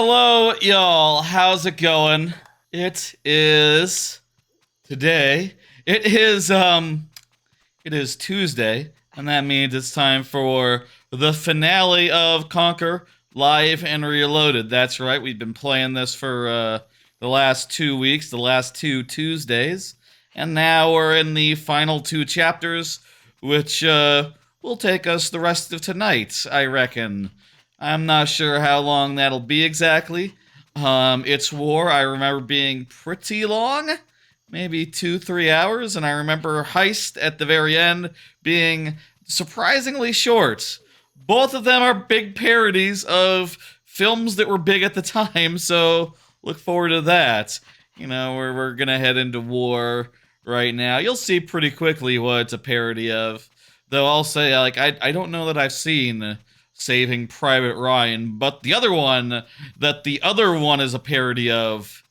Hello, y'all. How's it going? It is today. It is Tuesday, and that means it's time for the finale of Conker Live and Reloaded. That's right. We've been playing this for the last 2 weeks, the last two Tuesdays, and now we're in the final two chapters, which will take us the rest of tonight, I reckon. I'm not sure how long that'll be exactly. It's War, I remember being pretty long, maybe 2-3 hours, and I remember Heist at the very end being surprisingly short. Both of them are big parodies of films that were big at the time, so look forward to that. We're gonna head into War right now. You'll see pretty quickly what it's a parody of. Though I'll say, I don't know that I've seen Saving Private Ryan, but the other one is a parody of,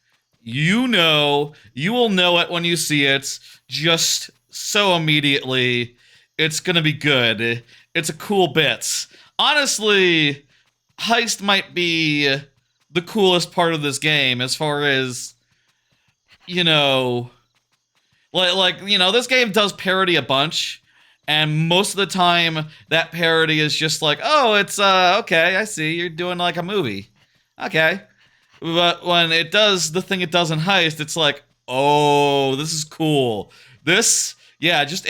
you will know it when you see it, just so immediately. It's gonna be good. It's a cool bit. Honestly, Heist might be the coolest part of this game as far as, this game does parody a bunch. And most of the time, that parody is just like, oh, it's, okay, I see, you're doing like a movie. Okay. But when it does the thing it does in Heist, it's like, oh, this is cool. Just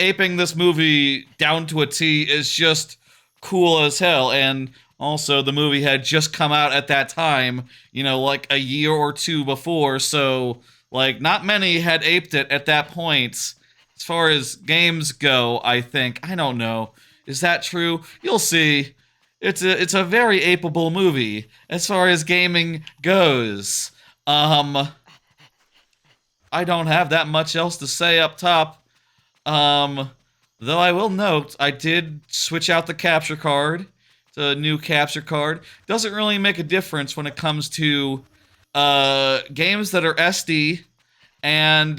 aping this movie down to a T is just cool as hell. And also, the movie had just come out at that time, like a year or two before, so, not many had aped it at that point. As far as games go, I think. I don't know. Is that true? You'll see. It's a very apeable movie as far as gaming goes. I don't have that much else to say up top. Though I will note, I did switch out the capture card to a new capture card. Doesn't really make a difference when it comes to games that are SD and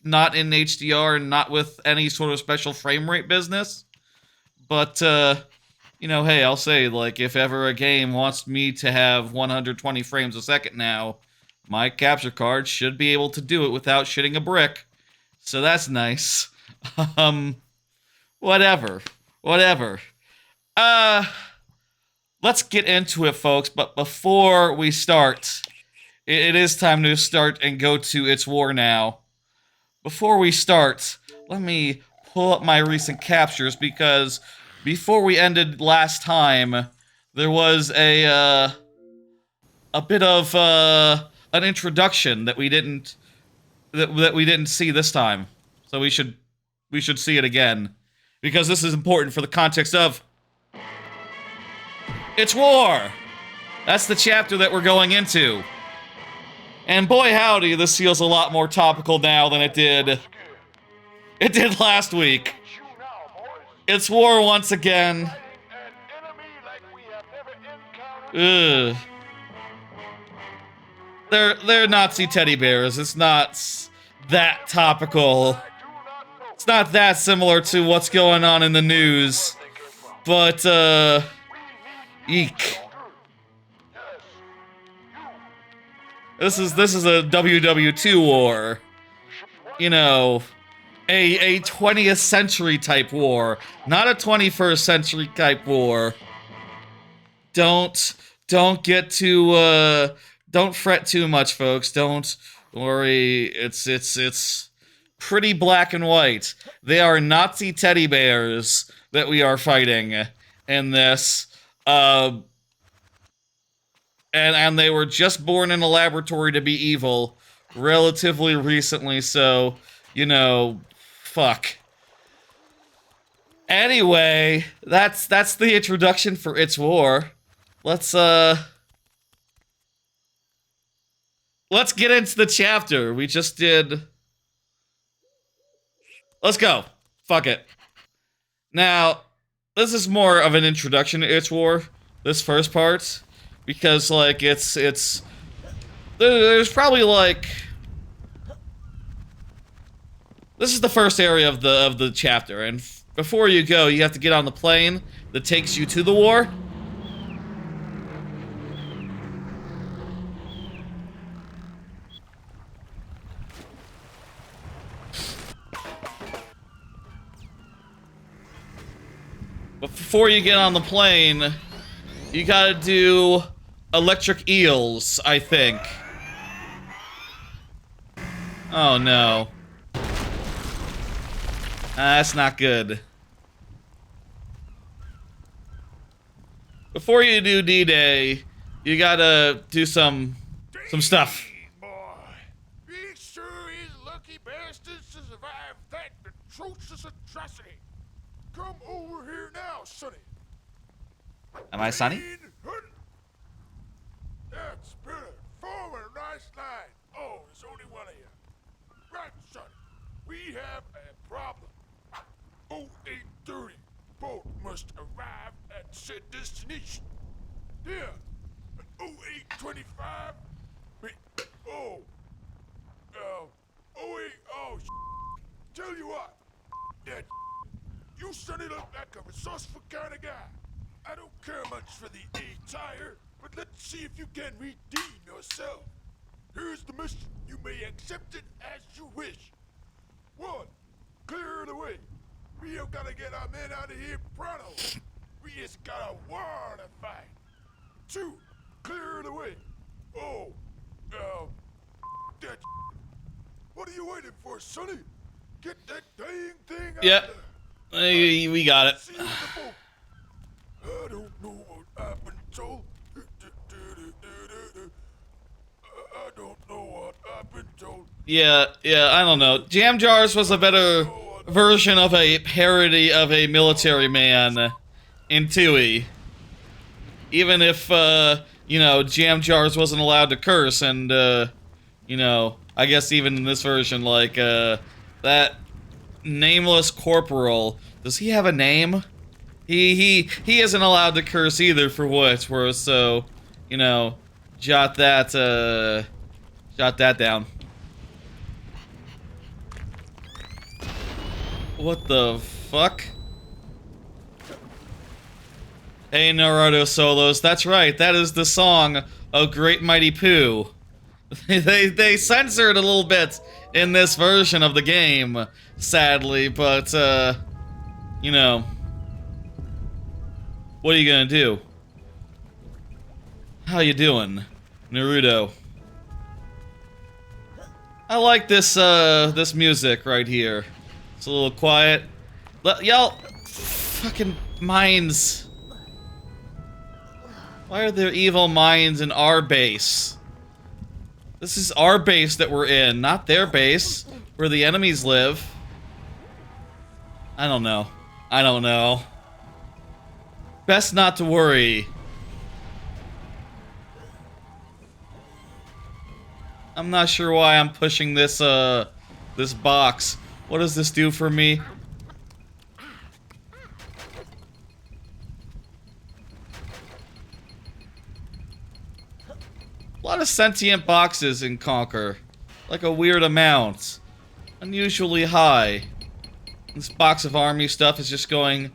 not in HDR and not with any sort of special frame rate business. But, hey, I'll say, if ever a game wants me to have 120 frames a second now, my capture card should be able to do it without shitting a brick. So that's nice. Whatever. Let's get into it, folks, but before we start, it is time to start and go to It's War now. Before we start, let me pull up my recent captures, because before we ended last time, there was a bit of an introduction that we didn't see this time. So we should see it again, because this is important for the context of It's War. That's the chapter that we're going into. And boy howdy, this feels a lot more topical now than it did last week. It's War once again. Ugh. They're Nazi teddy bears. It's not that topical. It's not that similar to what's going on in the news. But, eek. This is a WW2 war. A 20th century type war, not a 21st century type war. Don't get too don't fret too much, folks. Don't worry. It's pretty black and white. They are Nazi teddy bears that we are fighting in this. And they were just born in a laboratory to be evil relatively recently, so, fuck. Anyway, that's the introduction for It's War. Let's get into the chapter. We just did... Let's go. Fuck it. Now, this is more of an introduction to It's War, this first part. Because, there's probably, this is the first area of the chapter, and before you go, you have to get on the plane that takes you to the war. before you get on the plane, you gotta do electric eels, I think. Oh no. That's not good. Before you do D-Day, you gotta do some stuff. Boy, he sure is lucky bastards to survive that atrocious atrocity. Come over here now, Sonny. Am I Sonny? That's better. Forward, nice line. Oh, there's only one of you. Right, Sonny. We have a problem. 0830. Boat must arrive at said destination. Yeah. 0825. Oh. 08. Oh, tell you what. That you Sonny look like a resourceful kind of guy. I don't care much for the A-tire, but let's see if you can redeem yourself. Here's the mission. You may accept it as you wish. 1. Clear the way. We have gotta get our men out of here pronto. We just got a war to fight. 2. Clear the way. Oh, that. What are you waiting for, Sonny? Get that dang thing out Yep. there. We got it. See you in the boat. I don't know what I've been told. I don't know what I've been told. Yeah, I don't know. Jam Jars was a better version of a parody of a military man in 2E. Even if, you know, Jam Jars wasn't allowed to curse, and, you know, I guess even in this version, like, that nameless corporal, does he have a name? He isn't allowed to curse either, for what it's worth, so, you know, jot that down. What the fuck? Hey, Naruto Solos, that's right, that is the song of Great Mighty Pooh. They censored a little bit in this version of the game, sadly, but, you know, what are you gonna do? How you doing, Naruto? I like this, this music right here. It's a little quiet. Y'all, fucking mines. Why are there evil mines in our base? This is our base that we're in, not their base, where the enemies live. I don't know. I don't know. Best not to worry. I'm not sure why I'm pushing this, this box. What does this do for me? A lot of sentient boxes in Conker. Like a weird amount. Unusually high. This box of army stuff is just going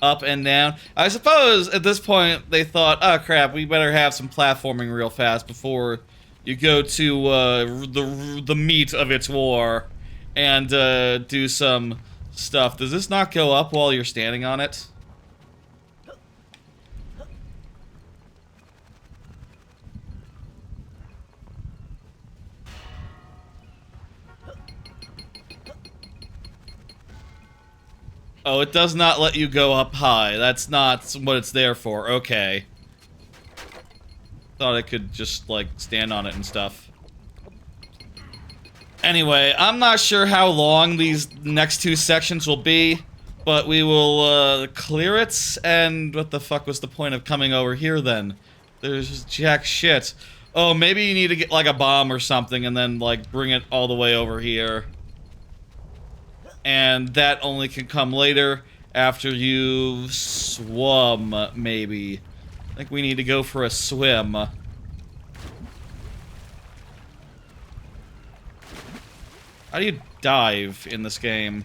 up and down. I suppose at this point they thought, oh crap, we better have some platforming real fast before you go to the meat of its war and do some stuff. Does this not go up while you're standing on it? Oh, it does not let you go up high. That's not what it's there for. Okay. Thought I could just, like, stand on it and stuff. Anyway, I'm not sure how long these next two sections will be, but we will, clear it, and what the fuck was the point of coming over here, then? There's jack shit. Oh, maybe you need to get, like, a bomb or something, and then, like, bring it all the way over here. And that only can come later, after you've swum, maybe. I think we need to go for a swim. How do you dive in this game?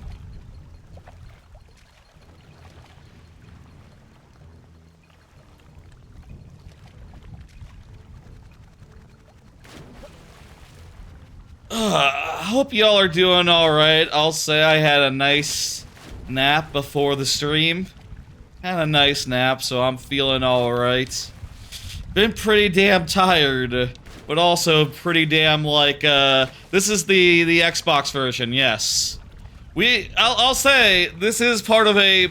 I hope y'all are doing alright. I'll say I had a nice nap before the stream. Had a nice nap, so I'm feeling alright. Been pretty damn tired, but also pretty damn like, this is the Xbox version, yes. I'll say, this is part of a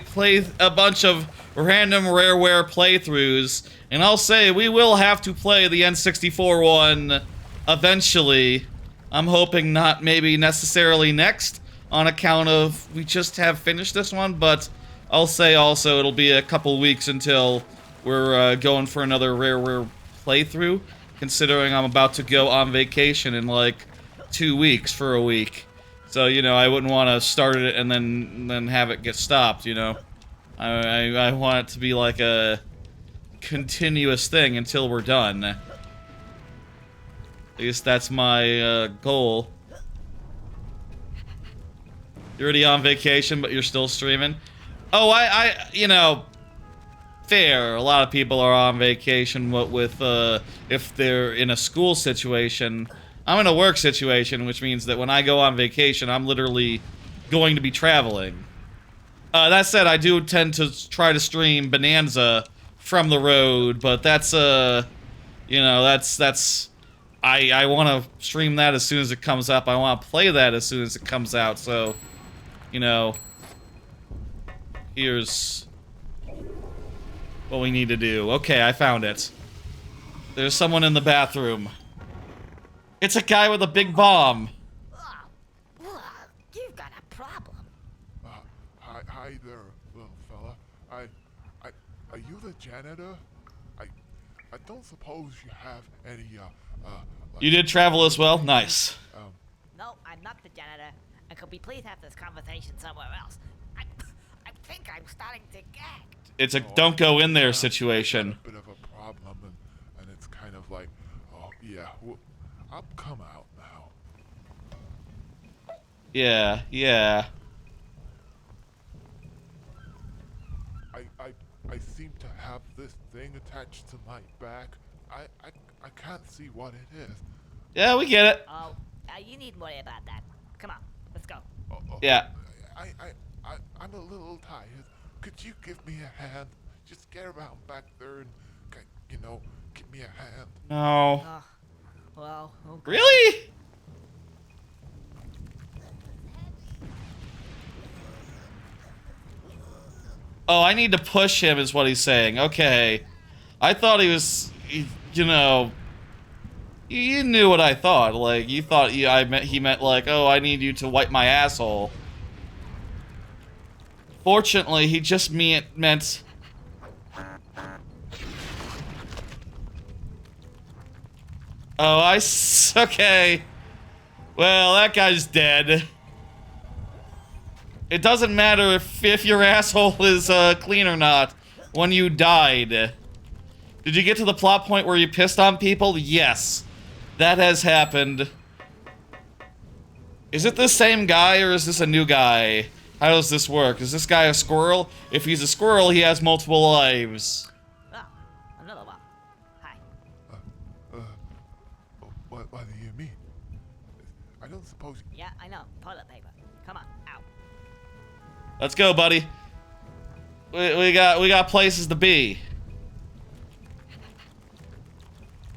bunch of random Rareware playthroughs, and I'll say we will have to play the N64 one eventually. I'm hoping not maybe necessarily next, on account of we just have finished this one, but I'll say also it'll be a couple weeks until we're going for another Rareware playthrough, considering I'm about to go on vacation in like 2 weeks for a week. So, you know, I wouldn't want to start it and then have it get stopped, you know. I want it to be like a continuous thing until we're done. At least that's my goal. You're already on vacation, but you're still streaming? Oh, you know, fair. A lot of people are on vacation with if they're in a school situation. I'm in a work situation, which means that when I go on vacation, I'm literally going to be traveling. That said, I do tend to try to stream Bonanza from the road, but that's, you know, that's... I want to stream that as soon as it comes up. I want to play that as soon as it comes out, so... You know... Here's... what we need to do. Okay, I found it. There's someone in the bathroom. It's a guy with a big bomb. You've got a problem. Hi there, little fella. Are you the janitor? I don't suppose you have any, like, You did travel as well? Nice. No, I'm not the janitor. And could we please have this conversation somewhere else? I think I'm starting to gag. It's a don't go in there situation. A bit of a problem, and it's kind of like, oh yeah, well, I'll come out now. Yeah, yeah. I seem to have this thing attached to my back. I can't see what it is. Yeah, we get it. Oh, you needn't worry about that. Come on, let's go. Yeah. I'm a little tired. Could you give me a hand? Just get around back there and, you know, give me a hand. No. Well, okay. Really? Oh, I need to push him is what he's saying. Okay. I thought he was, you know... You knew what I thought. Like, you thought he meant like, oh, I need you to wipe my asshole. Fortunately, he just meant... Oh, okay. Well, that guy's dead. It doesn't matter if your asshole is clean or not when you died. Did you get to the plot point where you pissed on people? Yes. That has happened. Is it the same guy or is this a new guy? How does this work? Is this guy a squirrel? If he's a squirrel, he has multiple lives. Oh, another one. Hi. What do you mean? I don't suppose... Yeah, I know. Toilet paper. Come on, out. Let's go, buddy. We got places to be.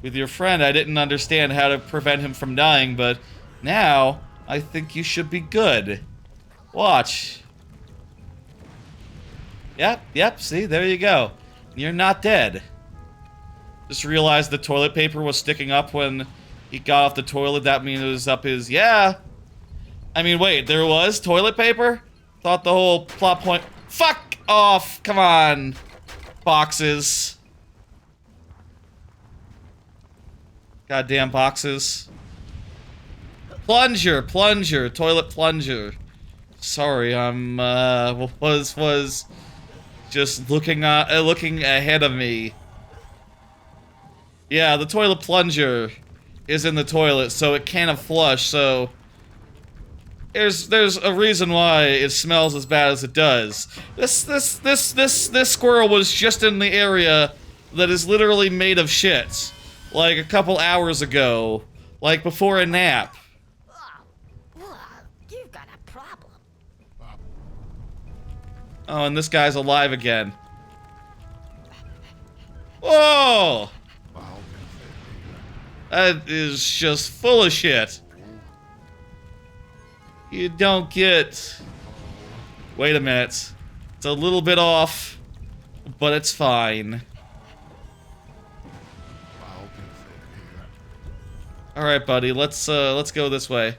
With your friend, I didn't understand how to prevent him from dying, but now I think you should be good. Watch. Yep, see, there you go. You're not dead. Just realized the toilet paper was sticking up when he got off the toilet. That means it was up his... Yeah. I mean, wait, there was toilet paper? Thought the whole plot point... Fuck off! Come on. Boxes. Goddamn boxes. Plunger, toilet plunger. Sorry, I'm was just looking ahead of me. Yeah, the toilet plunger is in the toilet, so it can't flush. So there's a reason why it smells as bad as it does. This squirrel was just in the area that is literally made of shit, like a couple hours ago, like before a nap. You've got a problem. Oh, and this guy's alive again. Whoa! That is just full of shit. You don't get... Wait a minute. It's a little bit off, but it's fine. Alright, buddy, let's go this way.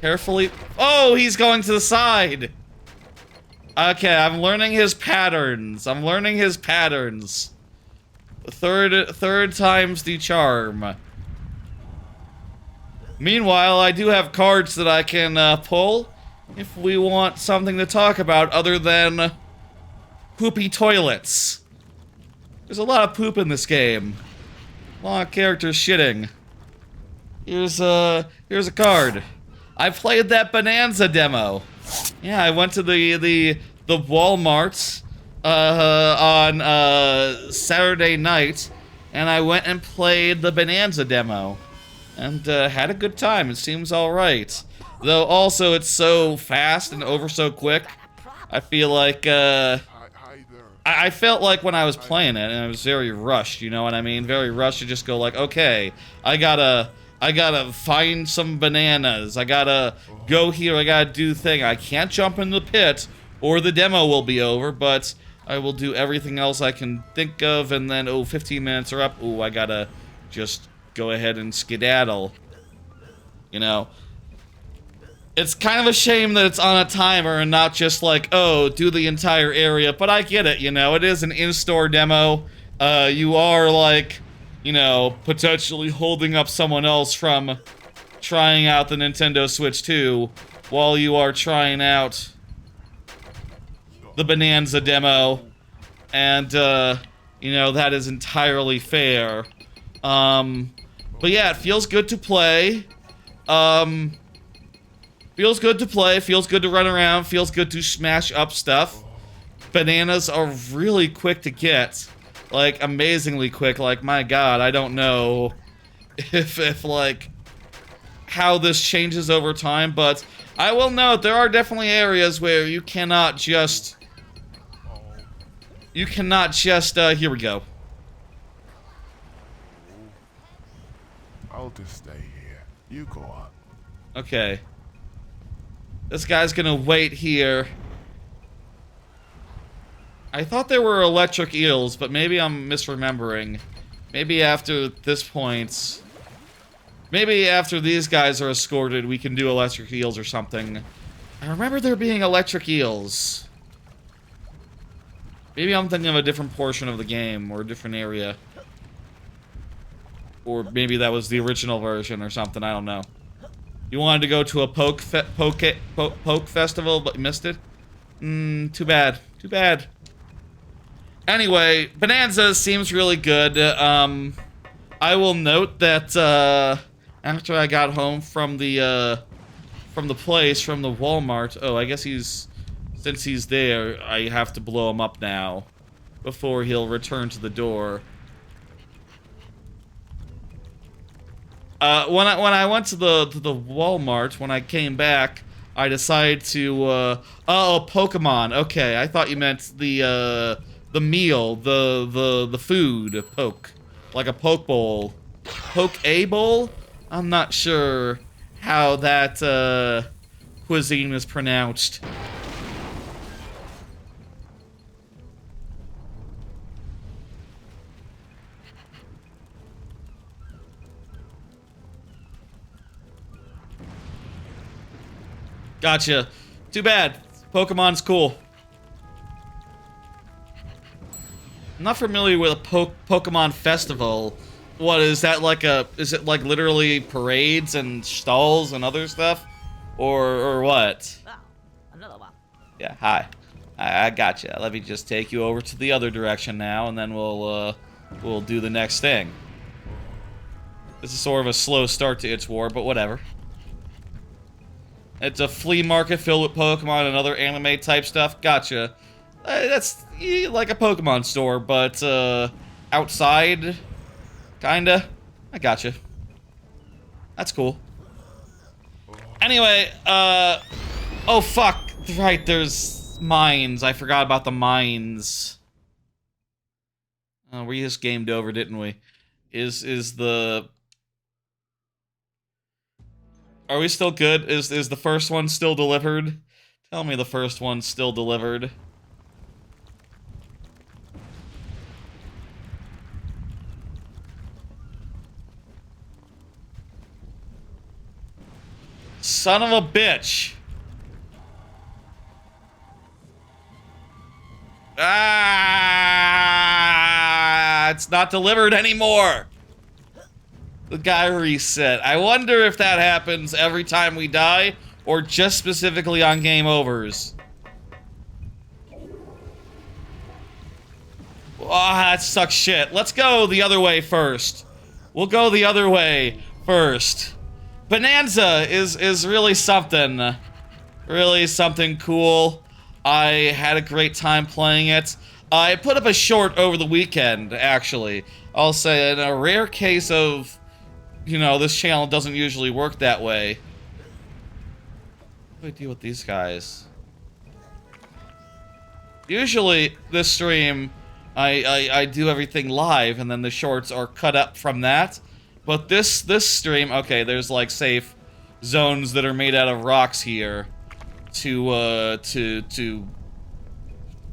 Carefully. Oh, he's going to the side. Okay, I'm learning his patterns. I'm learning his patterns. Third time's the charm. Meanwhile, I do have cards that I can pull if we want something to talk about other than poopy toilets. There's a lot of poop in this game. A lot of characters shitting. Here's a card. I played that Bonanza demo. Yeah, I went to the Walmart on Saturday night, and I went and played the Bonanza demo, and had a good time. It seems all right, though. Also, it's so fast and over so quick. I feel like I felt like when I was playing it, and I was very rushed. You know what I mean? Very rushed to just go like, okay, I gotta find some bananas. I gotta go here. I gotta do the thing. I can't jump in the pit or the demo will be over, but I will do everything else I can think of. And then, oh, 15 minutes are up. Oh, I gotta just go ahead and skedaddle. You know, it's kind of a shame that it's on a timer and not just like, oh, do the entire area. But I get it, you know, it is an in-store demo. You are like, you know, potentially holding up someone else from trying out the Nintendo Switch 2 while you are trying out the Bonanza demo. And, you know, that is entirely fair. But yeah, it feels good to play. Feels good to play, feels good to run around, feels good to smash up stuff. Bananas are really quick to get. Like, amazingly quick. Like, my god, I don't know if like, how this changes over time, but I will note there are definitely areas where you cannot just... here we go. I'll just stay here. You go on. Okay. This guy's gonna wait here. I thought there were electric eels, but maybe I'm misremembering. Maybe after this point... Maybe after these guys are escorted, we can do electric eels or something. I remember there being electric eels. Maybe I'm thinking of a different portion of the game, or a different area. Or maybe that was the original version or something, I don't know. You wanted to go to a poke festival, but you missed it? Too bad. Too bad. Anyway, Bonanza seems really good. I will note that after I got home from the place, from the Walmart. Oh, I guess since he's there, I have to blow him up now before he'll return to the door. When I went to the Walmart, when I came back, I decided to oh, Pokemon. Okay, I thought you meant the meal, the food poke, like a poke bowl, poke a bowl. I'm not sure how that cuisine is pronounced. Gotcha. Too bad. Pokemon's cool. I'm not familiar with a Pokemon festival. What is that like is it like literally parades and stalls and other stuff? Or what? Oh, another one. Yeah, hi. I gotcha. Let me just take you over to the other direction now, and then we'll do the next thing. This is sort of a slow start to its war, but whatever. It's a flea market filled with Pokemon and other anime type stuff. Gotcha. That's like a Pokemon store, but outside, kinda. I gotcha. That's cool. Anyway, oh fuck, right, there's mines. I forgot about the mines. We just gamed over, didn't we? Is the... Are we still good? Is the first one still delivered? Tell me the first one's still delivered. Son of a bitch. Ah, it's not delivered anymore. The guy reset. I wonder if that happens every time we die, or just specifically on game overs. Ah, that sucks shit. Let's go the other way first. We'll go the other way first. Bonanza is really something. Really something cool. I had a great time playing it. I put up a short over the weekend, actually. I'll say in a rare case of, you know, this channel doesn't usually work that way. How do I deal with these guys? Usually, this stream, I do everything live, and then the shorts are cut up from that. But this stream, okay, there's like safe zones that are made out of rocks here to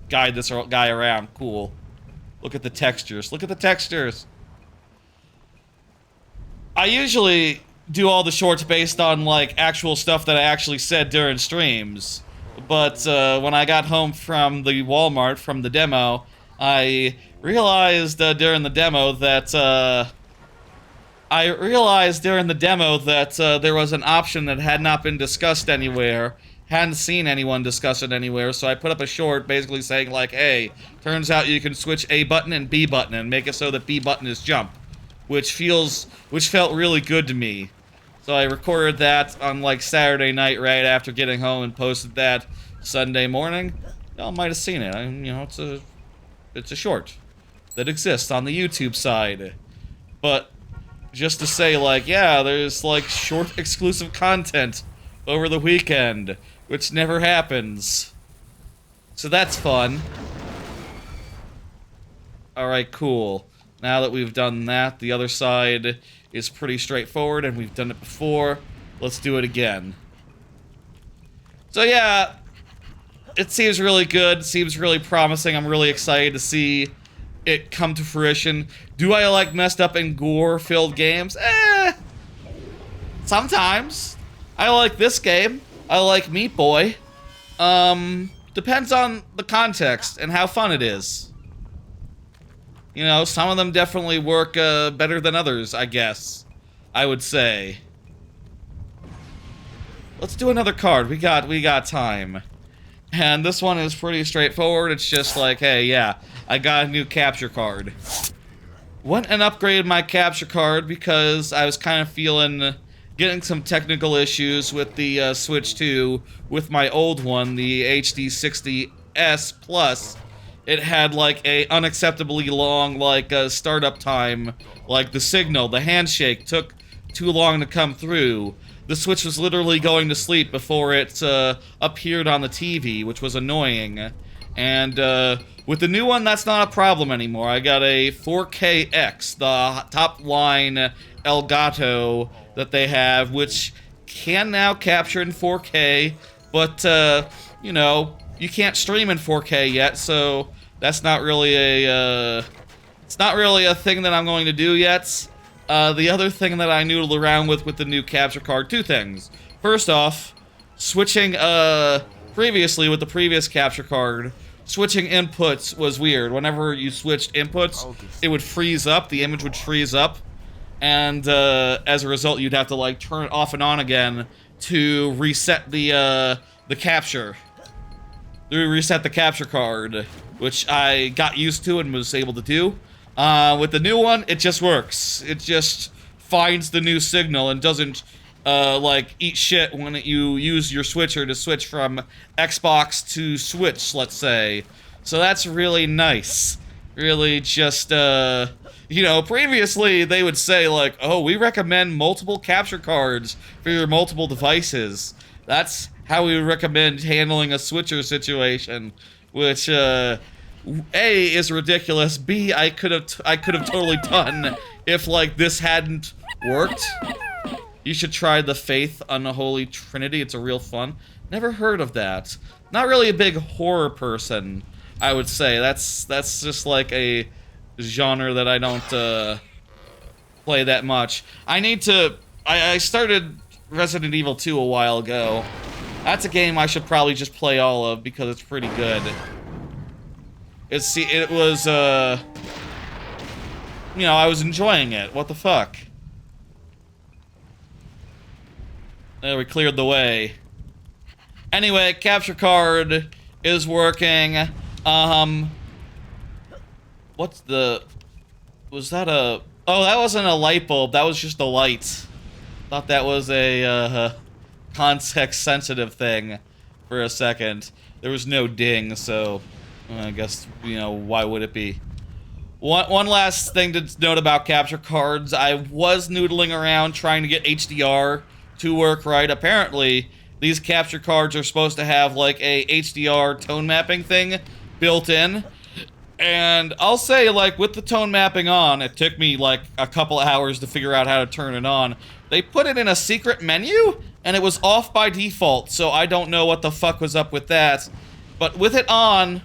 guide this guy around. Cool. Look at the textures. Look at the textures. I usually do all the shorts based on like actual stuff that I actually said during streams. But when I got home from the Walmart from the demo, I realized during the demo that there was an option that had not been discussed anywhere. Hadn't seen anyone discuss it anywhere, so I put up a short basically saying like, hey, turns out you can switch A button and B button and make it so that B button is jump. Which felt really good to me. So I recorded that on like Saturday night right after getting home and posted that Sunday morning. Y'all might have seen it. You know, it's a short that exists on the YouTube side. But just to say like, yeah, there's like short exclusive content over the weekend, which never happens. So that's fun. Alright, cool. Now that we've done that, the other side is pretty straightforward, and we've done it before. Let's do it again. So yeah, it seems really good, seems really promising. I'm really excited to see it come to fruition. Do I like messed up and gore-filled games? Sometimes. I like this game. I like Meat Boy. Depends on the context and how fun it is. You know, some of them definitely work better than others, I guess. I would say. Let's do another card. We got time. And this one is pretty straightforward. It's just like, hey, yeah, I got a new capture card. Went and upgraded my capture card because I was kind of getting some technical issues with the Switch 2 with my old one, the HD60S Plus. It had like a unacceptably long startup time, like the signal, the handshake took too long to come through. The Switch was literally going to sleep before it appeared on the TV, which was annoying. And with the new one, that's not a problem anymore. I got a 4KX, the top line Elgato that they have, which can now capture in 4K, but you know, you can't stream in 4K yet, so that's not really a it's not really a thing that I'm going to do yet. The other thing that I noodled around with the new capture card, two things. First off, switching previously with the previous capture card, switching inputs was weird. Whenever you switched inputs, it would freeze up, the image would freeze up, and as a result, you'd have to like turn it off and on again to reset the capture. Reset the capture card, which I got used to and was able to do. With the new one, it just works. It just finds the new signal and doesn't like eat shit when you use your switcher to switch from Xbox to Switch, let's say. So that's really nice. really just, you know, previously they would say, like, oh, we recommend multiple capture cards for your multiple devices. That's how we would recommend handling a switcher situation, which, A, is ridiculous, B, I could have totally done if, like, this hadn't worked. You should try the Faith Unholy Trinity, it's a real fun. Never heard of that. Not really a big horror person, I would say. That's just like a genre that I don't play that much. I need to... I started Resident Evil 2 a while ago. That's a game I should probably just play all of because it's pretty good. It was, you know, I was enjoying it. What the fuck? There, we cleared the way. Anyway, capture card is working. What's the... Was that a... Oh, that wasn't a light bulb. That was just a light. Thought that was a, context-sensitive thing for a second. There was no ding, so... I guess, you know, why would it be? One last thing to note about capture cards. I was noodling around trying to get HDR to work right. Apparently, these capture cards are supposed to have, like, a HDR tone mapping thing built in. And I'll say, like, with the tone mapping on, it took me, like, a couple hours to figure out how to turn it on. They put it in a secret menu, and it was off by default, so I don't know what the fuck was up with that. But with it on,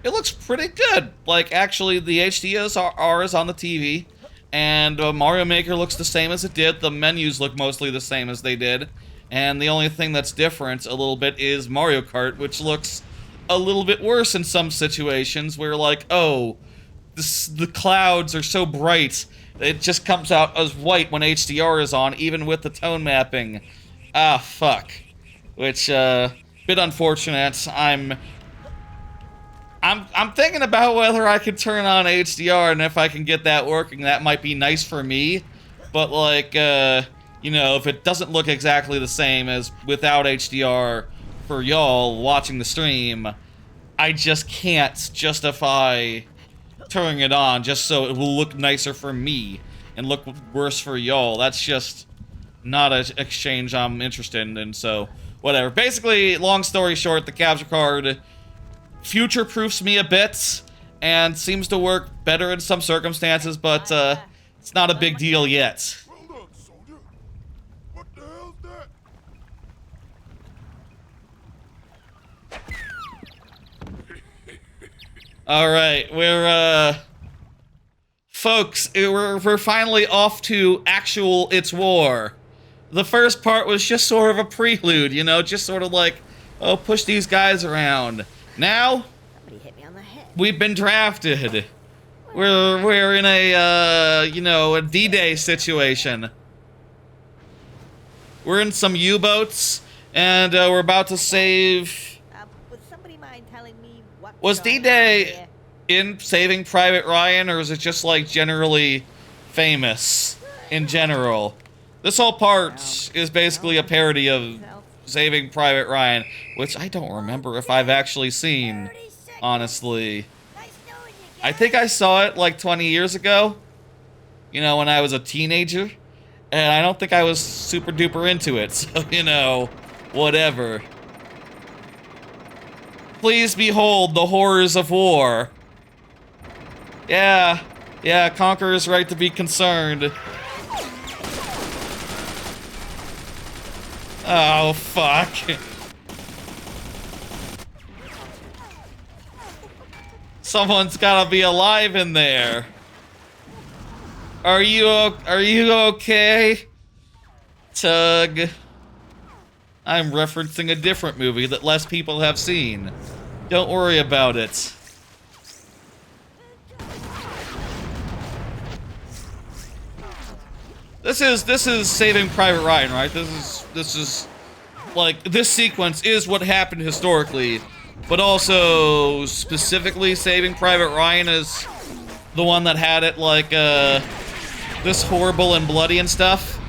it looks pretty good. Like, actually, the HDR is on the TV, and Mario Maker looks the same as it did. The menus look mostly the same as they did. And the only thing that's different a little bit is Mario Kart, which looks a little bit worse in some situations where, like, oh, the clouds are so bright, it just comes out as white when HDR is on, even with the tone mapping. Ah, fuck. Which, bit unfortunate. I'm thinking about whether I could turn on HDR, and if I can get that working, that might be nice for me. But, like, you know, if it doesn't look exactly the same as without HDR for y'all watching the stream, I just can't justify turning it on just so it will look nicer for me and look worse for y'all. That's just not an exchange I'm interested in, so whatever. Basically, long story short, the capture card future-proofs me a bit and seems to work better in some circumstances, but it's not a big deal yet. Well done, soldier. What the hell's that? Alright, folks, we're finally off to actual It's War. The first part was just sort of a prelude, you know, just sort of like, oh, push these guys around. Now, Somebody hit me on the head. we've been drafted. We're in a, you know, a D-Day situation. We're in some U-boats, and we're about to save... Would somebody mind telling me what Was going on D-Day here? in Saving Private Ryan, or is it just, like, generally famous in general? This whole part is basically a parody of Saving Private Ryan, which I don't remember if I've actually seen, honestly. Nice knowing you, I think I saw it like 20 years ago, you know, when I was a teenager, and I don't think I was super duper into it, so, you know, whatever. Please behold the horrors of war. Yeah, Conker is right to be concerned. Oh, fuck. Someone's gotta be alive in there. Are you okay? Tug. I'm referencing a different movie that less people have seen. Don't worry about it. This is Saving Private Ryan, right? This is like, this sequence is what happened historically, but also specifically Saving Private Ryan is the one that had it like this horrible and bloody and stuff.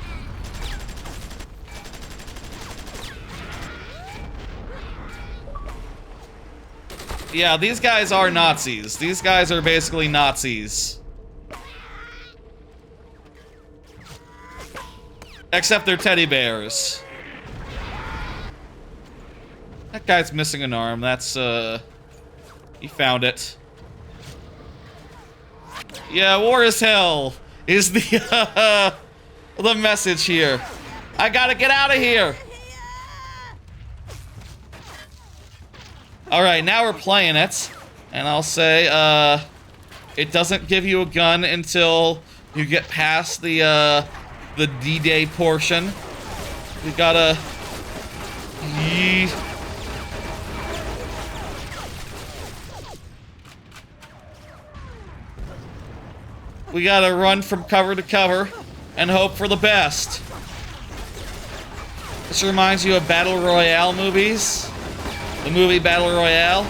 Yeah, these guys are Nazis. These guys are basically Nazis. Except they're teddy bears. That guy's missing an arm. That's, he found it. Yeah, war is hell is the message here. I gotta get out of here. Alright, now we're playing it. And I'll say, it doesn't give you a gun until you get past the D-Day portion. We gotta... We gotta run from cover to cover and hope for the best. This reminds you of Battle Royale movies? The movie Battle Royale?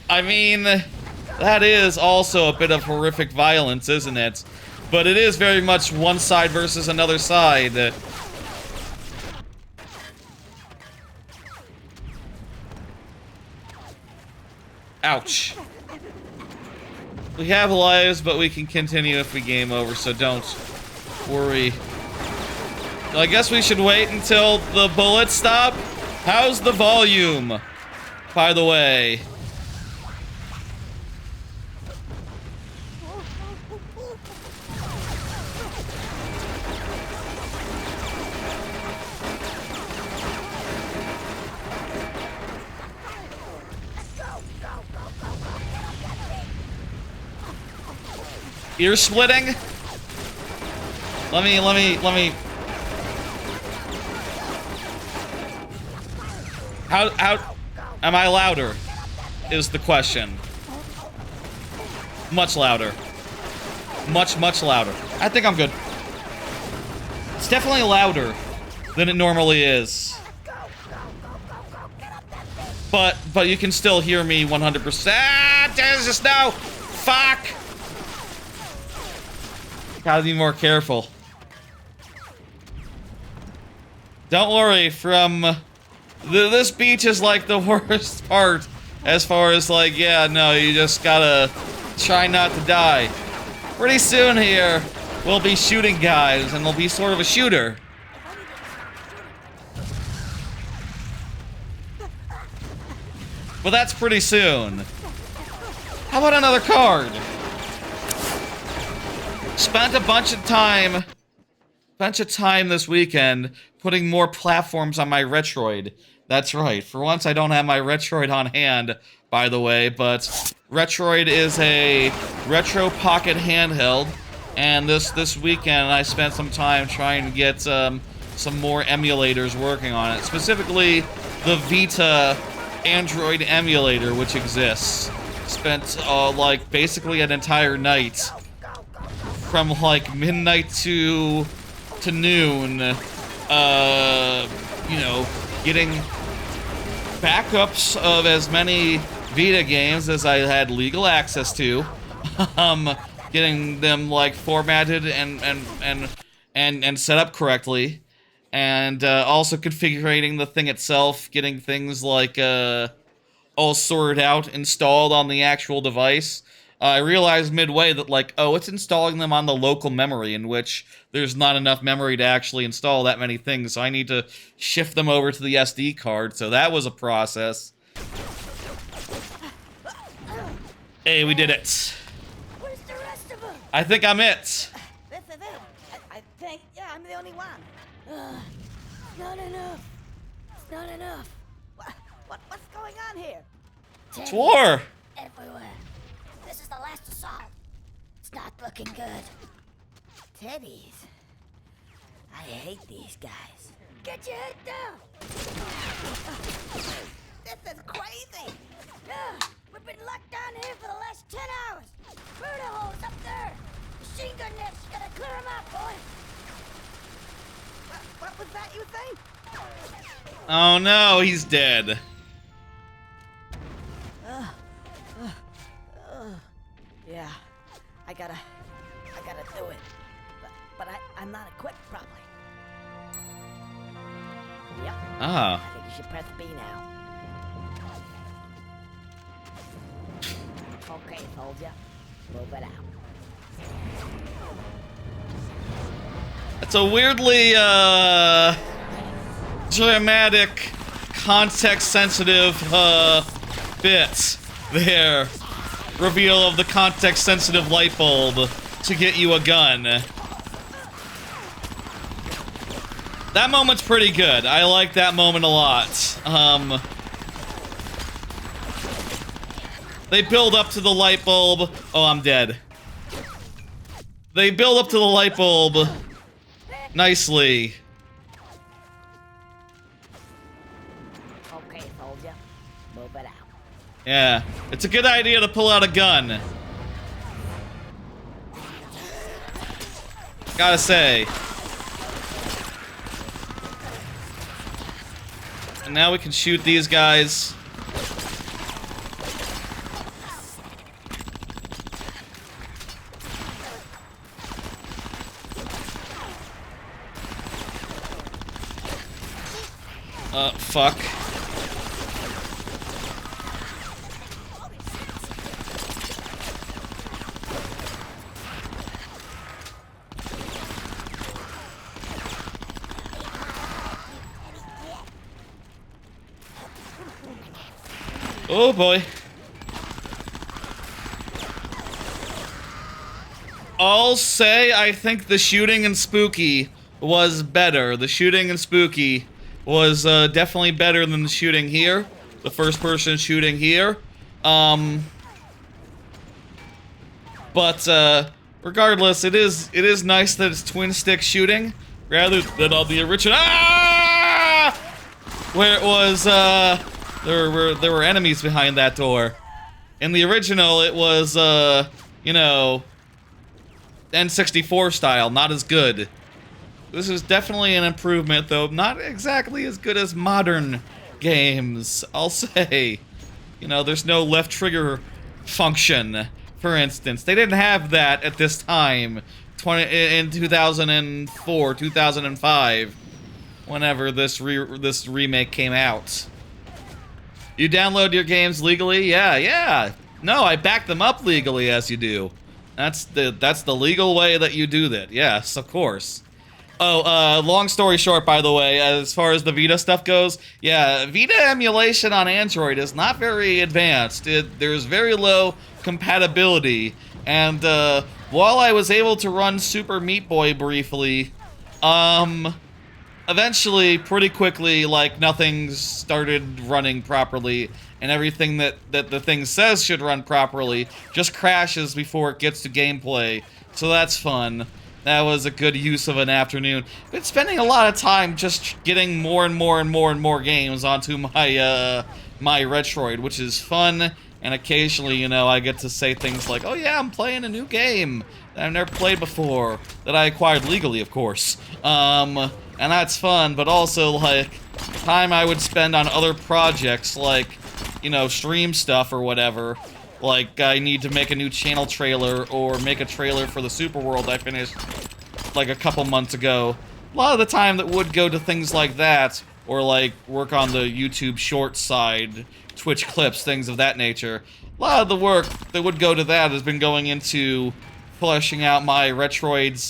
I mean, that is also a bit of horrific violence, isn't it? But it is very much one side versus another side. Ouch. We have lives, but we can continue if we game over, so don't worry. I guess we should wait until the bullets stop. How's the volume, by the way? Ear splitting? Let me. How am I louder? Is the question. Much louder. Much louder. I think I'm good. It's definitely louder than it normally is. But you can still hear me 100%. Ah, there's just no. Fuck. Gotta be more careful. Don't worry, this beach is like the worst part as far as like, yeah, no, you just gotta try not to die. Pretty soon here, we'll be shooting guys and we'll be sort of a shooter. But that's pretty soon. How about another card? Spent a bunch of time this weekend putting more platforms on my Retroid. That's right. For once, I don't have my Retroid on hand, by the way, but Retroid is a retro pocket handheld, and this weekend I spent some time trying to get some more emulators working on it. Specifically, the Vita Android emulator, which exists. Spent like basically an entire night. From like midnight to noon, you know, getting backups of as many Vita games as I had legal access to, getting them like formatted and set up correctly, and also configuring the thing itself, getting things like all sorted out, installed on the actual device. I realized midway that, like, oh, it's installing them on the local memory, in which there's not enough memory to actually install that many things, so I need to shift them over to the SD card, so that was a process. Hey, we did it. Where's the rest of them? I think I'm it. This is it. I think, yeah, I'm the only one. Not enough. It's not enough. What's going on here? It's war. Everywhere. This is the last assault. It's not looking good. Teddies. I hate these guys. Get your head down. This is crazy. We've been locked down here for the last 10 hours. Murder holes up there. Machine gun nets. Gotta clear them out, boy. What was that you think? Oh no, he's dead. Yeah, I gotta do it. But I'm not equipped properly. Yep. Ah. I think you should press B now. Okay, soldier. Move it out. It's a weirdly, dramatic, context-sensitive, bit there. Reveal of the context-sensitive light bulb to get you a gun. That moment's pretty good. I like that moment a lot. They build up to the light bulb. Oh, I'm dead. They build up to the light bulb nicely. Okay, soldier. Move it out. Yeah, it's a good idea to pull out a gun. Gotta say. And now we can shoot these guys. Fuck. Oh boy. I'll say I think the shooting in Spooky was better. The shooting in Spooky was definitely better than the shooting here. The first person shooting here. But regardless, it is nice that it's twin stick shooting rather than on the original. Ah! Where it was there were enemies behind that door. In the original, it was you know, N64 style, not as good. This is definitely an improvement, though not exactly as good as modern games, I'll say. You know, there's no left trigger function, for instance. They didn't have that at this time, in 2004, 2005, whenever this remake came out. You download your games legally? Yeah. No, I back them up legally, as you do. That's the legal way that you do that. Yes, of course. Oh, long story short, by the way, as far as the Vita stuff goes, yeah, Vita emulation on Android is not very advanced. There's very low compatibility, and while I was able to run Super Meat Boy briefly, eventually, pretty quickly, like, nothing started running properly, and everything that the thing says should run properly just crashes before it gets to gameplay, so that's fun. That was a good use of an afternoon. Been spending a lot of time just getting more and more games onto my my Retroid, which is fun. And occasionally, you know, I get to say things like, "Oh yeah, I'm playing a new game that I've never played before that I acquired legally, of course." And that's fun. But also, like, time I would spend on other projects, like, you know, stream stuff or whatever. Like, I need to make a new channel trailer or make a trailer for the Super World I finished, like, a couple months ago. A lot of the time that would go to things like that, or, like, work on the YouTube short side, Twitch clips, things of that nature. A lot of the work that would go to that has been going into fleshing out my Retroid's,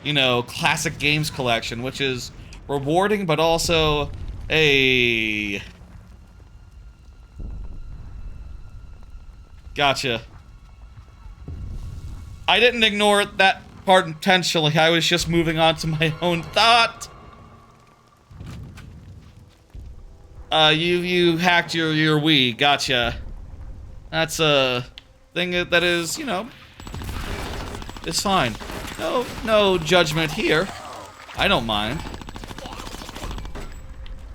you know, classic games collection, which is rewarding, but also a... Gotcha. I didn't ignore that part intentionally. I was just moving on to my own thought. You hacked your Wii. Gotcha. That's a thing that is, you know, it's fine. No judgment here. I don't mind.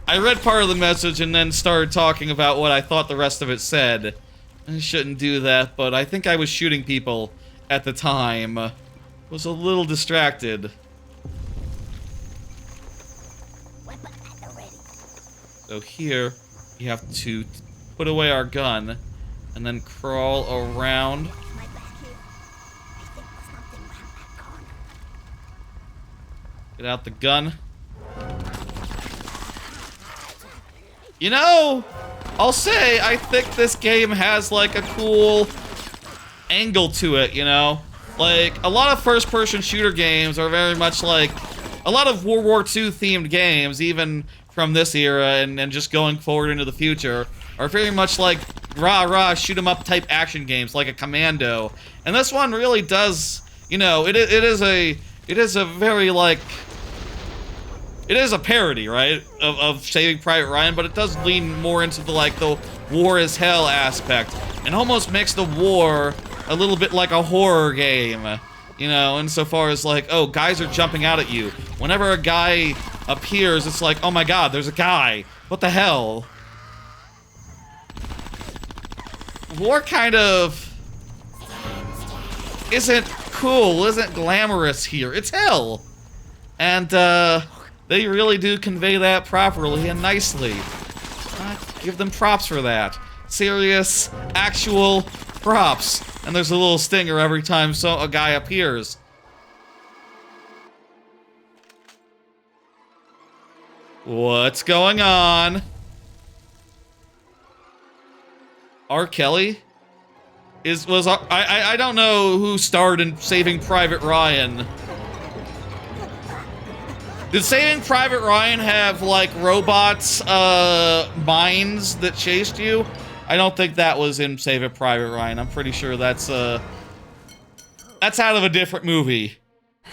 I read part of the message and then started talking about what I thought the rest of it said. I shouldn't do that, but I think I was shooting people at the time. Was a little distracted. So here, you have to put away our gun, and then crawl around. Get out the gun. You know, I'll say, I think this game has, like, a cool angle to it, you know? Like, a lot of first-person shooter games are very much like, a lot of World War II themed games, even from this era and just going forward into the future, are very much like rah-rah, shoot-'em-up type action games, like a Commando. And this one really does, you know, it is a very, like, it is a parody, right, of Saving Private Ryan, but it does lean more into the, like, the war is hell aspect, and almost makes the war a little bit like a horror game, you know, insofar as, like, oh, guys are jumping out at you. Whenever a guy appears, it's like, oh my god, there's a guy. What the hell? War kind of isn't cool, isn't glamorous here. It's hell. And, they really do convey that properly and nicely. Give them props for that. Serious, actual props. And there's a little stinger every time a guy appears. What's going on? R. Kelly? I don't know who starred in Saving Private Ryan. Did Saving Private Ryan have, like, robots, mines that chased you? I don't think that was in Saving Private Ryan. I'm pretty sure that's out of a different movie,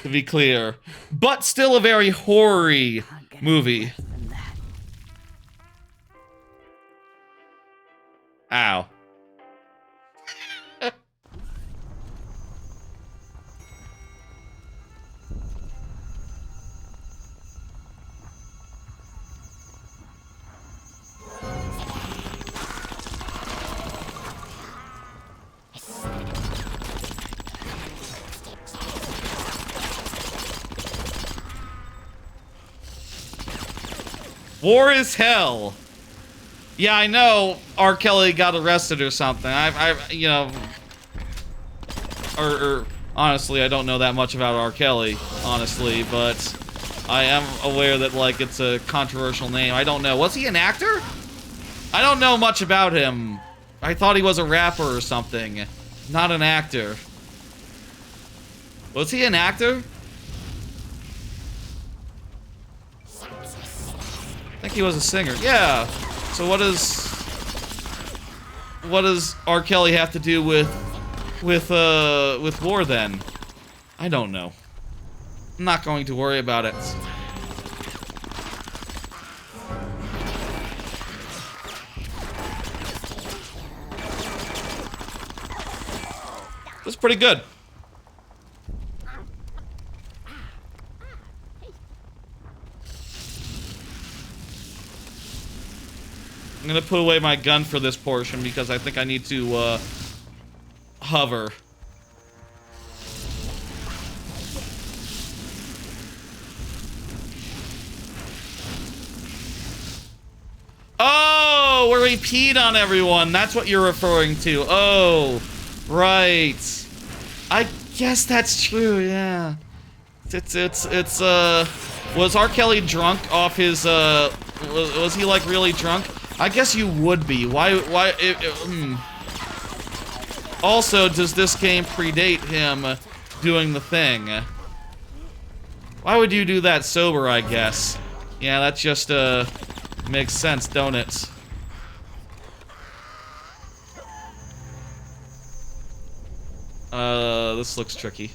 to be clear. But still a very horror-y movie. Ow. War is hell. Yeah, I know R. Kelly got arrested or something. You know, or honestly, I don't know that much about R. Kelly, honestly, but I am aware that, like, it's a controversial name. I don't know. Was he an actor? I don't know much about him. I thought he was a rapper or something. Not an actor. Was he an actor? I think he was a singer. Yeah. So what does R. Kelly have to do with war then? I don't know. I'm not going to worry about it. That's pretty good. I'm gonna put away my gun for this portion because I think I need to, hover. Oh, where he peed on everyone. That's what you're referring to. Oh, right. I guess that's true, yeah. Was R. Kelly drunk off his, was he, like, really drunk? I guess you would be. Also, does this game predate him doing the thing? Why would you do that sober, I guess? Yeah, that just, makes sense, don't it? This looks tricky.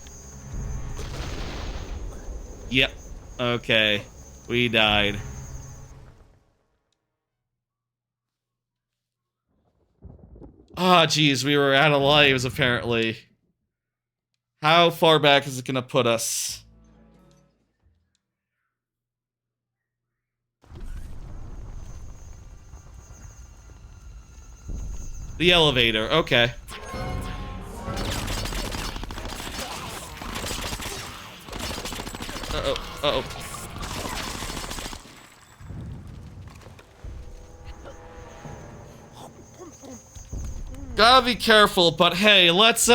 Yep. Okay. We died. Ah, geez, we were out of lives, apparently. How far back is it gonna put us? The elevator, okay. Uh-oh, uh-oh. Gotta be careful, but hey, let's do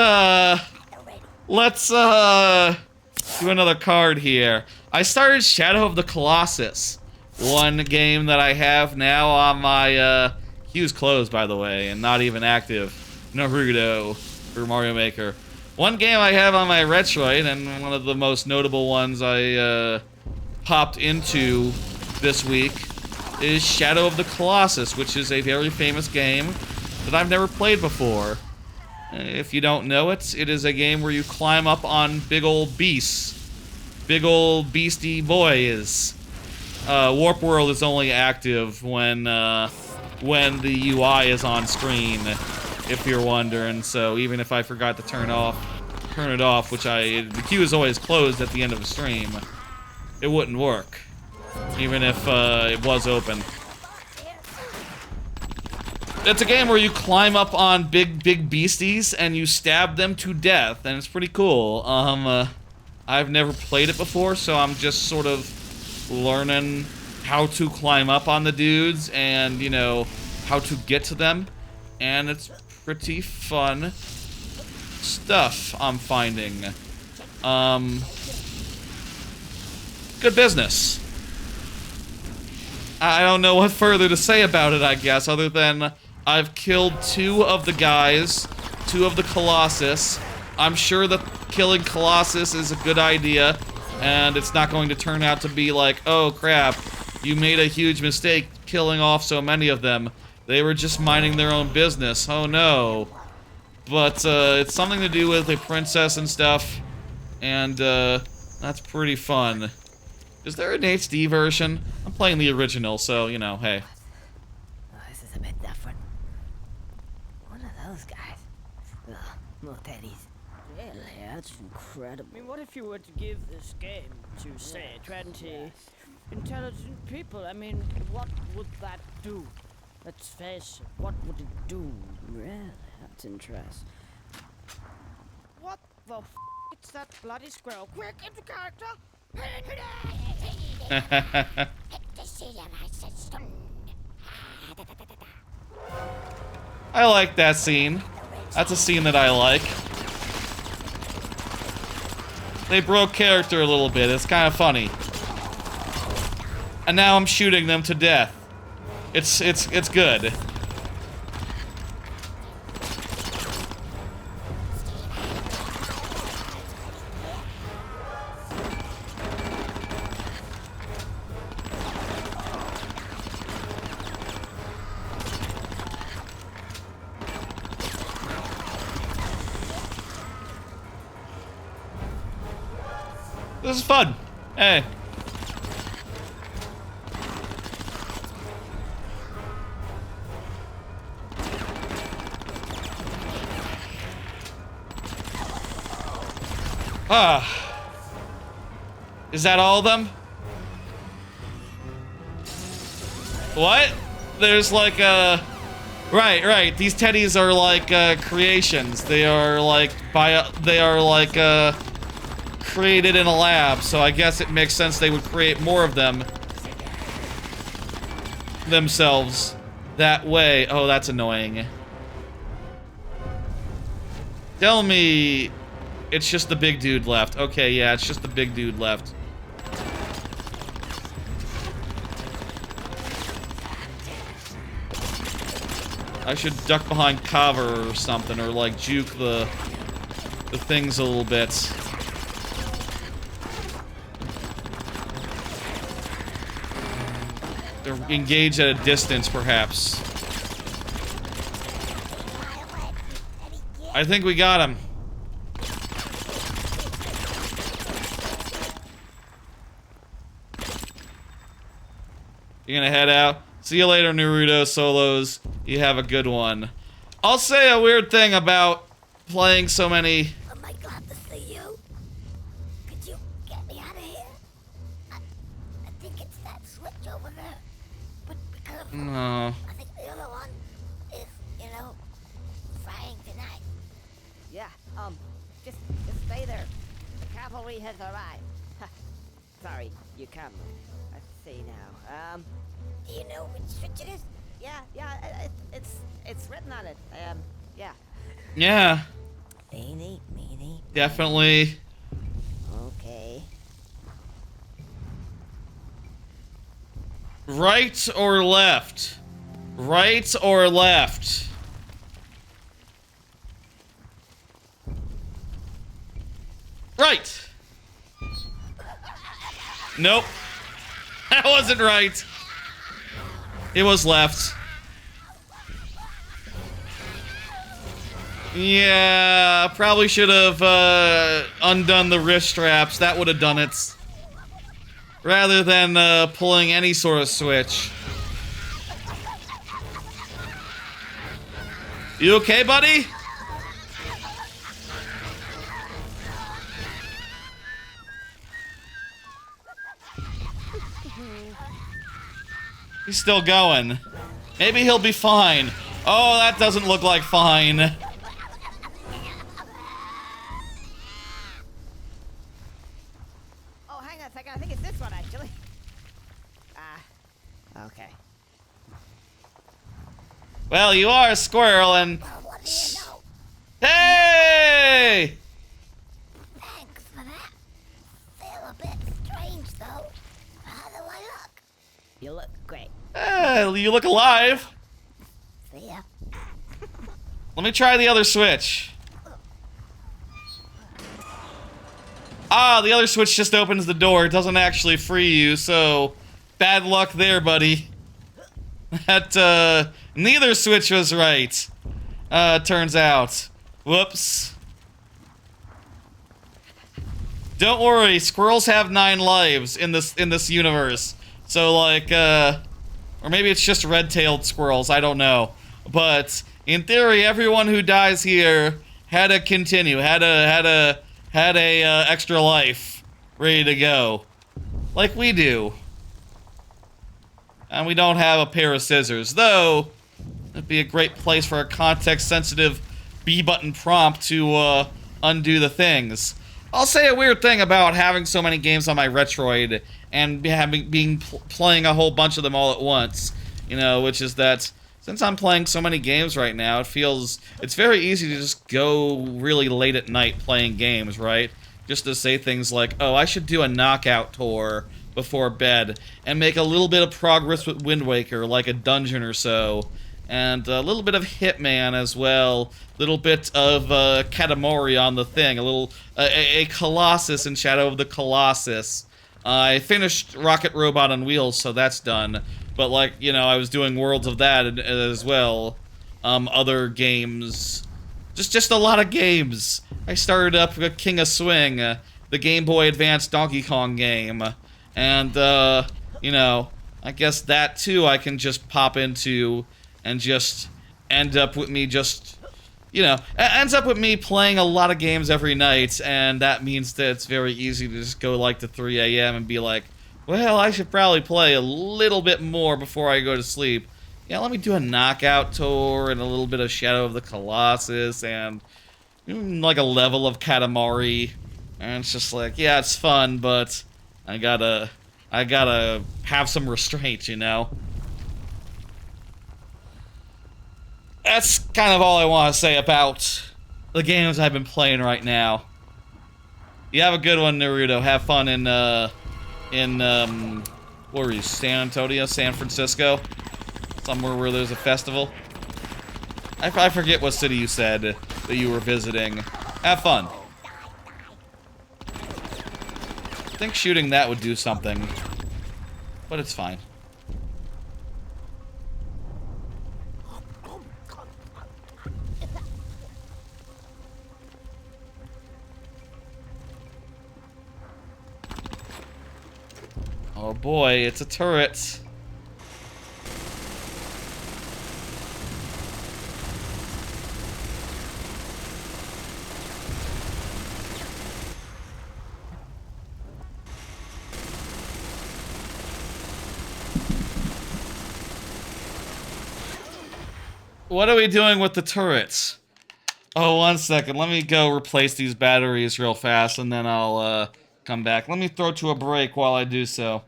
another card here. I started Shadow of the Colossus, one game that I have now on my, queue's closed, by the way, and not even active. Naruto. for Mario Maker. One game I have on my Retroid, and one of the most notable ones I popped into this week, is Shadow of the Colossus, which is a very famous game that I've never played before. If you don't know it, it is a game where you climb up on big old beasts. Big old beastie boys. Warp World is only active when the UI is on screen, if you're wondering. So even if I forgot to turn it off, which the queue is always closed at the end of the stream, it wouldn't work, even if it was open. It's a game where you climb up on big beasties and you stab them to death, and it's pretty cool. I've never played it before, so I'm just sort of learning how to climb up on the dudes and, you know, how to get to them. And it's pretty fun stuff, I'm finding. Good business. I don't know what further to say about it, I guess, other than I've killed 2 of the guys, 2 of the Colossus. I'm sure that killing Colossus is a good idea, and it's not going to turn out to be like, oh crap, you made a huge mistake killing off so many of them. They were just minding their own business. Oh no. But it's something to do with a princess and stuff, and that's pretty fun. Is there an HD version? I'm playing the original, so, you know, hey. Oh, this is a bit different. One of those guys. Ugh, little teddies. Really? That's incredible. I mean, what if you were to give this game to, say, 20 intelligent people? I mean, what would that do? Let's face it, what would it do? Really? That's interesting. What the f***? It's that bloody squirrel. Quick, into character! I like that scene. That's a scene that I like. They broke character a little bit. It's kind of funny. And now I'm shooting them to death. It's good. This is fun. Hey. Ah. Is that all of them? What? There's like Right. These teddies are like creations. They are like created in a lab, so I guess it makes sense they would create more of them themselves that way. Oh, that's annoying. Tell me it's just the big dude left. Okay, yeah, it's just the big dude left. I should duck behind cover or something, or like juke the things a little bit. Or engage at a distance, perhaps. I think we got him. You're gonna head out. See you later, Naruto Solos. You have a good one. I'll say a weird thing about playing so many... Oh my god, this is you. Could you get me out of here? I think it's that switch over there. But be careful. No. I think the other one is, you know, frying tonight. Yeah, just stay there. The cavalry has arrived. Sorry, you come. Let's see now. Do you know which switch it is? Yeah, it's written on it. Yeah. Yeah. Meanie. Definitely. Okay. Right or left? Right or left? Right. Nope. That wasn't right. It was left. Yeah, probably should have undone the wrist straps. That would have done it. Rather than pulling any sort of switch. You okay, buddy? He's still going. Maybe he'll be fine. Oh, that doesn't look like fine. Oh, hang on a second. I think it's this one, actually. Okay. Well, you are a squirrel and... Well, what do you know? Hey! Thanks for that. Feel a bit strange, though. How do I look? You look great. You look alive. See ya. Let me try the other switch. Ah, the other switch just opens the door. It doesn't actually free you, so... Bad luck there, buddy. That, neither switch was right. Turns out. Whoops. Don't worry, squirrels have 9 lives in this universe. So, like, or maybe it's just red-tailed squirrels, I don't know. But, in theory, everyone who dies here had to continue, had a extra life ready to go. Like we do. And we don't have a pair of scissors, though it'd be a great place for a context-sensitive B-button prompt to undo the things. I'll say a weird thing about having so many games on my Retroid and playing a whole bunch of them all at once, you know, which is that since I'm playing so many games right now, it's very easy to just go really late at night playing games, right? Just to say things like, oh, I should do a knockout tour before bed, and make a little bit of progress with Wind Waker, like a dungeon or so, and a little bit of Hitman as well, little bit of Katamari on the thing, a Colossus in Shadow of the Colossus. I finished Rocket Robot on Wheels, so that's done, but like, you know, I was doing worlds of that as well. Other games, just a lot of games. I started up with King of Swing, the Game Boy Advance Donkey Kong game. And, you know, I guess that, too, I can just pop into and just end up with me just, you know, ends up with me playing a lot of games every night, and that means that it's very easy to just go, like, to 3 a.m. and be like, well, I should probably play a little bit more before I go to sleep. Yeah, let me do a knockout tour and a little bit of Shadow of the Colossus and, like, a level of Katamari. And it's just like, yeah, it's fun, but... I gotta have some restraint, you know? That's kind of all I want to say about the games I've been playing right now. You have a good one, Naruto. Have fun in what were you, San Antonio, San Francisco? Somewhere where there's a festival? I forget what city you said that you were visiting. Have fun. I think shooting that would do something, but it's fine. Oh boy, it's a turret. What are we doing with the turrets? Oh, 1 second. Let me go replace these batteries real fast, and then I'll come back. Let me throw to a break while I do so.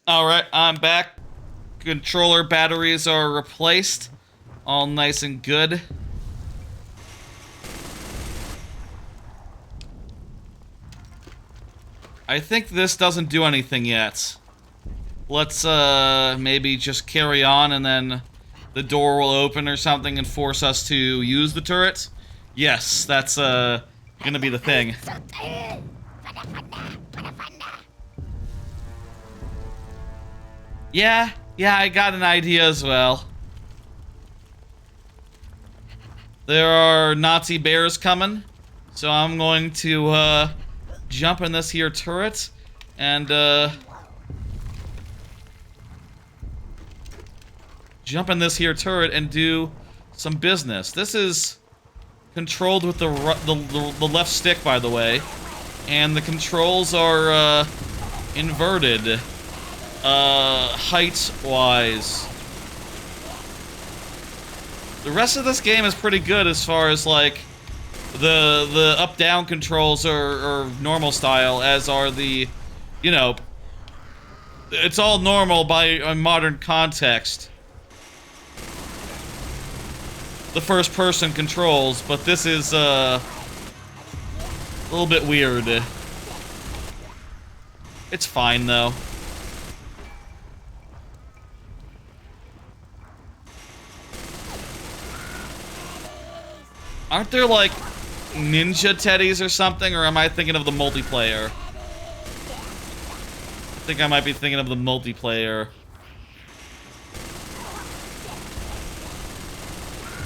Alright, I'm back. Controller batteries are replaced. All nice and good. I think this doesn't do anything yet. Let's maybe just carry on and then the door will open or something and force us to use the turret. Yes, that's gonna be the thing. So tired. Fana. Yeah, I got an idea as well. There are Nazi bears coming, so I'm going to jump in this here turret and do some business. This is controlled with the left stick, by the way, and the controls are inverted height-wise. The rest of this game is pretty good as far as like the up-down controls are normal style, as are the, you know, it's all normal by a modern context. The first-person controls, but this is a little bit weird. It's fine though. Aren't there like ninja teddies or something, or am I thinking of the multiplayer? I think I might be thinking of the multiplayer.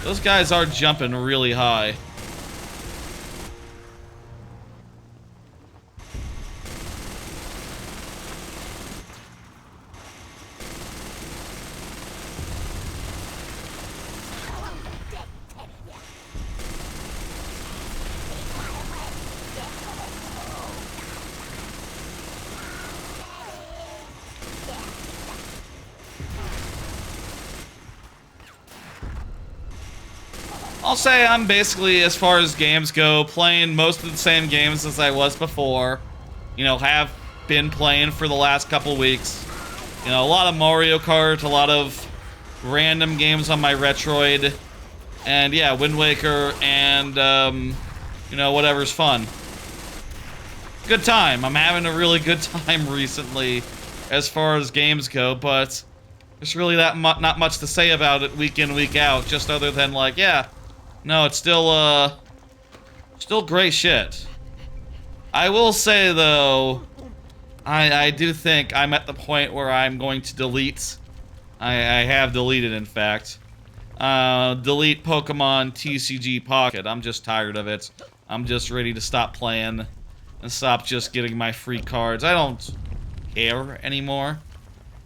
Those guys are jumping really high. I'll say I'm basically, as far as games go, playing most of the same games as I was before. You know, have been playing for the last couple weeks. You know, a lot of Mario Kart, a lot of random games on my Retroid. And yeah, Wind Waker and, you know, whatever's fun. Good time. I'm having a really good time recently as far as games go, but there's really not much to say about it week in, week out, just other than like, yeah, no, it's still great shit. I will say, though, I do think I'm at the point where I'm going to delete. I have deleted, in fact. Delete Pokemon TCG Pocket. I'm just tired of it. I'm just ready to stop playing and stop just getting my free cards. I don't care anymore.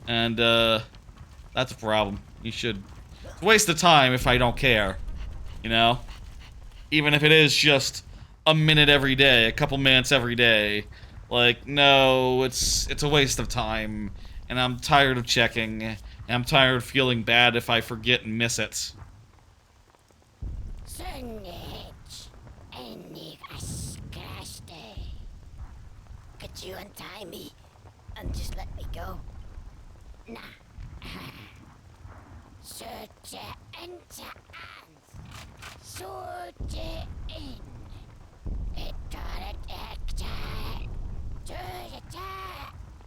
And, that's a problem. You should... It's a waste of time if I don't care. You know? Even if it is just a minute every day, a couple minutes every day. Like, no, it's a waste of time. And I'm tired of checking. And I'm tired of feeling bad if I forget and miss it. Could you untie me and just let me go? Nah.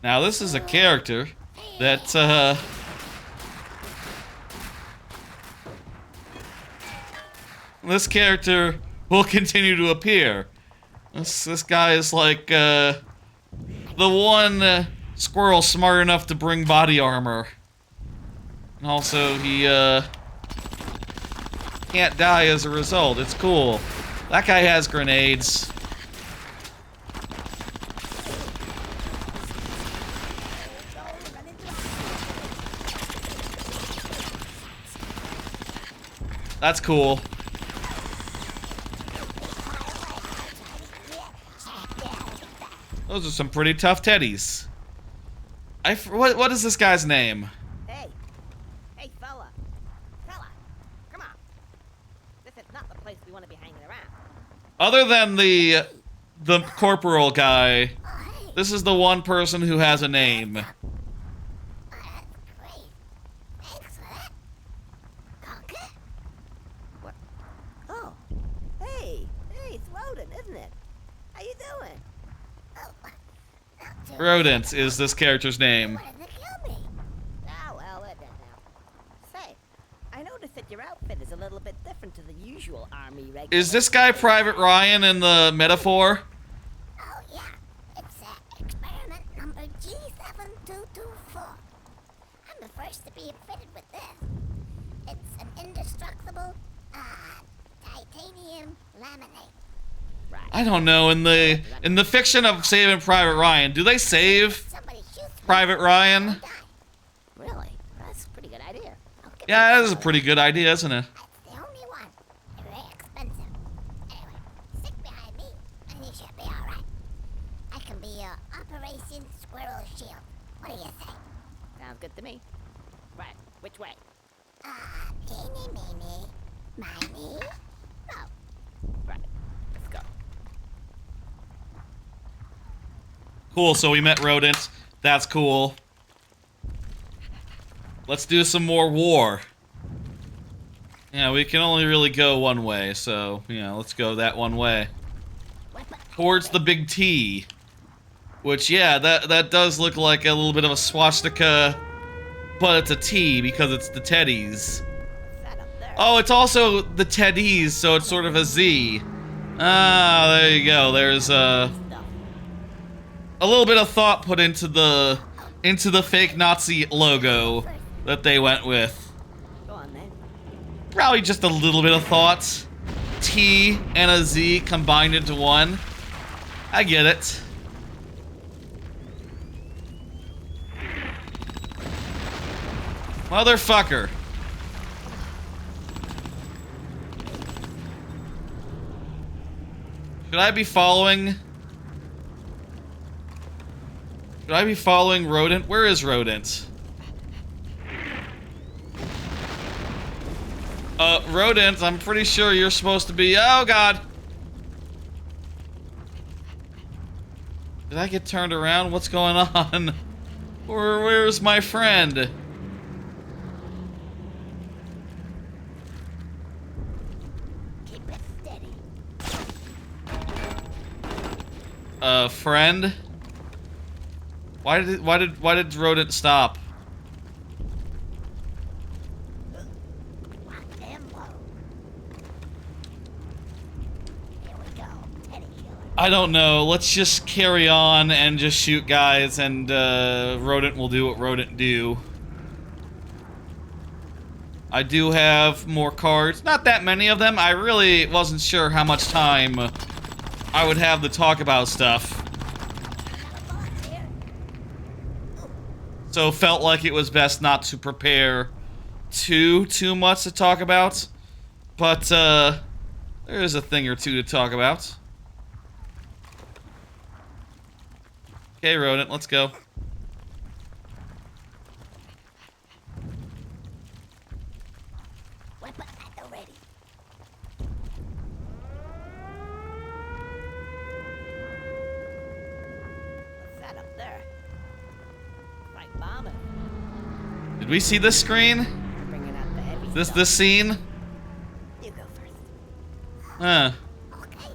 Now this is a character that this character will continue to appear. This guy is like the one squirrel smart enough to bring body armor. And also he can't die as a result. It's cool. That guy has grenades. That's cool. Those are some pretty tough teddies. What is this guy's name? Hey, fella, come on. This is not the place we want to be hanging around. Other than the corporal guy, this is the one person who has a name. Great. Thanks for that. Conker? What? Oh, hey, it's Rodent, isn't it? How you doing? Oh, not too Rodent is this character's name. wanted to kill me. Ah, well, it didn't now. Say, I noticed that but your outfit is a little bit different to the usual army regular. Is this guy Private Ryan in the metaphor? Oh, yeah. It's experiment number G7224. I'm the first to be fitted with this. It's an indestructible, titanium laminate. Right. I don't know. In the fiction of Saving Private Ryan, do they save Somebody shoots me, Private Ryan? I die. Really? That's a pretty good idea. Okay, Yeah, that is a pretty good idea, isn't it? that's the only one. They're very expensive. Anyway, stick behind me, and you should be alright. I can be your Operation Squirrel Shield. What do you think? Sounds good to me. Right. Which way? Eeny, meeny, miny, mo. Right. Let's go. Cool, so we met rodents. That's cool. Let's do some more war. Yeah, we can only really go one way, so, let's go that one way. Towards the big T. Which, yeah, that does look like a little bit of a swastika, but it's a T because it's the teddies. That up there. Oh, it's also the teddies, so it's sort of a Z. Ah, there you go. There's a little bit of thought put into the fake Nazi logo that they went with. Go on then. Probably just a little bit of thought. T and a Z combined into one. I get it. Motherfucker. Should I be following? Should I be following Rodent? Where is Rodent? Rodent, I'm pretty sure you're supposed to be... Oh, God. Did I get turned around? What's going on? Where's my friend? Keep it steady. Friend? Why did Rodent stop? Lock them low. Here we go, Teddy Killer. I don't know. Let's just carry on and just shoot guys, and Rodent will do what Rodent do. I do have more cards. Not that many of them. I really wasn't sure how much time I would have to talk about stuff. So felt like it was best not to prepare too much to talk about. But there is a thing or two to talk about. Okay, Rodent, let's go. Weapon at the ready. What's that up there? Like bombing. Did we see this screen? Bringing out the heavy This stuff. scene? You go first. Huh. Okay.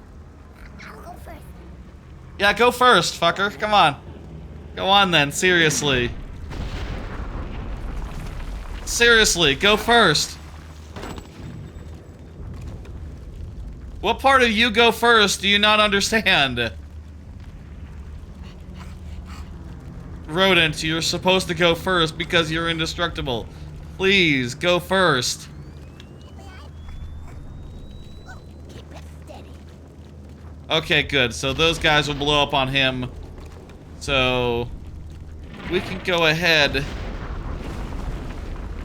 I'll go first. Yeah, go first, fucker. Come on. Go on then, seriously. Seriously, go first. What part of you go first do you not understand? Rodent, you're supposed to go first because you're indestructible. Please, go first. Keep it steady. Okay, good. So those guys will blow up on him. So we can go ahead.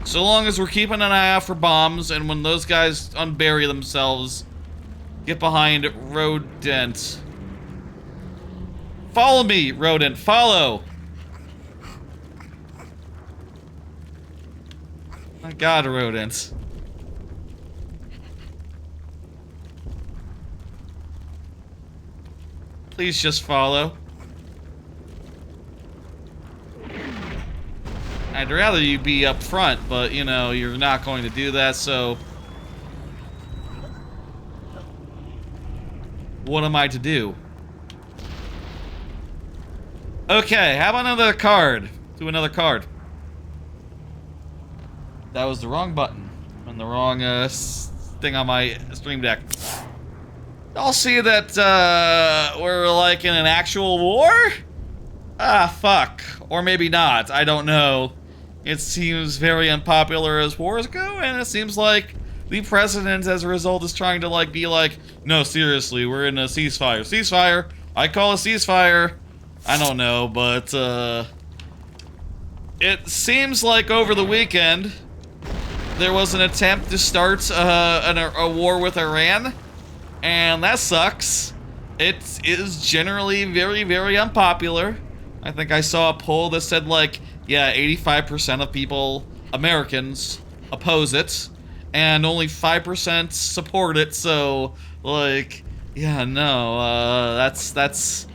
So long as we're keeping an eye out for bombs, and when those guys unbury themselves, get behind Rodent. Follow me, Rodent. Follow. My God, Rodent. Please just follow. I'd rather you be up front, but, you know, you're not going to do that, so... What am I to do? Okay, have another card. Do another card. That was the wrong button. On the wrong thing on my stream deck. I'll see that we're like in an actual war? Ah, fuck. Or maybe not. I don't know. It seems very unpopular as wars go, and it seems like the president, as a result, is trying to like be like, no, seriously, we're in a ceasefire. Ceasefire. I call a ceasefire. I don't know, but it seems like over the weekend there was an attempt to start a war with Iran, and that sucks. It is generally very, very unpopular. I think I saw a poll that said like, yeah, 85% of people, Americans, oppose it, and only 5% support it, so, like, yeah, no, that's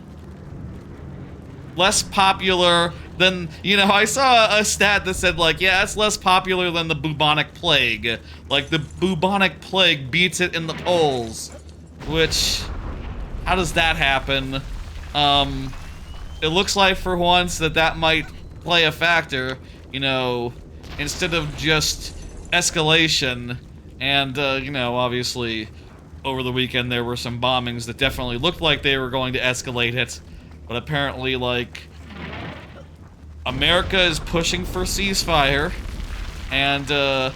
less popular than, you know, I saw a stat that said, like, yeah, it's less popular than the bubonic plague. Like, the bubonic plague beats it in the polls, which, how does that happen? It looks like for once that might play a factor, you know, instead of just escalation. And, you know, obviously, over the weekend there were some bombings that definitely looked like they were going to escalate it. But apparently, like, America is pushing for ceasefire. And,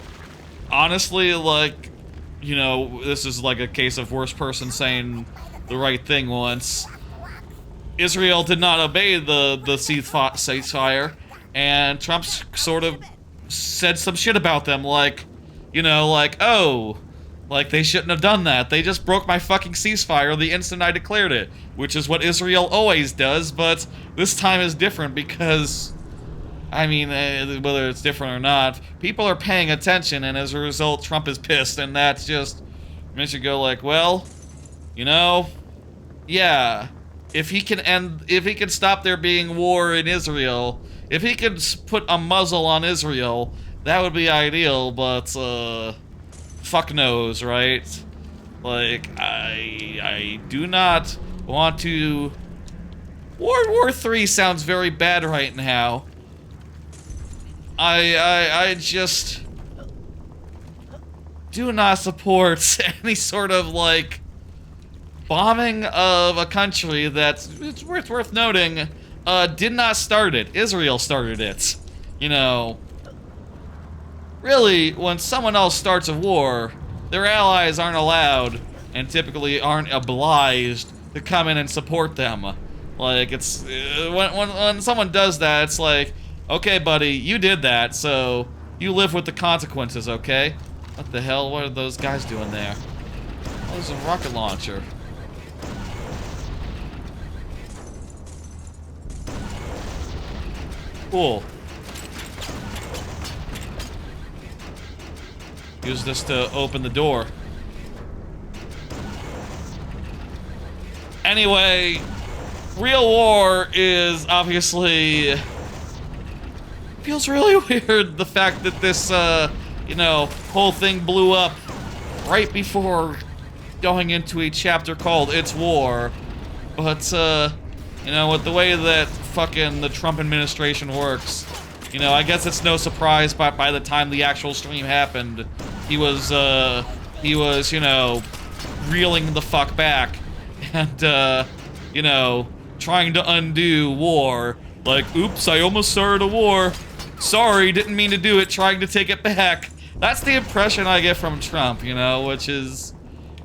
honestly, like, you know, this is like a case of worst person saying the right thing once. Israel did not obey the ceasefire, and Trump sort of said some shit about them, like, you know, like, oh, like, they shouldn't have done that. They just broke my fucking ceasefire the instant I declared it, which is what Israel always does, but this time is different because, I mean, whether it's different or not, people are paying attention, and as a result, Trump is pissed, and that's just makes you go like, well, you know, yeah. If he can stop there being war in Israel, if he could put a muzzle on Israel, that would be ideal, but, fuck knows, right? Like, I do not want to... World War III sounds very bad right now. I just do not support any sort of, like, bombing of a country that, it's worth noting, did not start it. Israel started it. You know, really, when someone else starts a war, their allies aren't allowed, and typically aren't obliged, to come in and support them. Like, it's, when someone does that, it's like, okay, buddy, you did that, so you live with the consequences, okay? What the hell, what are those guys doing there? Oh, there's a rocket launcher. Cool. Use this to open the door. Anyway, real war is obviously... Feels really weird, the fact that this, you know, whole thing blew up right before going into a chapter called It's War. But, you know, with the way that fucking the Trump administration works, you know, I guess it's no surprise by the time the actual stream happened, he was, you know, reeling the fuck back and, you know, trying to undo war. Like, oops, I almost started a war. Sorry, didn't mean to do it, trying to take it back. That's the impression I get from Trump, you know, which is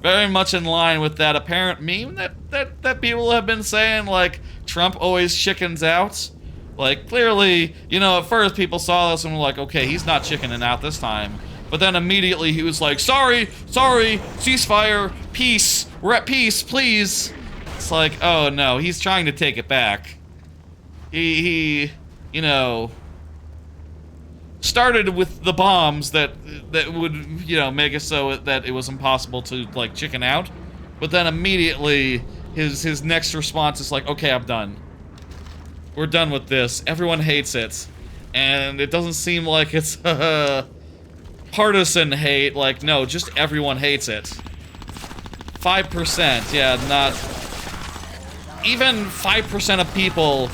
very much in line with that apparent meme that people have been saying, like, Trump always chickens out. Like, clearly, you know, at first people saw this and were like, okay, he's not chickening out this time. But then immediately he was like, sorry, ceasefire, peace, we're at peace, please. It's like, oh no, he's trying to take it back. He you know, started with the bombs that would, you know, make it so that it was impossible to, like, chicken out. But then immediately, his next response is like, okay, I'm done. We're done with this. Everyone hates it. And it doesn't seem like it's partisan hate. Like, no, just everyone hates it. 5%, yeah, not... Even 5% of people...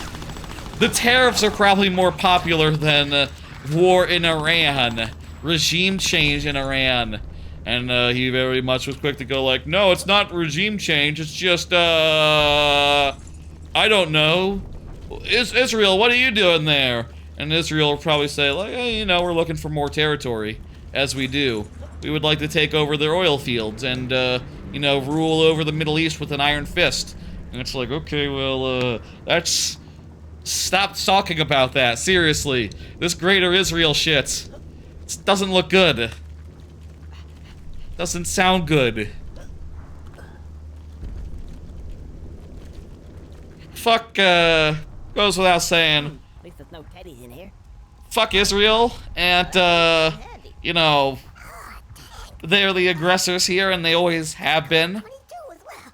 The tariffs are probably more popular than war in Iran, regime change in Iran. And he very much was quick to go like, no, it's not regime change, it's just, I don't know. Israel, what are you doing there? And Israel will probably say, like, hey, you know, we're looking for more territory, as we do. We would like to take over their oil fields and, you know, rule over the Middle East with an iron fist. And it's like, okay, well, that's... Stop talking about that, seriously. This Greater Israel shit doesn't look good. Doesn't sound good. Fuck, goes without saying. At least there's no teddies in here. Fuck Israel, and, you know, they're the aggressors here, and they always have been. 22 as well.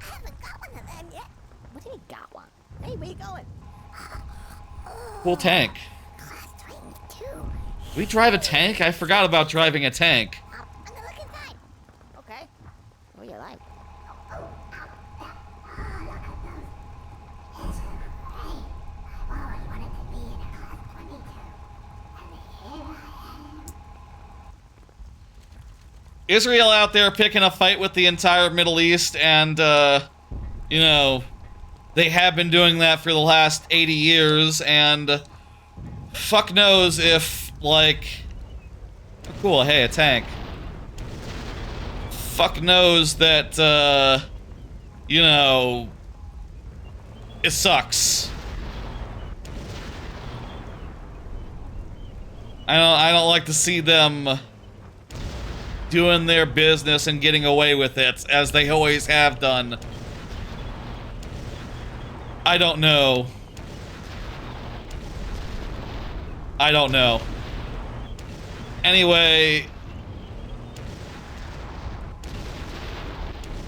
I haven't got one of them yet. What do you mean got one? Hey, where you going? Cool tank. Class 22. We drive a tank? I forgot about driving a tank. I'm gonna look inside. Okay. What do you like? I've always wanted to be in a class 22. And here I am. Israel out there picking a fight with the entire Middle East, and, you know, they have been doing that for the last 80 years, and fuck knows if, like... Oh, cool, hey, a tank. Fuck knows that, you know, it sucks. I don't like to see them doing their business and getting away with it, as they always have done. I don't know. I don't know. Anyway...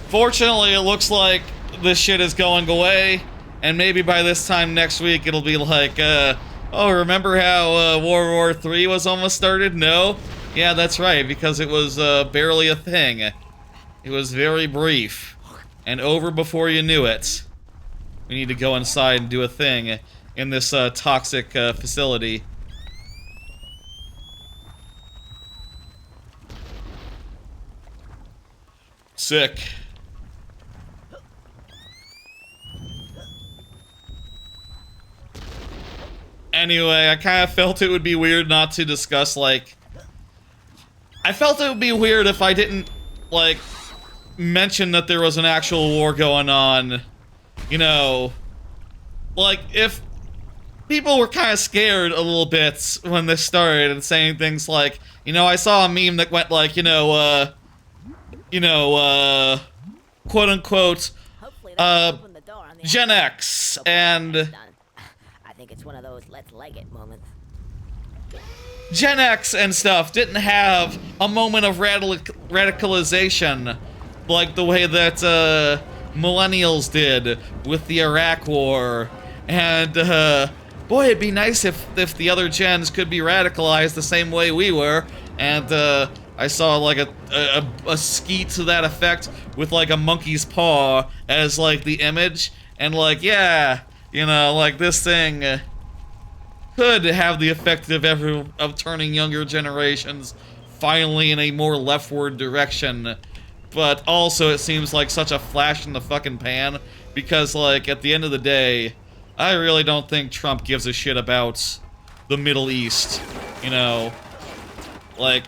Fortunately, it looks like this shit is going away, and maybe by this time next week it'll be like, oh, remember how World War III was almost started? No? Yeah, that's right, because it was barely a thing. It was very brief, and over before you knew it. We need to go inside and do a thing in this toxic facility. Sick. Anyway, I kind of felt it would be weird not to discuss, like... I felt it would be weird if I didn't, like, mention that there was an actual war going on. You know, like, if people were kind of scared a little bit when this started and saying things like, you know, I saw a meme that went like, quote-unquote, Hopefully that'll open the door on the Gen outside. X, So far, it's and done. I think it's one of those let's leg it moments. Gen X and stuff didn't have a moment of radicalization like the way that millennials did with the Iraq War. And boy, it'd be nice if the other gens could be radicalized the same way we were. And I saw like a skeet to that effect with like a monkey's paw as like the image, and like, yeah, you know, like this thing could have the effect of turning younger generations finally in a more leftward direction. But also it seems like such a flash in the fucking pan, because like at the end of the day, I really don't think Trump gives a shit about the Middle East, you know. Like,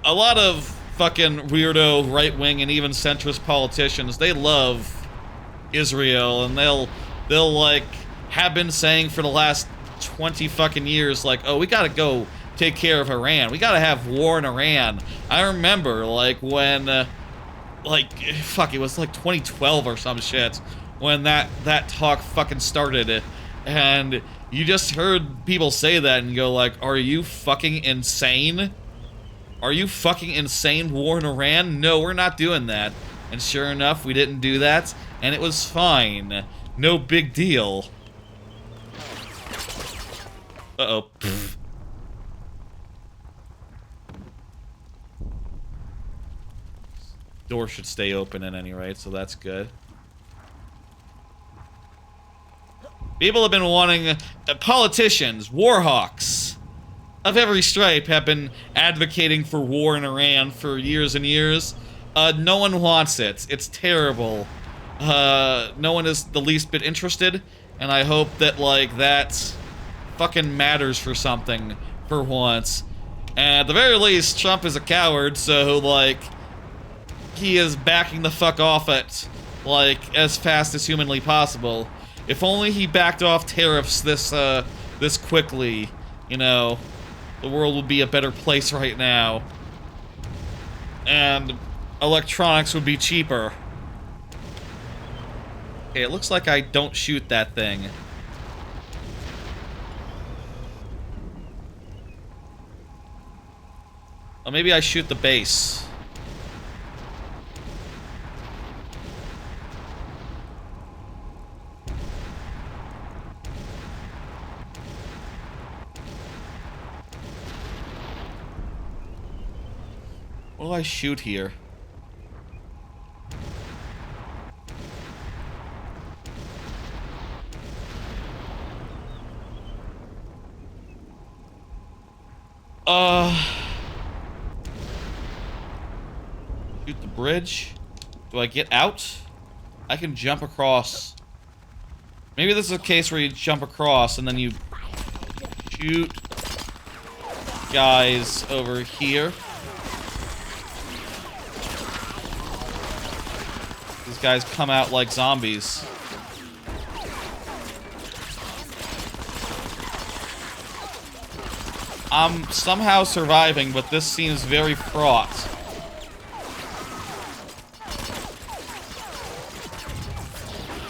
a lot of fucking weirdo right-wing and even centrist politicians, they love Israel, and they'll like have been saying for the last 20 fucking years, like, oh, we gotta go take care of Iran. We gotta have war in Iran. I remember, like, when, like, fuck, it was like 2012 or some shit, when that talk fucking started, and you just heard people say that and go like, are you fucking insane? Are you fucking insane? War in Iran? No, we're not doing that. And sure enough, we didn't do that, and it was fine. No big deal. Uh-oh. Pfft. Door should stay open at any rate, so that's good. People have been wanting... politicians, warhawks, of every stripe have been advocating for war in Iran for years and years. No one wants it. It's terrible. No one is the least bit interested, and I hope that, like, that fucking matters for something for once. And at the very least, Trump is a coward, so, like, he is backing the fuck off it, like, as fast as humanly possible. If only he backed off tariffs this quickly, you know, the world would be a better place right now. And electronics would be cheaper. Okay, it looks like I don't shoot that thing. Or maybe I shoot the base. What do I shoot here? Shoot the bridge. Do I get out? I can jump across. Maybe this is a case where you jump across and then you shoot guys over here. These guys come out like zombies. I'm somehow surviving, but this seems very fraught.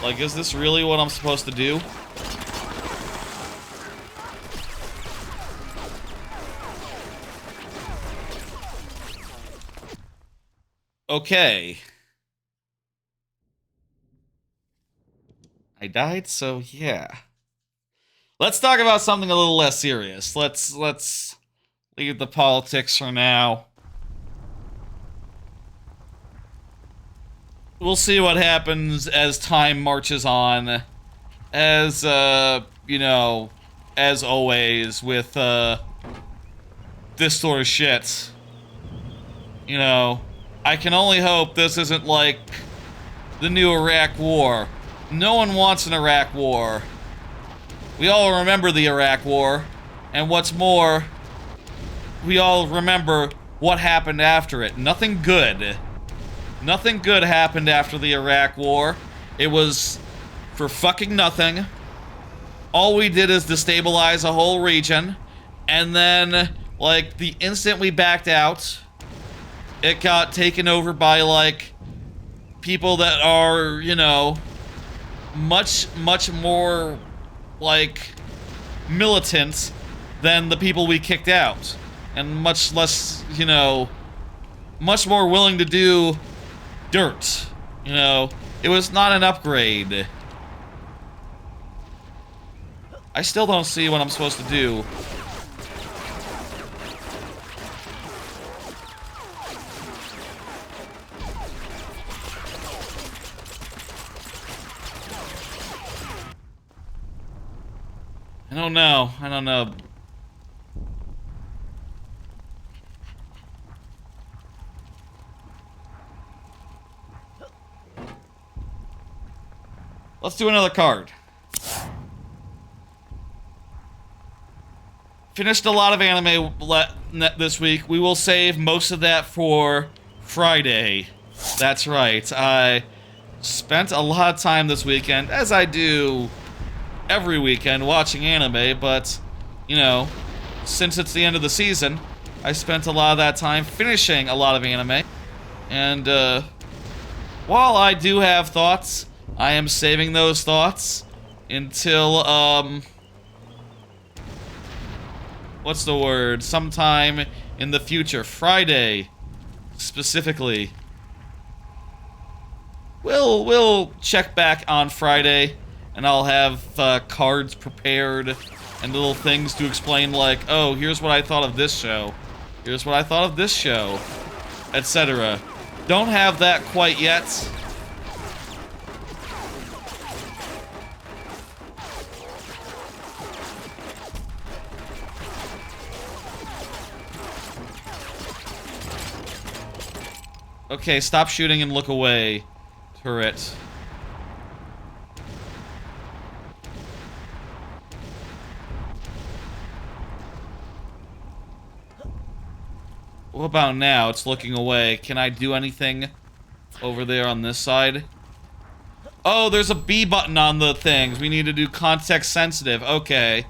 Like, is this really what I'm supposed to do? Okay. I died, so yeah. Let's talk about something a little less serious. Let's leave the politics for now. We'll see what happens as time marches on. As, you know, as always with, this sort of shit. You know, I can only hope this isn't like the new Iraq War. No one wants an Iraq War. We all remember the Iraq War, and what's more, we all remember what happened after it. Nothing good. Nothing good happened after the Iraq War. It was for fucking nothing. All we did is destabilize a whole region, and then, like, the instant we backed out, it got taken over by, like, people that are, you know, much more, like, militant than the people we kicked out. And much less, you know, much more willing to do dirt. You know, it was not an upgrade. I still don't see what I'm supposed to do. I don't know. Let's do another card. Finished a lot of anime this week. We will save most of that for Friday. That's right. I spent a lot of time this weekend, as I do every weekend, watching anime, but, you know, since it's the end of the season, I spent a lot of that time finishing a lot of anime. And, while I do have thoughts, I am saving those thoughts until, what's the word? Sometime in the future. Friday, specifically. We'll check back on Friday, and I'll have cards prepared and little things to explain, like, oh, here's what I thought of this show. Here's what I thought of this show, etc. Don't have that quite yet. Okay, stop shooting and look away, turret. What about now? It's looking away. Can I do anything over there on this side? Oh, there's a B button on the things. We need to do context sensitive. Okay.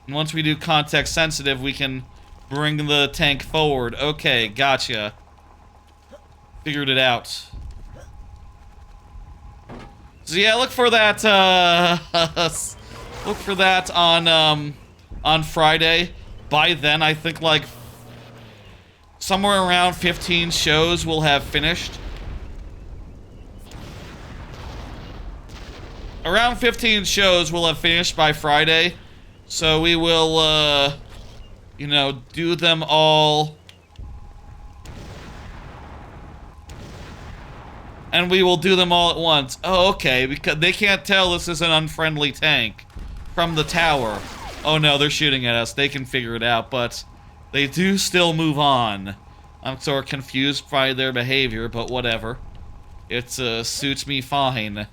And once we do context sensitive, we can bring the tank forward. Okay, gotcha. Figured it out. So yeah, look for that, look for that on Friday. By then, I think, like, somewhere around 15 shows will have finished. Around 15 shows will have finished by Friday. So we will, you know, do them all. And we will do them all at once. Oh, okay, because they can't tell this is an unfriendly tank from the tower. Oh no, they're shooting at us. They can figure it out, but they do still move on. I'm sort of confused by their behavior, but whatever. It suits me fine.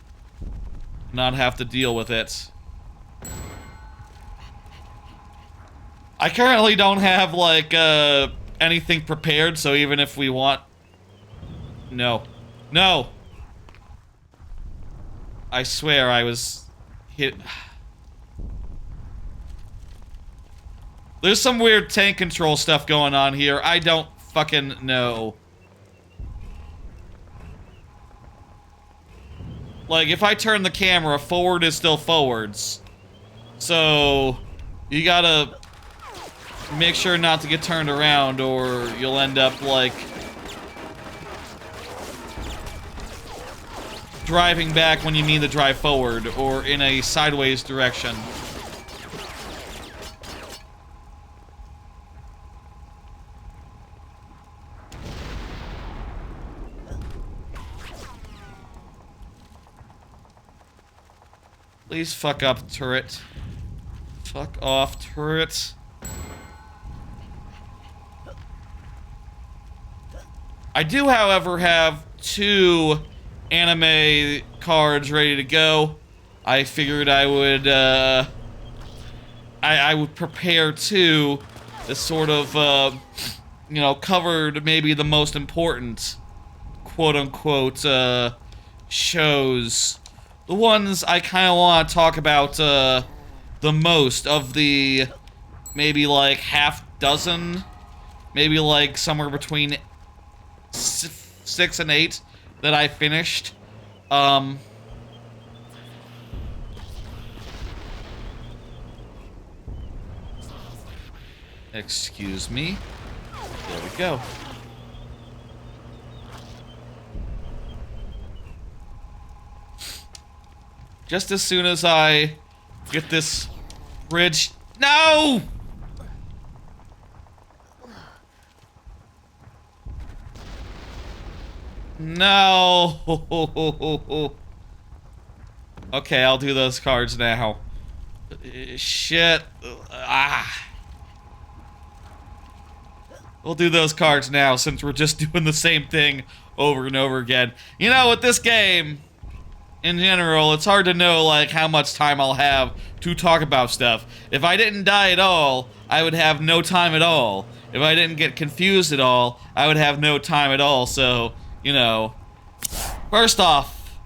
Not have to deal with it. I currently don't have, like, anything prepared, so even if we want... No. No! I swear I was hit... There's some weird tank control stuff going on here. I don't fucking know. Like, if I turn the camera, forward is still forwards. So, you gotta make sure not to get turned around, or you'll end up, like, driving back when you mean to drive forward, or in a sideways direction. Please fuck up, turret. Fuck off, turret. I do, however, have 2 anime cards ready to go. I figured I would, I would prepare 2 that sort of, you know, covered maybe the most important, quote-unquote, shows. The ones I kind of want to talk about, the most of the, maybe like half dozen, maybe like somewhere between 6 and 8 that I finished. Excuse me. There we go. Just as soon as I get this bridge... No! No! Okay, I'll do those cards now. Shit. Ah. We'll do those cards now, since we're just doing the same thing over and over again. You know, with this game... in general, it's hard to know, like, how much time I'll have to talk about stuff. If I didn't die at all, I would have no time at all. If I didn't get confused at all, I would have no time at all, so, you know. First off,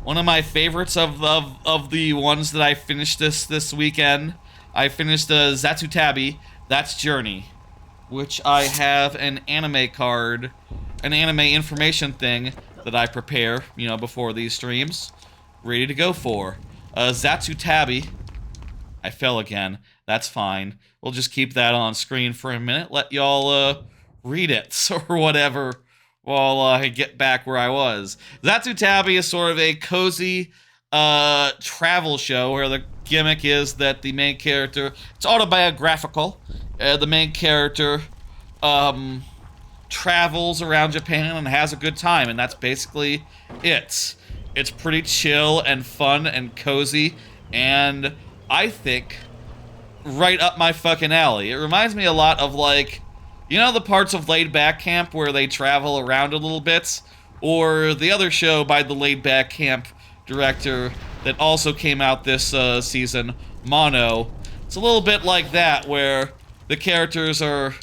one of my favorites of the ones that I finished this weekend, I finished Zatutabi, That's Journey, which I have an anime card, an anime information thing that I prepare, you know, before these streams, ready to go for. Zatutabi, I fell again, that's fine. We'll just keep that on screen for a minute, let y'all, read it, or whatever, while I get back where I was. Zatutabi is sort of a cozy, travel show, where the gimmick is that the main character, it's autobiographical, the main character, travels around Japan and has a good time, and that's basically it. It's pretty chill and fun and cozy, and I think right up my fucking alley. It reminds me a lot of, like, You know the parts of Laid Back Camp where they travel around a little bit? Or the other show by the Laid Back Camp director that also came out this season, Mono. It's a little bit like that, where the characters are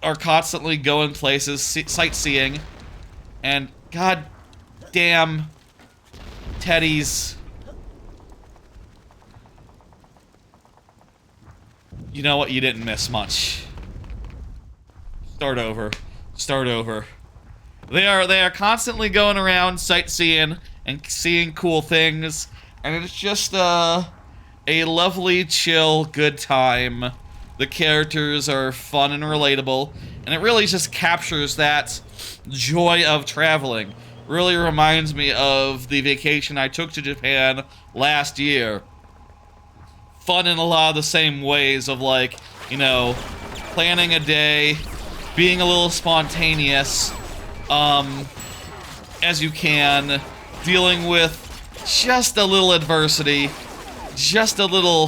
constantly going places, sightseeing, and god damn Teddy's. You know what? You didn't miss much. Start over. Start over. They are constantly going around sightseeing and seeing cool things, and it's just a lovely, chill, good time. The characters are fun and relatable, and it really just captures that joy of traveling. Really reminds me of the vacation I took to Japan last year. Fun in a lot of the same ways of, like, you know, planning a day, being a little spontaneous, as you can, dealing with just a little adversity, just a little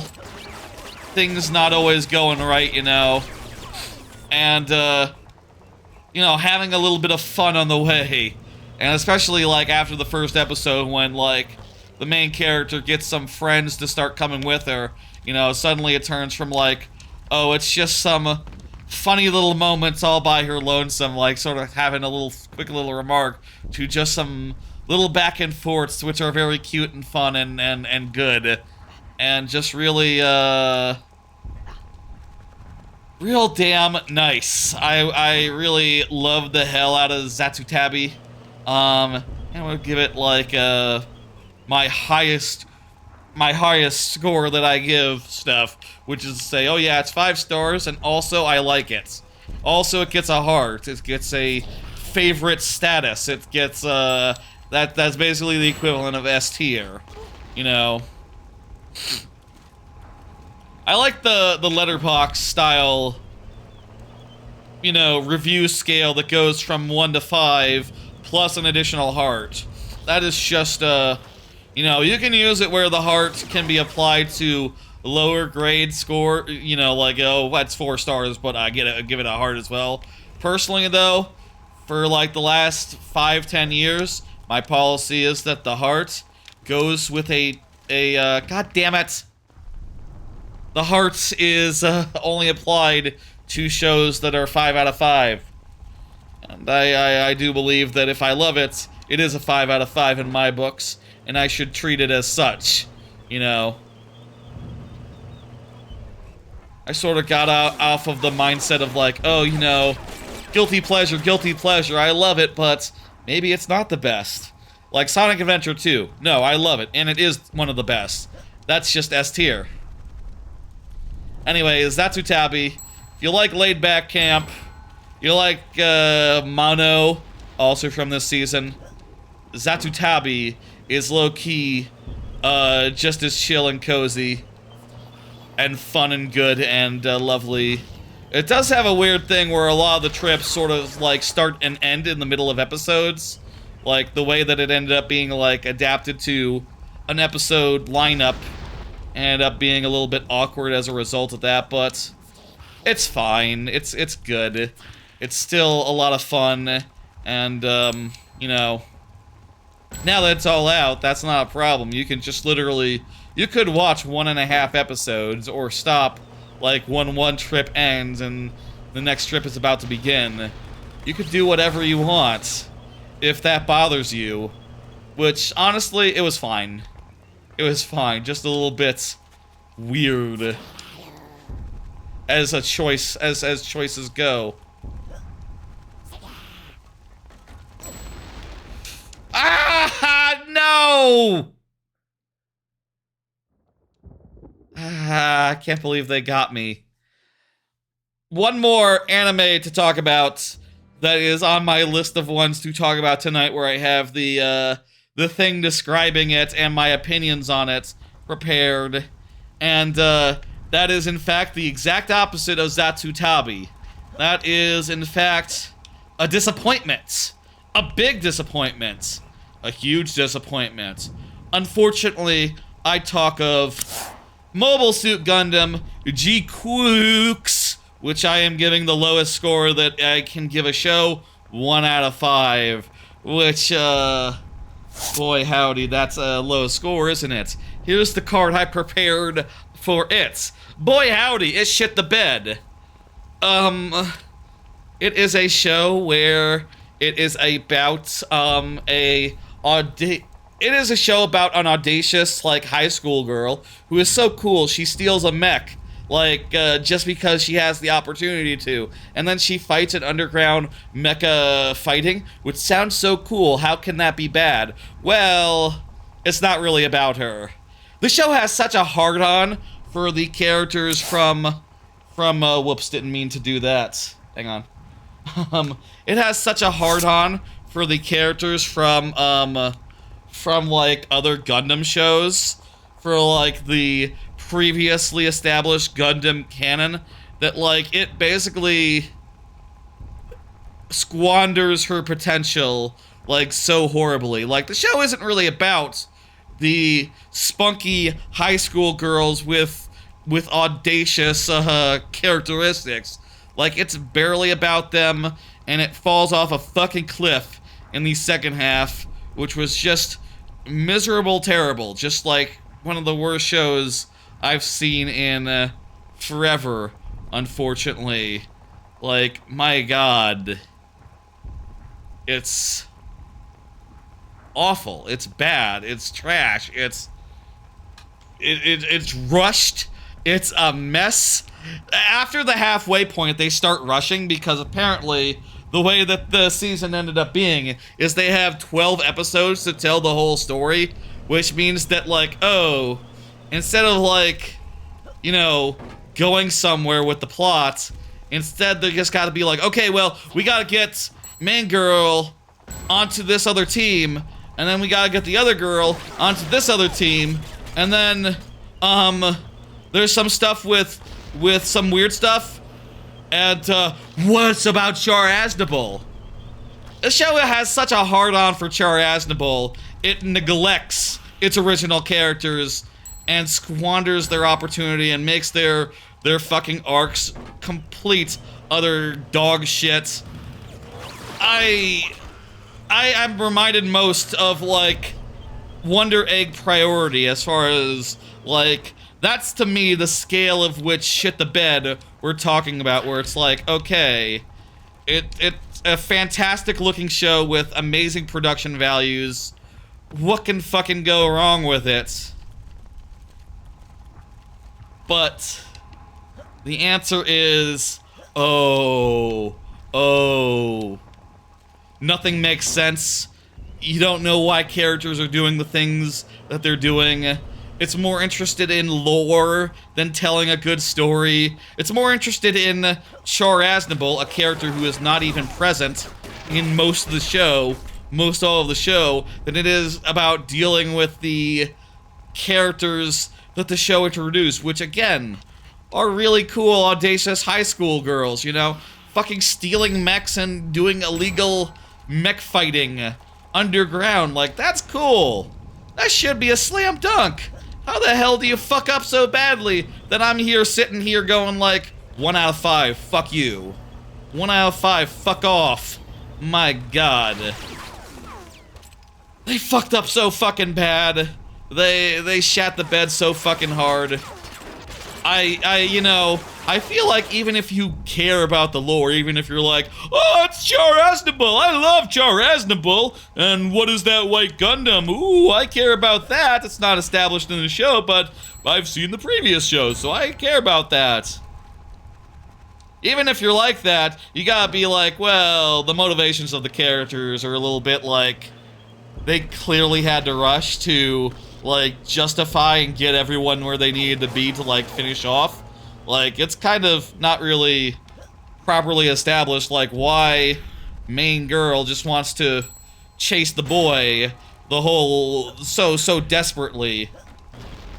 things not always going right, you know, and, you know, having a little bit of fun on the way. And especially, like, after the first episode when, like, the main character gets some friends to start coming with her, you know, suddenly it turns from, like, oh, it's just some funny little moments all by her lonesome, like, sort of having a little, quick little remark, to just some little back and forths, which are very cute and fun and good. And just really, real damn nice. I really love the hell out of Zatutabi. I'm gonna give it, like, my highest score that I give stuff, which is to say, oh yeah, it's 5 stars, and also I like it. Also, it gets a heart. It gets a favorite status. It gets, that's basically the equivalent of S tier, you know. I like the Letterboxd style, you know, review scale that goes from 1 to 5, plus an additional heart. That is just, you know, you can use it where the heart can be applied to lower grade score, you know, like, oh, that's 4 stars, but I give it a heart as well. Personally, though, for, like, the last 5-10 years, my policy is that the heart goes with god damn it. The heart is only applied to shows that are 5 out of 5. And I do believe that if I love it, it is a 5 out of 5 in my books, and I should treat it as such, you know. I sort of got off of the mindset of, like, oh, you know, guilty pleasure, I love it, but maybe it's not the best. Like Sonic Adventure 2. No, I love it, and it is one of the best. That's just S tier. Anyways, that's Utabi. If you like Laid Back Camp, you like Mono, also from this season, Zatutabi is low-key just as chill and cozy and fun and good and lovely. It does have a weird thing where a lot of the trips sort of, like, start and end in the middle of episodes. Like, the way that it ended up being, like, adapted to an episode lineup ended up being a little bit awkward as a result of that, but it's fine. It's good. It's still a lot of fun, and, you know, now that it's all out, that's not a problem. You can just literally, you could watch 1.5 episodes, or stop, like, when one trip ends and the next trip is about to begin. You could do whatever you want, if that bothers you, which, honestly, it was fine. It was fine, just a little bit weird as a choice, as choices go. Ah, no! Ah, I can't believe they got me. One more anime to talk about that is on my list of ones to talk about tonight, where I have the thing describing it and my opinions on it prepared. And, that is, in fact, the exact opposite of Zatutabi. That is, in fact, a disappointment. A big disappointment. A huge disappointment. Unfortunately, I talk of Mobile Suit Gundam G-Quooks which I am giving the lowest score that I can give a show, 1 out of 5, which, boy howdy, that's a low score, isn't it? Here's the card I prepared for it. Boy howdy, it shit the bed. It is a show where it is about, it is a show about an audacious, like, high school girl who is so cool she steals a mech, like, just because she has the opportunity to. And then she fights an underground mecha fighting, which sounds so cool. How can that be bad? Well, it's not really about her. The show has such a hard-on for the characters from, whoops, didn't mean to do that. Hang on. It has such a hard-on for the characters from, like, other Gundam shows, for, like, the previously established Gundam canon, that, like, it basically squanders her potential, like, so horribly. Like, the show isn't really about the spunky high school girls with audacious, characteristics. Like, it's barely about them, and it falls off a fucking cliff in the second half, which was just miserable terrible. Just, like, one of the worst shows I've seen in, forever, unfortunately. Like, my god. It's awful. It's bad. It's trash. It's rushed. It's a mess. After the halfway point, they start rushing because apparently the way that the season ended up being is they have 12 episodes to tell the whole story, which means that, like, oh, instead of, like, you know, going somewhere with the plot, instead they just gotta be like, okay, well, we gotta get main girl onto this other team, and then we gotta get the other girl onto this other team, and then, there's some stuff with some weird stuff, and, what's about Char Aznable? The show has such a hard-on for Char Aznable, it neglects its original characters and squanders their opportunity and makes their fucking arcs complete utter dog shit. I'm reminded most of, like, Wonder Egg Priority as far as, like, that's to me the scale of which shit the bed we're talking about, where it's like, okay, it's a fantastic looking show with amazing production values. What can fucking go wrong with it? But the answer is, oh, nothing makes sense. You don't know why characters are doing the things that they're doing. It's more interested in lore than telling a good story. It's more interested in Char Aznable, a character who is not even present in most of the show, most all of the show, than it is about dealing with the characters that the show introduced, which, again, are really cool, audacious high school girls, you know? Fucking stealing mechs and doing illegal mech fighting underground. Like, that's cool. That should be a slam dunk. How the hell do you fuck up so badly that I'm here sitting here going like, 1 out of 5, fuck you. 1 out of 5, fuck off. My god. They fucked up so fucking bad. They shat the bed so fucking hard. You know, I feel like even if you care about the lore, even if you're like, oh, it's Char Aznable, I love Char Aznable, and what is that white Gundam? Ooh, I care about that. It's not established in the show, but I've seen the previous shows, so I care about that. Even if you're like that, you gotta be like, well, the motivations of the characters are a little bit like, they clearly had to rush to, like, justify and get everyone where they needed to be to, like, finish off. Like, it's kind of not really properly established, like, why main girl just wants to chase the boy the whole, so desperately.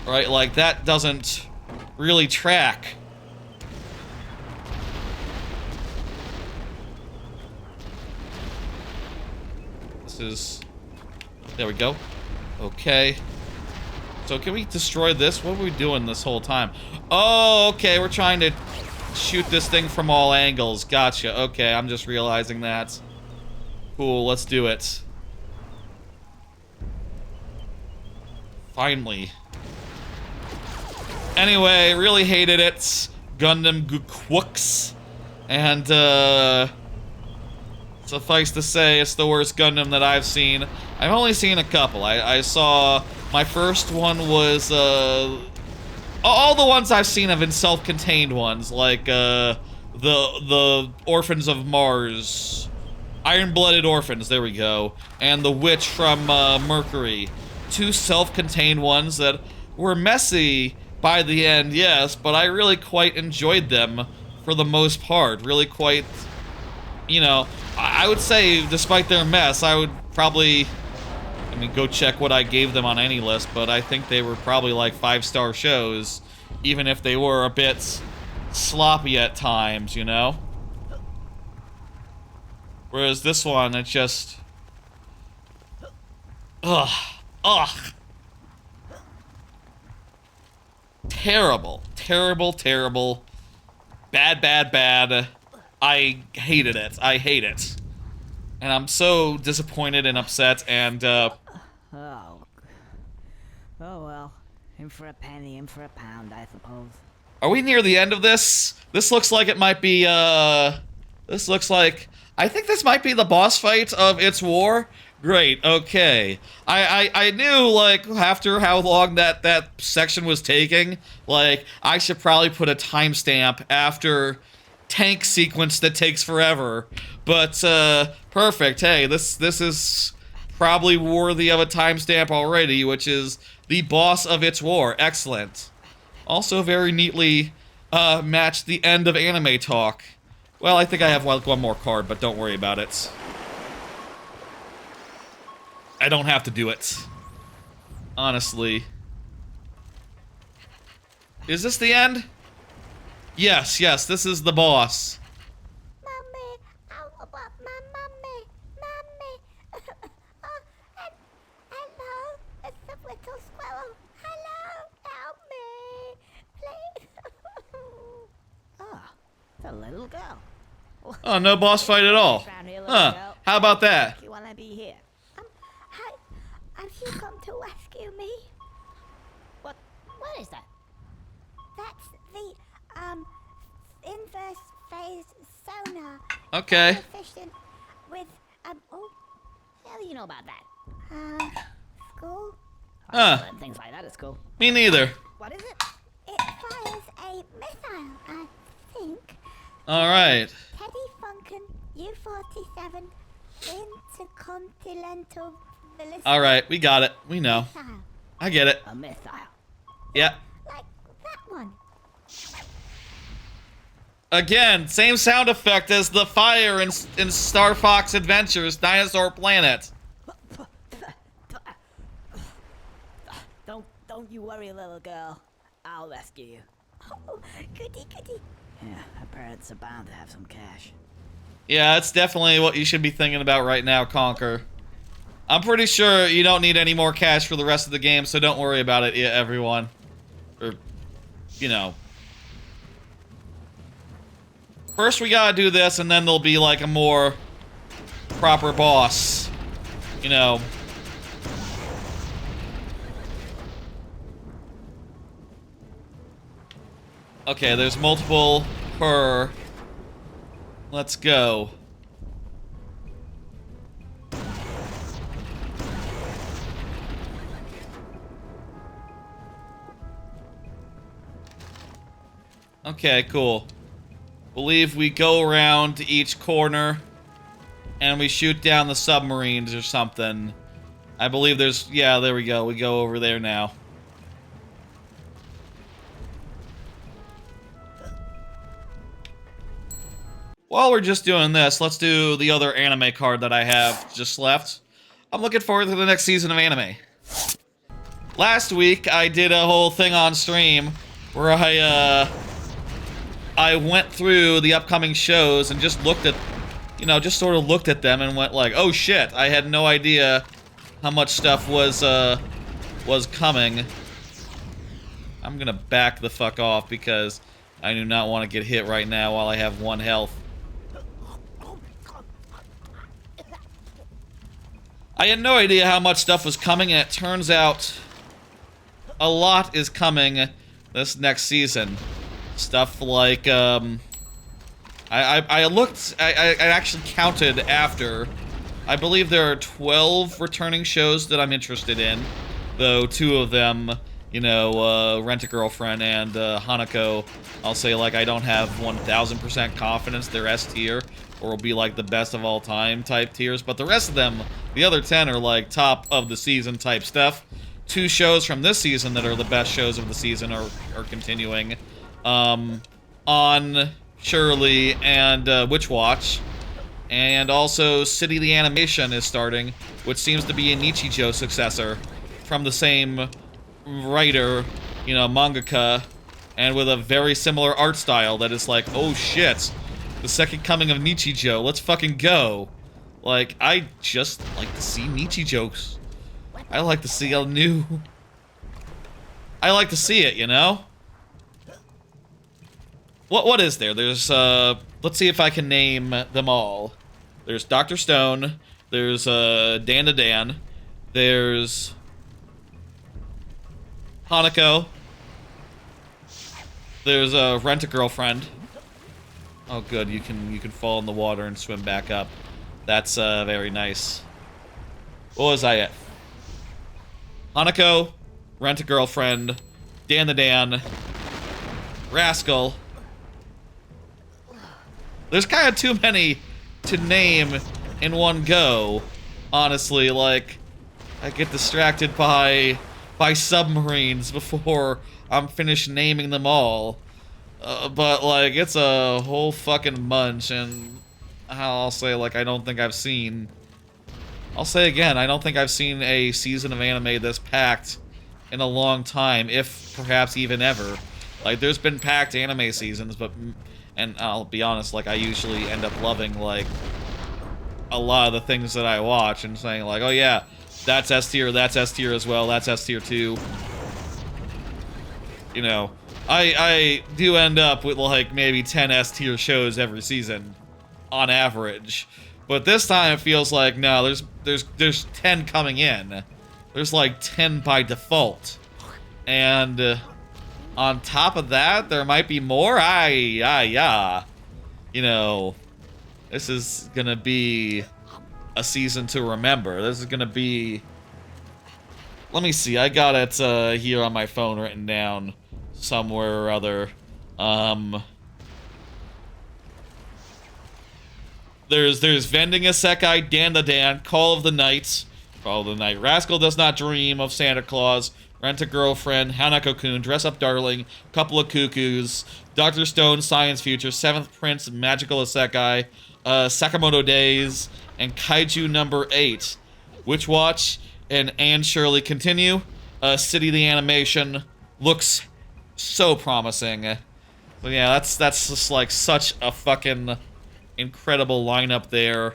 Right? Like, that doesn't really track. This is... There we go. Okay. So can we destroy this? What were we doing this whole time? Oh, okay, we're trying to shoot this thing from all angles. Gotcha. Okay, I'm just realizing that. Cool, let's do it. Finally. Anyway, really hated it. Gundam Gukwooks. And, suffice to say, it's the worst Gundam that I've seen. I've only seen a couple. I saw... My first one was, all the ones I've seen have been self-contained ones, like, the Orphans of Mars. Iron-Blooded Orphans, there we go. And The Witch from, Mercury. Two self-contained ones that were messy by the end, yes, but I really quite enjoyed them for the most part. Really quite, you know, I would say, despite their mess, I would probably, I mean, go check what I gave them on any list, but I think they were probably like 5-star shows, even if they were a bit sloppy at times, you know? Whereas this one, it just... Ugh. Ugh. Terrible. Terrible, terrible. Bad, bad, bad. I hated it. I hate it. And I'm so disappointed and upset and, Oh. Oh well. In for a penny, in for a pound, I suppose. Are we near the end of this? This looks like it might be, This looks like... I think this might be the boss fight of It's War. Great, okay. I knew, like, after how long that section was taking, like, I should probably put a timestamp after tank sequence that takes forever. But, perfect. Hey, this is probably worthy of a timestamp already, which is the boss of It's War. Excellent. Also very neatly, matched the end of anime talk. Well, I think I have one more card, but don't worry about it. I don't have to do it. Honestly. Is this the end? Yes, yes, this is the boss. Mommy, I want my mommy. Mommy. Oh, hello, it's the little squirrel. Hello, help me, please. Ah, the little girl. Oh, no boss fight at all. Huh, how about that? You wanna be here? Hi, have you come to rescue me? What is that? That's the, inverse phase sonar. Okay. Efficient with, oh, How do you know about that? school. I Huh. learned things like that at school. Me neither. What is it? It fires a missile, I think. Alright. Teddy Funkin, U-47, intercontinental ballistic Alright, we got it. We know. missile. I get it. A missile. Yeah. Like that one. Again, same sound effect as the fire in Star Fox Adventures, Dinosaur Planet. Don't you worry, little girl. I'll rescue you. Oh, goody, goody. Yeah, our parents are bound to have some cash. Yeah, that's definitely what you should be thinking about right now, Conker. I'm pretty sure you don't need any more cash for the rest of the game, so don't worry about it, everyone. Or, you know. First we gotta do this, and then there'll be, like, a more proper boss. You know. Okay, there's multiple per... Let's go. Okay, cool. Believe we go around to each corner and we shoot down the submarines or something. I believe there's... Yeah, there we go. We go over there now. While we're just doing this, let's do the other anime card that I have just left. I'm looking forward to the next season of anime. Last week, I did a whole thing on stream where I went through the upcoming shows and just looked at, you know, just sort of looked at them and went like, oh shit, I had no idea how much stuff was coming. I'm gonna back the fuck off because I do not want to get hit right now while I have 1 health. I had no idea how much stuff was coming, and it turns out a lot is coming this next season. Stuff like, I actually counted after. I believe there are 12 returning shows that I'm interested in, though 2 of them, you know, Rent-A-Girlfriend and Hanako, I'll say, like, I don't have 1000% confidence they're S tier, or will be, like, the best of all time type tiers, but the rest of them, the other 10 are, like, top of the season type stuff. 2 shows from this season that are the best shows of the season are continuing. On Shirley and Witch Watch. And also, City the Animation is starting, which seems to be a Nichijou successor from the same writer, you know, mangaka, and with a very similar art style that is like, oh shit, the second coming of Nichijou, let's fucking go. Like, I just like to see Nichijous. I like to see a new... I like to see it, you know? What is there? There's, let's see if I can name them all. There's Dr. Stone, there's, Dan to Dan, there's... Hanako, there's, Rent-A-Girlfriend. Oh good, you can fall in the water and swim back up. That's, very nice. What was I at? Hanako, Rent-A-Girlfriend, Dan the Dan, Rascal. There's kind of too many to name in one go, honestly. Like, I get distracted by submarines before I'm finished naming them all. But, like, it's a whole fucking bunch, and I'll say, like, I don't think I've seen... I'll say again, I don't think I've seen a season of anime this packed in a long time, if perhaps even ever. Like, there's been packed anime seasons, but... And I'll be honest, like, I usually end up loving, like, a lot of the things that I watch and saying, like, oh yeah, that's S tier as well, that's S tier too. You know, I do end up with, like, maybe 10 S tier shows every season, on average. But this time it feels like, no, there's 10 coming in. There's, like, 10 by default. And, on top of that, there might be more. Yeah. You know, this is gonna be a season to remember. This is gonna be... Let me see, I got it here on my phone written down somewhere or other. There's Vending Isekai, Dan the Dan, Call of the Night, Rascal Does Not Dream of Santa Claus, Rent-A-Girlfriend, Hanako-kun, Dress Up Darling, Couple of Cuckoos, Dr. Stone, Science Future, Seventh Prince, Magical Isekai, Sakamoto Days, and Kaiju number 8. Witch Watch and Shirley continue. City the Animation looks so promising. So yeah, that's just like such a fucking incredible lineup there.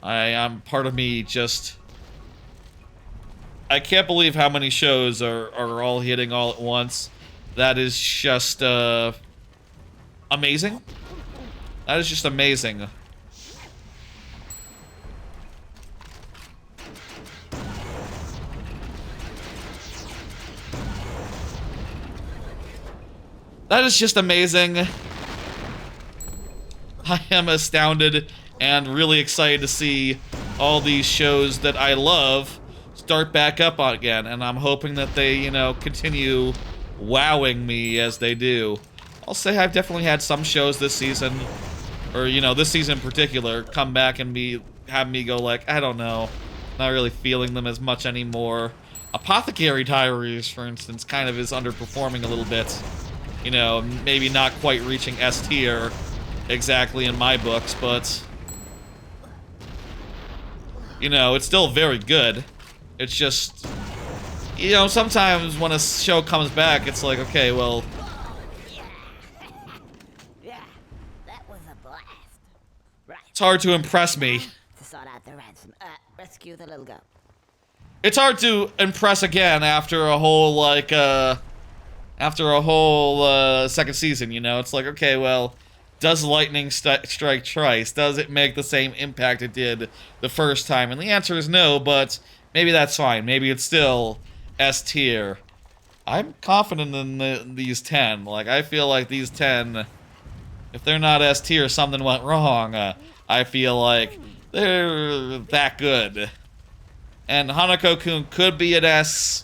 I'm part of me just... I can't believe how many shows are all hitting all at once. That is just, amazing. That is just amazing. That is just amazing. I am astounded and really excited to see all these shows that I love start back up again, and I'm hoping that they, you know, continue wowing me as they do. I'll say I've definitely had some shows this season, or, you know, this season in particular, come back and have me go like, I don't know, not really feeling them as much anymore. Apothecary Diaries, for instance, kind of is underperforming a little bit. You know, maybe not quite reaching S tier exactly in my books, but, you know, it's still very good. It's just, you know, sometimes when a show comes back, it's like, okay, well... Yeah, that was a blast. Right. It's hard to impress me. To sort out the ransom. Rescue the little girl. It's hard to impress again after a whole, like, after a whole second season, you know? It's like, okay, well, does lightning strike twice? Does it make the same impact it did the first time? And the answer is no, but maybe that's fine. Maybe it's still S tier. I'm confident in these 10. Like, I feel like these 10, if they're not S tier, something went wrong. I feel like they're that good. And Hanako-kun could be an S,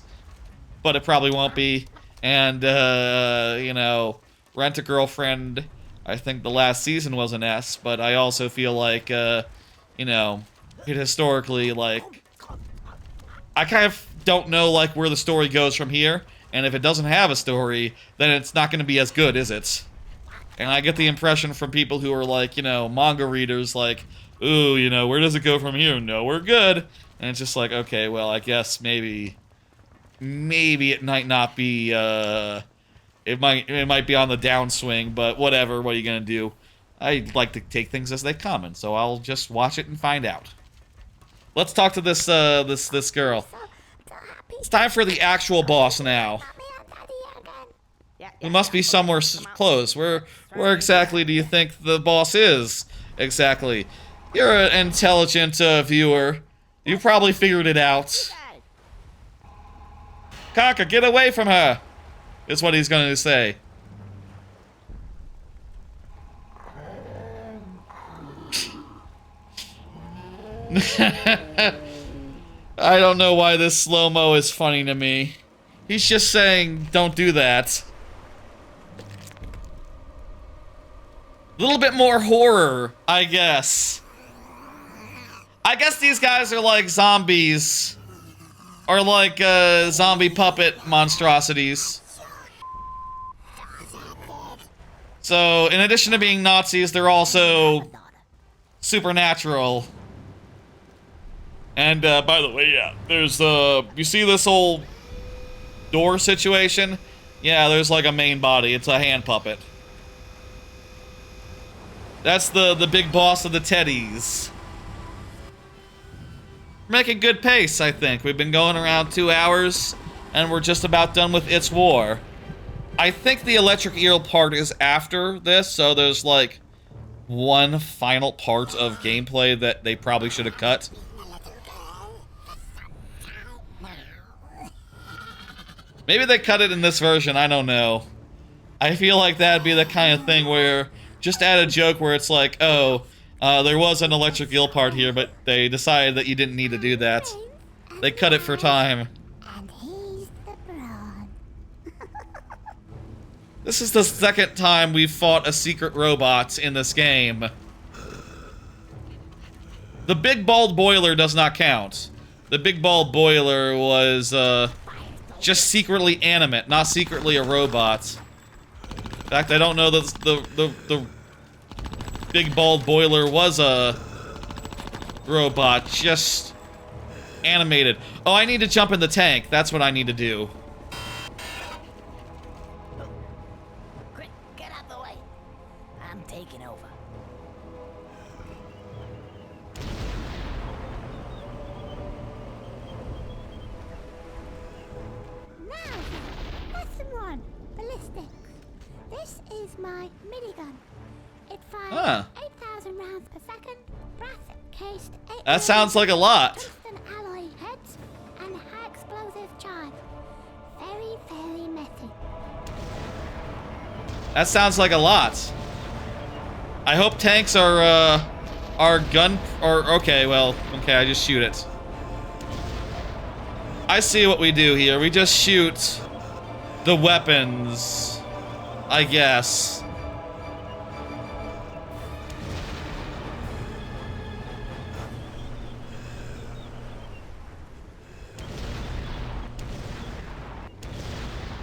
but it probably won't be. And, you know, Rent-A-Girlfriend, I think the last season was an S, but I also feel like, you know, it historically, like, I kind of don't know, like, where the story goes from here. And if it doesn't have a story, then it's not going to be as good, is it? And I get the impression from people who are, like, you know, manga readers, like, ooh, you know, where does it go from here? No, we're good. And it's just like, okay, well, I guess maybe it might not be, it might be on the downswing, but whatever, what are you gonna do? I like to take things as they come, and so I'll just watch it and find out. Let's talk to this, this girl. It's time for the actual boss now. We must be somewhere close. Where exactly do you think the boss is? Exactly. You're an intelligent viewer. You probably figured it out. Conker, get away from her! Is what he's going to say. I don't know why this slow-mo is funny to me. He's just saying, don't do that. A little bit more horror, I guess. I guess these guys are like zombies. Or like, zombie puppet monstrosities. So, in addition to being Nazis, they're also supernatural. And, by the way, yeah, there's, you see this whole door situation? Yeah, there's like a main body. It's a hand puppet. That's the big boss of the teddies. We're making good pace, I think. We've been going around 2 hours, and we're just about done with It's War. I think the electric eel part is after this, so there's like one final part of gameplay that they probably should have cut. Maybe they cut it in this version, I don't know. I feel like that'd be the kind of thing where just add a joke where it's like, oh, there was an electric eel part here, but they decided that you didn't need to do that. They cut it for time. And he's the brawn. This is the second time we've fought a secret robot in this game. The big bald boiler does not count. The big bald boiler was, just secretly animate, not secretly a robot. In fact, I don't know that the big bald boiler was a robot, just animated. Oh, I need to jump in the tank. That's what I need to do. Quick, get out the way. I'm taking over. Now, lesson 1, ballistics. This is my minigun. It fires 8,000 rounds per second, brass-cased 8 That sounds like a lot. tungsten alloy heads, and high explosive charge. Very, very messy. That sounds like a lot. I hope tanks are gun, or, okay, well, okay, I just shoot it. I see what we do here. We just shoot the weapons, I guess.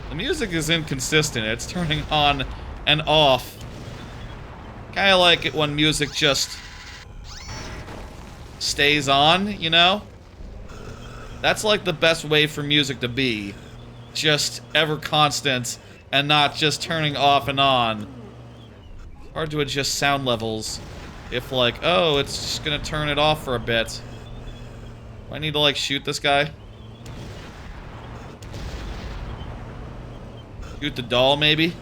The music is inconsistent. It's turning on and off. Kinda like it when music just stays on, you know? That's like the best way for music to be. Just ever constant and not just turning off and on. Hard to adjust sound levels if like, oh, it's just gonna turn it off for a bit. Do I need to like shoot this guy? Shoot the doll, maybe?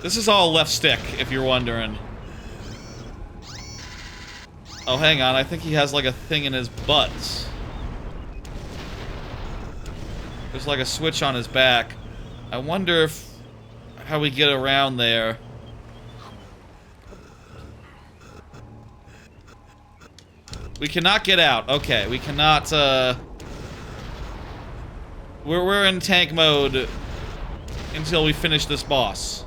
This is all left stick, if you're wondering. Oh, hang on. I think he has, like, a thing in his butt. There's, like, a switch on his back. I wonder if... how we get around there. We cannot get out. Okay, we cannot, We're in tank mode until we finish this boss.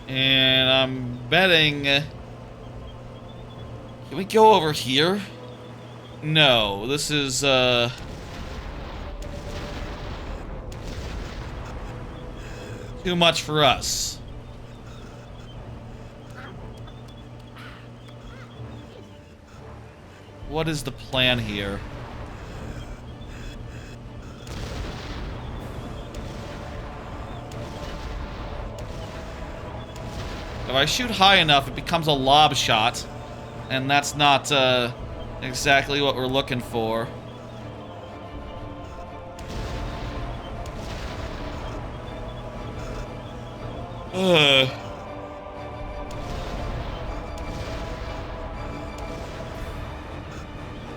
And I'm betting... can we go over here? No, this is, too much for us. What is the plan here? If I shoot high enough, it becomes a lob shot. And that's not, exactly what we're looking for.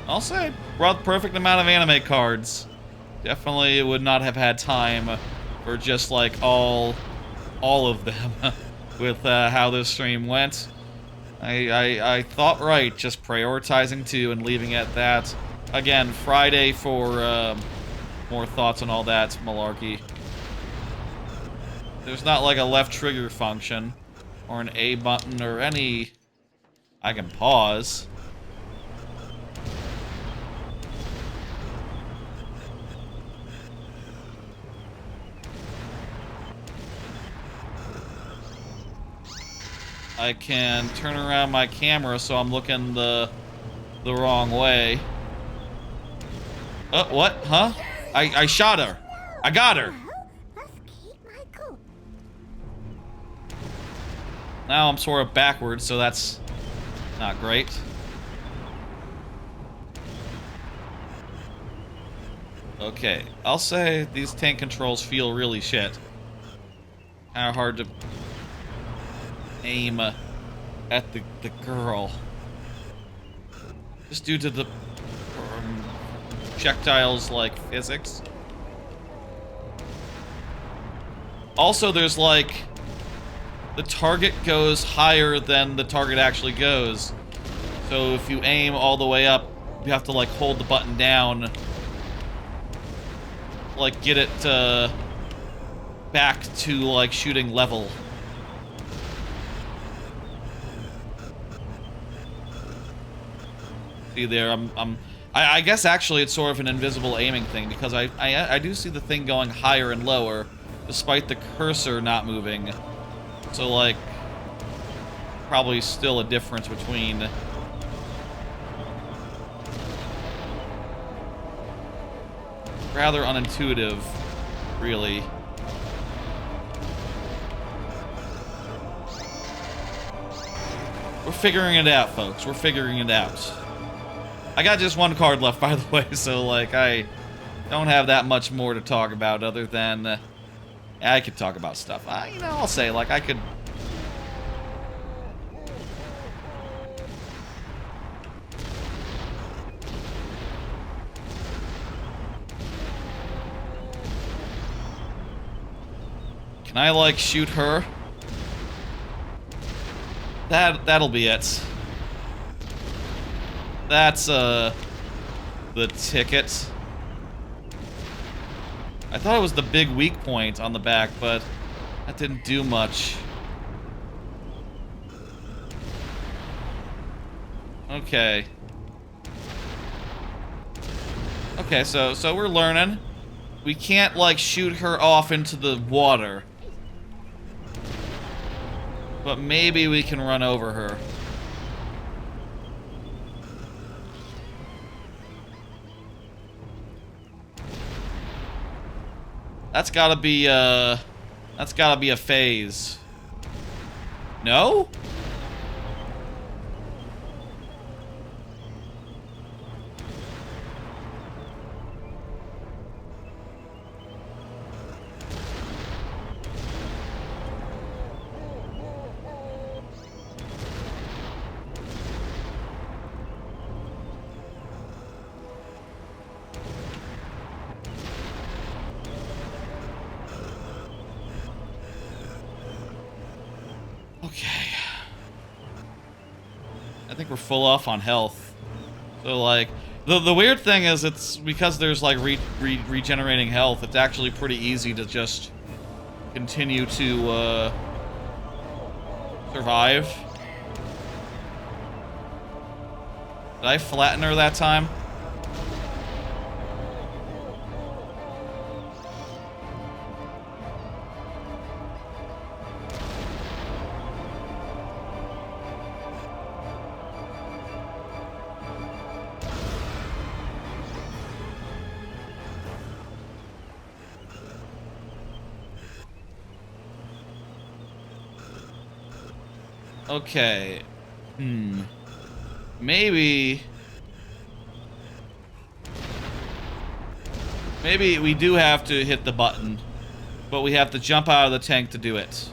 I'll say, brought the perfect amount of anime cards. Definitely would not have had time for just, like, all of them with how this stream went. I thought right, just prioritizing 2 and leaving it at that. Again, Friday for more thoughts on all that malarkey. There's not like a left trigger function or an A button or any... I can pause. I can turn around my camera so I'm looking the wrong way. What? Huh? I shot her. I got her. Now I'm sort of backwards, so that's not great. Okay, I'll say these tank controls feel really shit. Kinda hard to aim at the girl. Just due to the projectiles, like, physics. Also, there's, like, the target goes higher than the target actually goes. So if you aim all the way up, you have to, like, hold the button down. Like, get it, back to, like, shooting level. See there, I guess actually it's sort of an invisible aiming thing, because I do see the thing going higher and lower, despite the cursor not moving. So, like, probably still a difference between... rather unintuitive, really. We're figuring it out, folks. We're figuring it out. I got just one card left, by the way, so, like, I don't have that much more to talk about other than... I could talk about stuff. You know, I'll say, like, I could... Can I, like, shoot her? That'll be it. That's, the ticket. I thought it was the big weak point on the back, but that didn't do much. Okay. Okay, so we're learning. We can't, like, shoot her off into the water. But maybe we can run over her. That's gotta be a phase. No? Okay. I think we're full off on health. So, like, the weird thing is it's because there's, like, regenerating health, it's actually pretty easy to just continue to, survive. Did I flatten her that time? Okay. Maybe we do have to hit the button, but we have to jump out of the tank to do it.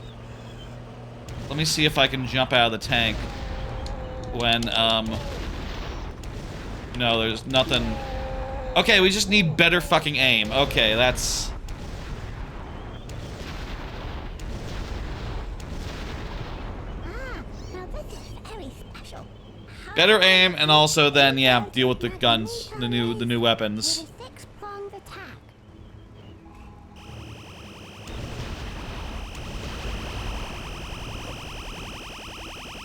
Let me see if I can jump out of the tank when, no, there's nothing. Okay, we just need better fucking aim. Okay, that's... better aim, and also then, yeah, deal with the guns, the new weapons.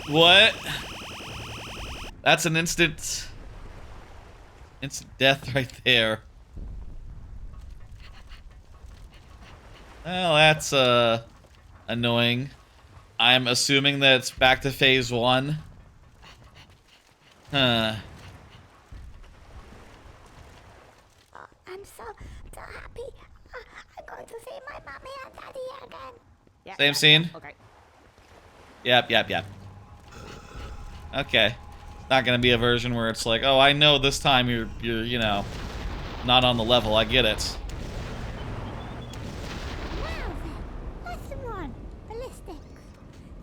What? That's an instant death right there. Well, that's annoying. I'm assuming that it's back to phase 1. Huh. I'm so happy. I'm going to see my mommy and daddy again. Yeah, Same scene? Okay. Yep. Okay. It's not gonna be a version where it's like, oh, I know this time you're, you know, not on the level. I get it. Now then, lesson 1, ballistics.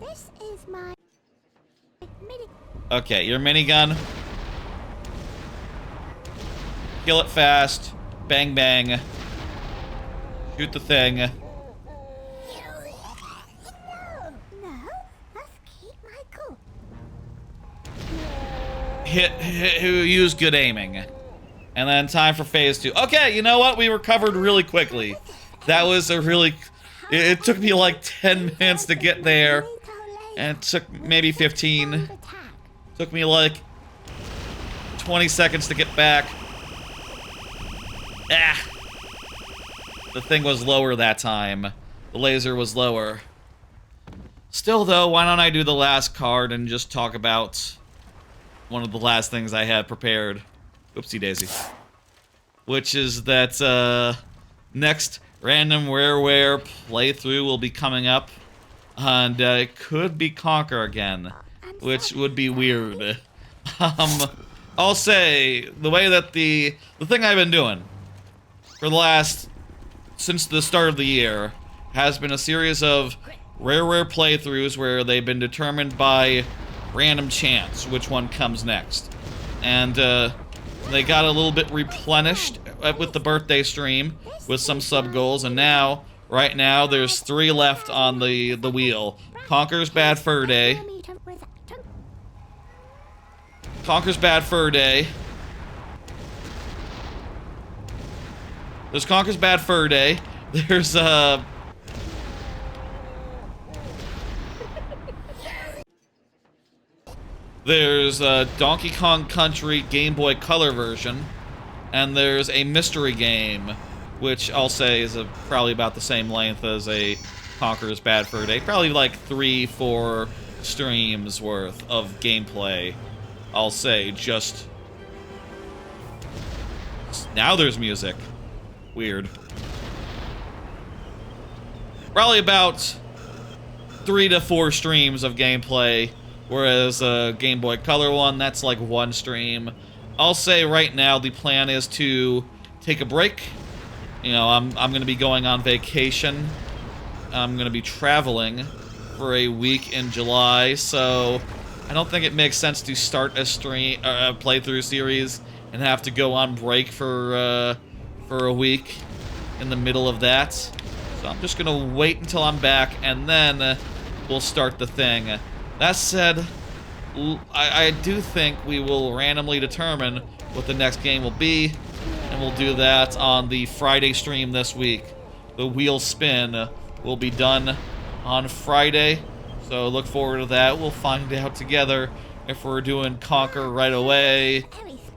This is my mini. Okay, your minigun. Kill it fast. Bang, bang. Shoot the thing. No, let's keep my cool. Use good aiming. And then time for phase 2. Okay, you know what? We recovered really quickly. That was a really... It took me like 10 minutes to get there. And it took maybe 15. Took me like 20 seconds to get back. Ah! The thing was lower that time. The laser was lower. Still though, why don't I do the last card and just talk about one of the last things I had prepared. Oopsie daisy. Which is that next random rareware playthrough will be coming up. And it could be Conker again. Which would be weird. I'll say, the way that the thing I've been doing for the last, since the start of the year, has been a series of rare playthroughs where they've been determined by random chance which one comes next. And they got a little bit replenished with the birthday stream with some sub goals, and now, right now, there's 3 left on the wheel. Conker's Bad Fur Day. Conker's Bad Fur Day. There's Conker's Bad Fur Day. There's Donkey Kong Country Game Boy Color version, and there's a mystery game, which I'll say is probably about the same length as a Conker's Bad Fur Day. Probably like 3-4 streams worth of gameplay. I'll say just... Now there's music. Weird. Probably about 3 to 4 streams of gameplay, whereas a Game Boy Color one, that's like 1 stream. I'll say right now the plan is to take a break. You know, I'm going to be going on vacation. I'm going to be traveling for a week in July, so I don't think it makes sense to start a playthrough series and have to go on break for a week in the middle of that. So I'm just gonna wait until I'm back, and then we'll start the thing. That said, I do think we will randomly determine what the next game will be, and we'll do that on the Friday stream this week. The wheel spin will be done on Friday, so look forward to that. We'll find out together if we're doing Conker right away, a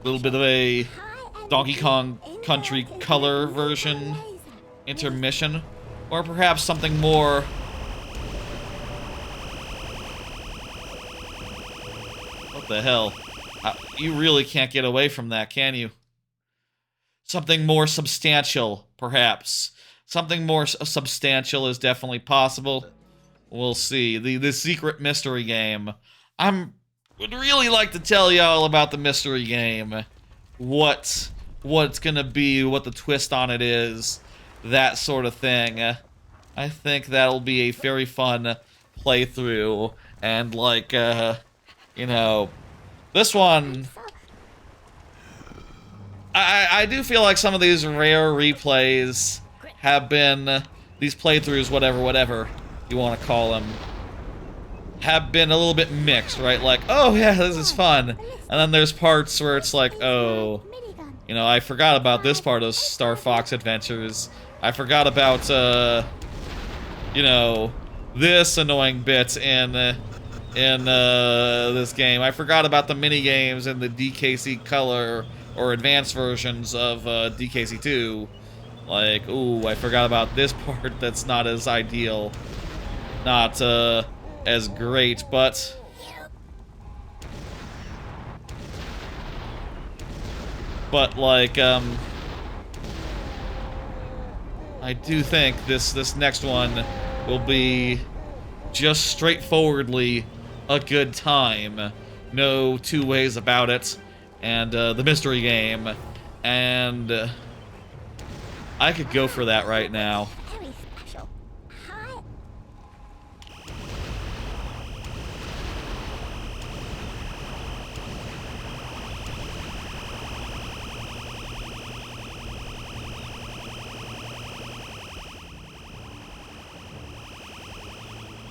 little bit of a Donkey Kong Country Color version intermission, or perhaps something more. What the hell? You really can't get away from that, can you? Something more substantial, perhaps. Something more substantial is definitely possible. We'll see. The secret mystery game. Would really like to tell y'all about the mystery game. What it's gonna be, what the twist on it is, that sort of thing. I think that'll be a very fun playthrough, and like, you know, this one, I do feel like some of these rare replays have been, these playthroughs, whatever you want to call them, have been a little bit mixed, right? Like, oh yeah, this is fun, and then there's parts where it's like, oh, you know, I forgot about this part of Star Fox Adventures. I forgot about, you know, this annoying bit in this game. I forgot about the mini games in the DKC Color or advanced versions of DKC 2. Like, ooh, I forgot about this part that's not as ideal, not as great, but like, I do think this next one will be just straightforwardly a good time. No two ways about it. And the mystery game. And I could go for that right now. Very special. Hi.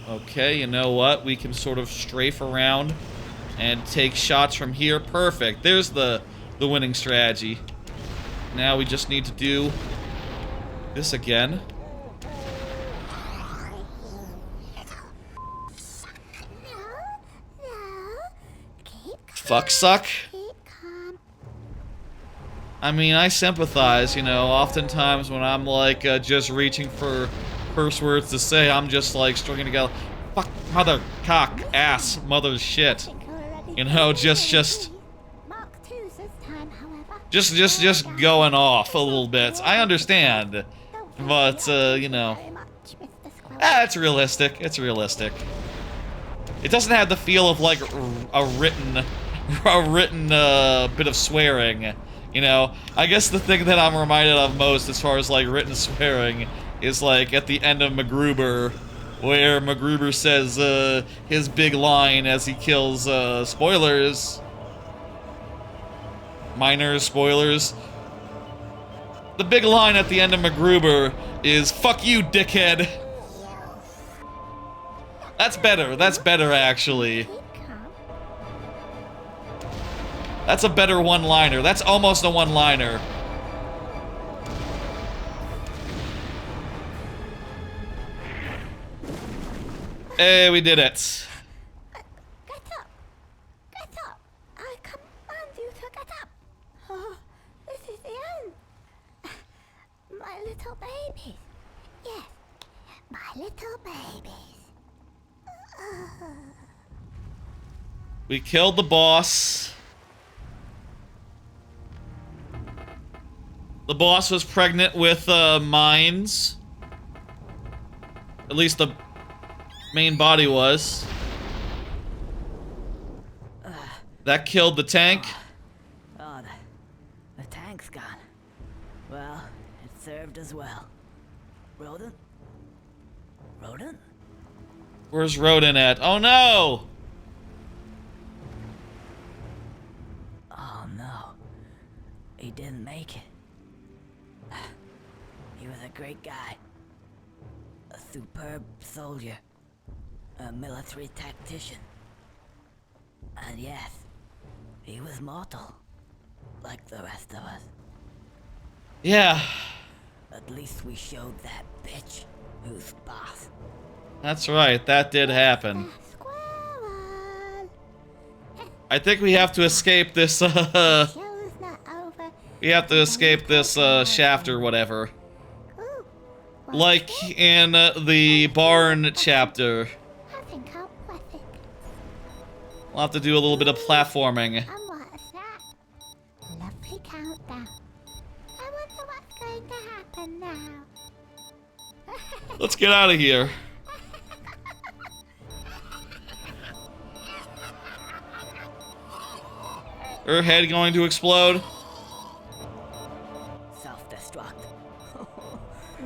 Okay, you know what? We can sort of strafe around and take shots from here. Perfect. There's the winning strategy. Now we just need to do this again. Fuck suck. I mean, I sympathize, you know, oftentimes when I'm like just reaching for curse words to say, I'm just like stringing together fuck, mother, cock, ass, mother, shit. You know, just going off a little bit. I understand, but you know, it's realistic. It's realistic. It doesn't have the feel of like a written bit of swearing. You know, I guess the thing that I'm reminded of most as far as like written swearing is like at the end of MacGruber, where MacGruber says his big line as he kills spoilers. Minor spoilers. The big line at the end of MacGruber is "fuck you, dickhead." That's better. That's better, actually. That's a better one-liner. That's almost a one-liner. Hey, we did it. Get up! Get up! I command you to get up! Oh, this is the end! My little babies. Yes, my little babies. We killed the boss. The boss was pregnant with mines. At least the main body was. That killed the tank. Oh, the tank's gone. Well, it served as well. Rodent? Rodent? Where's Rodin at? Oh no! Oh no. He didn't make it. He was a great guy. A superb soldier. A military tactician. And yes, he was mortal. Like the rest of us. Yeah, At least we showed that bitch who's boss. that's right. That did happen. Squirrel. I think we have to escape this, Show's not over. we have to escape this, shaft or whatever. Ooh, what's Like this? in the barn chapter. I think I'll press it. We'll have to do a little bit of platforming. And what's that? Lovely countdown. I wonder what's going to happen now. Let's get out of here. Her head going to explode? Self-destruct.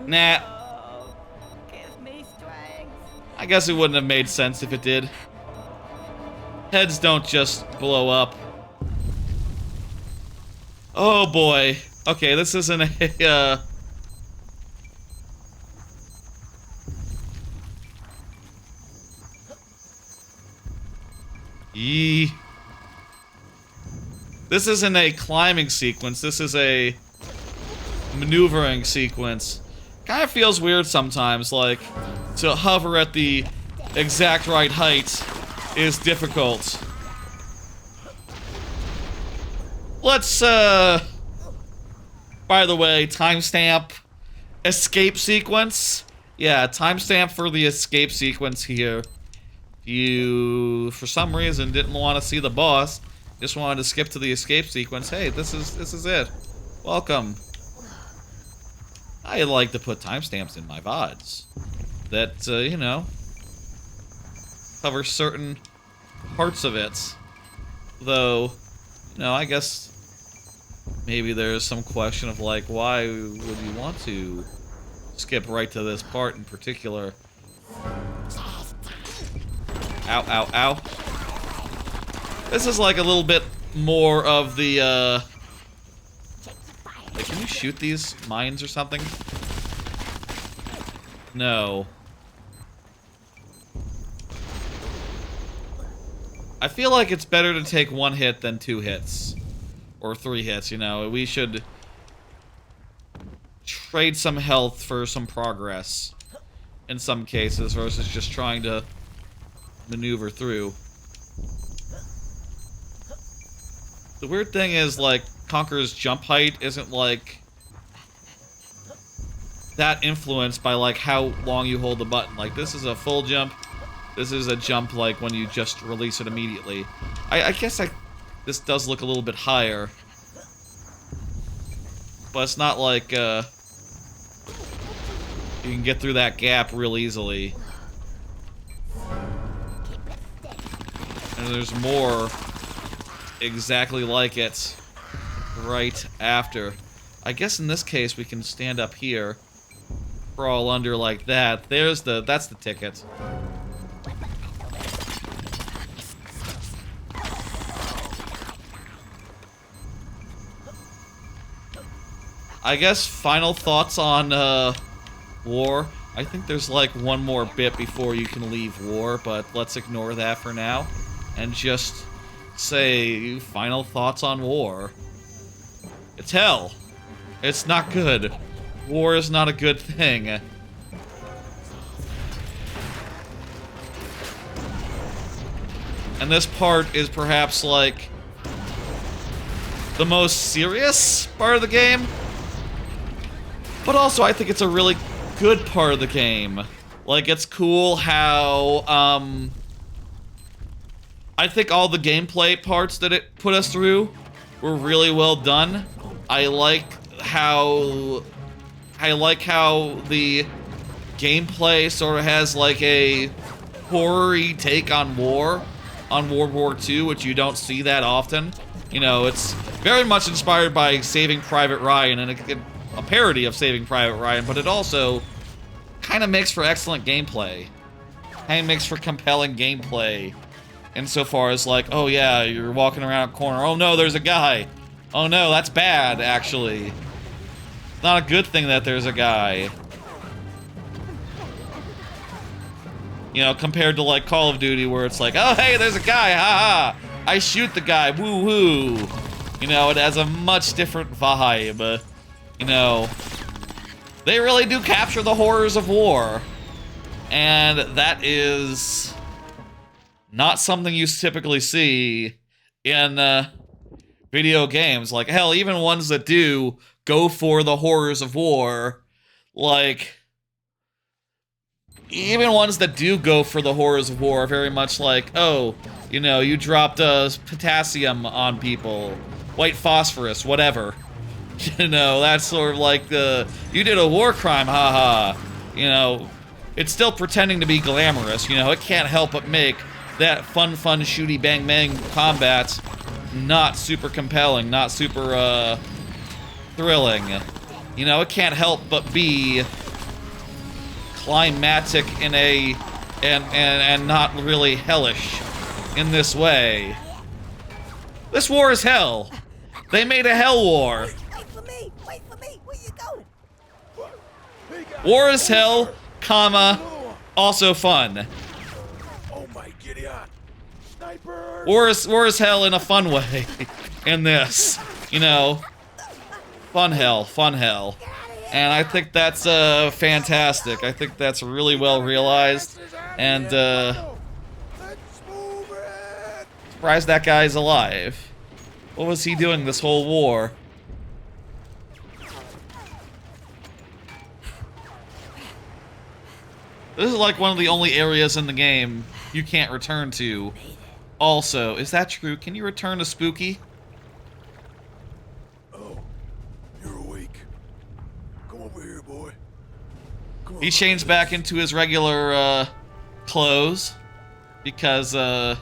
Nah. Oh, give me strength. I guess it wouldn't have made sense if it did. Heads don't just blow up. Oh boy. Okay, this isn't a, Yee. This isn't a climbing sequence, this is a maneuvering sequence. Kind of feels weird sometimes, like, to hover at the exact right height is difficult. Let's, by the way, timestamp escape sequence. Yeah, timestamp for the escape sequence here. If you, for some reason, didn't want to see the boss, just wanted to skip to the escape sequence, hey, this is it. Welcome. I like to put timestamps in my VODs that, you know, cover certain parts of it. Though, you know, I guess maybe there's some question of, like, why would you want to skip right to this part in particular? Ow, ow, ow. This is like a little bit more of the, like, can you shoot these mines or something? No. I feel like it's better to take one hit than 2 hits. Or 3 hits, you know. We should trade some health for some progress. In some cases, versus just trying to maneuver through. The weird thing is, like, Conker's jump height isn't, like, that influenced by, like, how long you hold the button. Like, this is a full jump. This is a jump, like, when you just release it immediately. I guess this does look a little bit higher. But it's not like, you can get through that gap real easily. And there's more exactly like it right after. I guess in this case we can stand up here, crawl under like that. That's the ticket. I guess final thoughts on war. I think there's like one more bit before you can leave war, but let's ignore that for now and just say final thoughts on war. It's hell. It's not good. War is not a good thing. And this part is perhaps like the most serious part of the game. But also I think it's a really good part of the game. Like, it's cool how, I think all the gameplay parts that it put us through were really well done. I like how the gameplay sort of has like a horror-y take on war, on World War II, which you don't see that often. You know, it's very much inspired by Saving Private Ryan and a parody of Saving Private Ryan, but it also kind of makes for excellent gameplay. Kind of makes for compelling gameplay insofar as like, oh yeah, you're walking around a corner. Oh no, there's a guy. Oh no, that's bad, actually. It's not a good thing that there's a guy. You know, compared to like Call of Duty where it's like, oh hey, there's a guy, haha. I shoot the guy, woo-hoo. You know, it has a much different vibe. You know, they really do capture the horrors of war. And that is not something you typically see in video games. Like, hell, even ones that do go for the horrors of war, like, even ones that do go for the horrors of war are very much like, oh, you know, you dropped potassium on people, white phosphorus, whatever. You know, that's sort of like you did a war crime, haha. You know, it's still pretending to be glamorous, you know, it can't help but make that fun, shooty, bang combat not super compelling, not super, thrilling. You know, it can't help but be climatic in and not really hellish in this way. This war is hell. They made a hell war. Wait for me! Wait for me! Where you going? War is hell, comma, also fun. Oh my, Gideon! Sniper! War is hell in a fun way. In this, you know, fun hell. And I think that's fantastic. I think that's really well realized. And Let's move it! surprised that guy's alive. What was he doing this whole war? This is like one of the only areas in the game you can't return to. Also, is that true? Can you return to Spooky? Oh, you're awake. Come over here, boy. Come He on, changed look at back this. into his regular clothes because Yeah.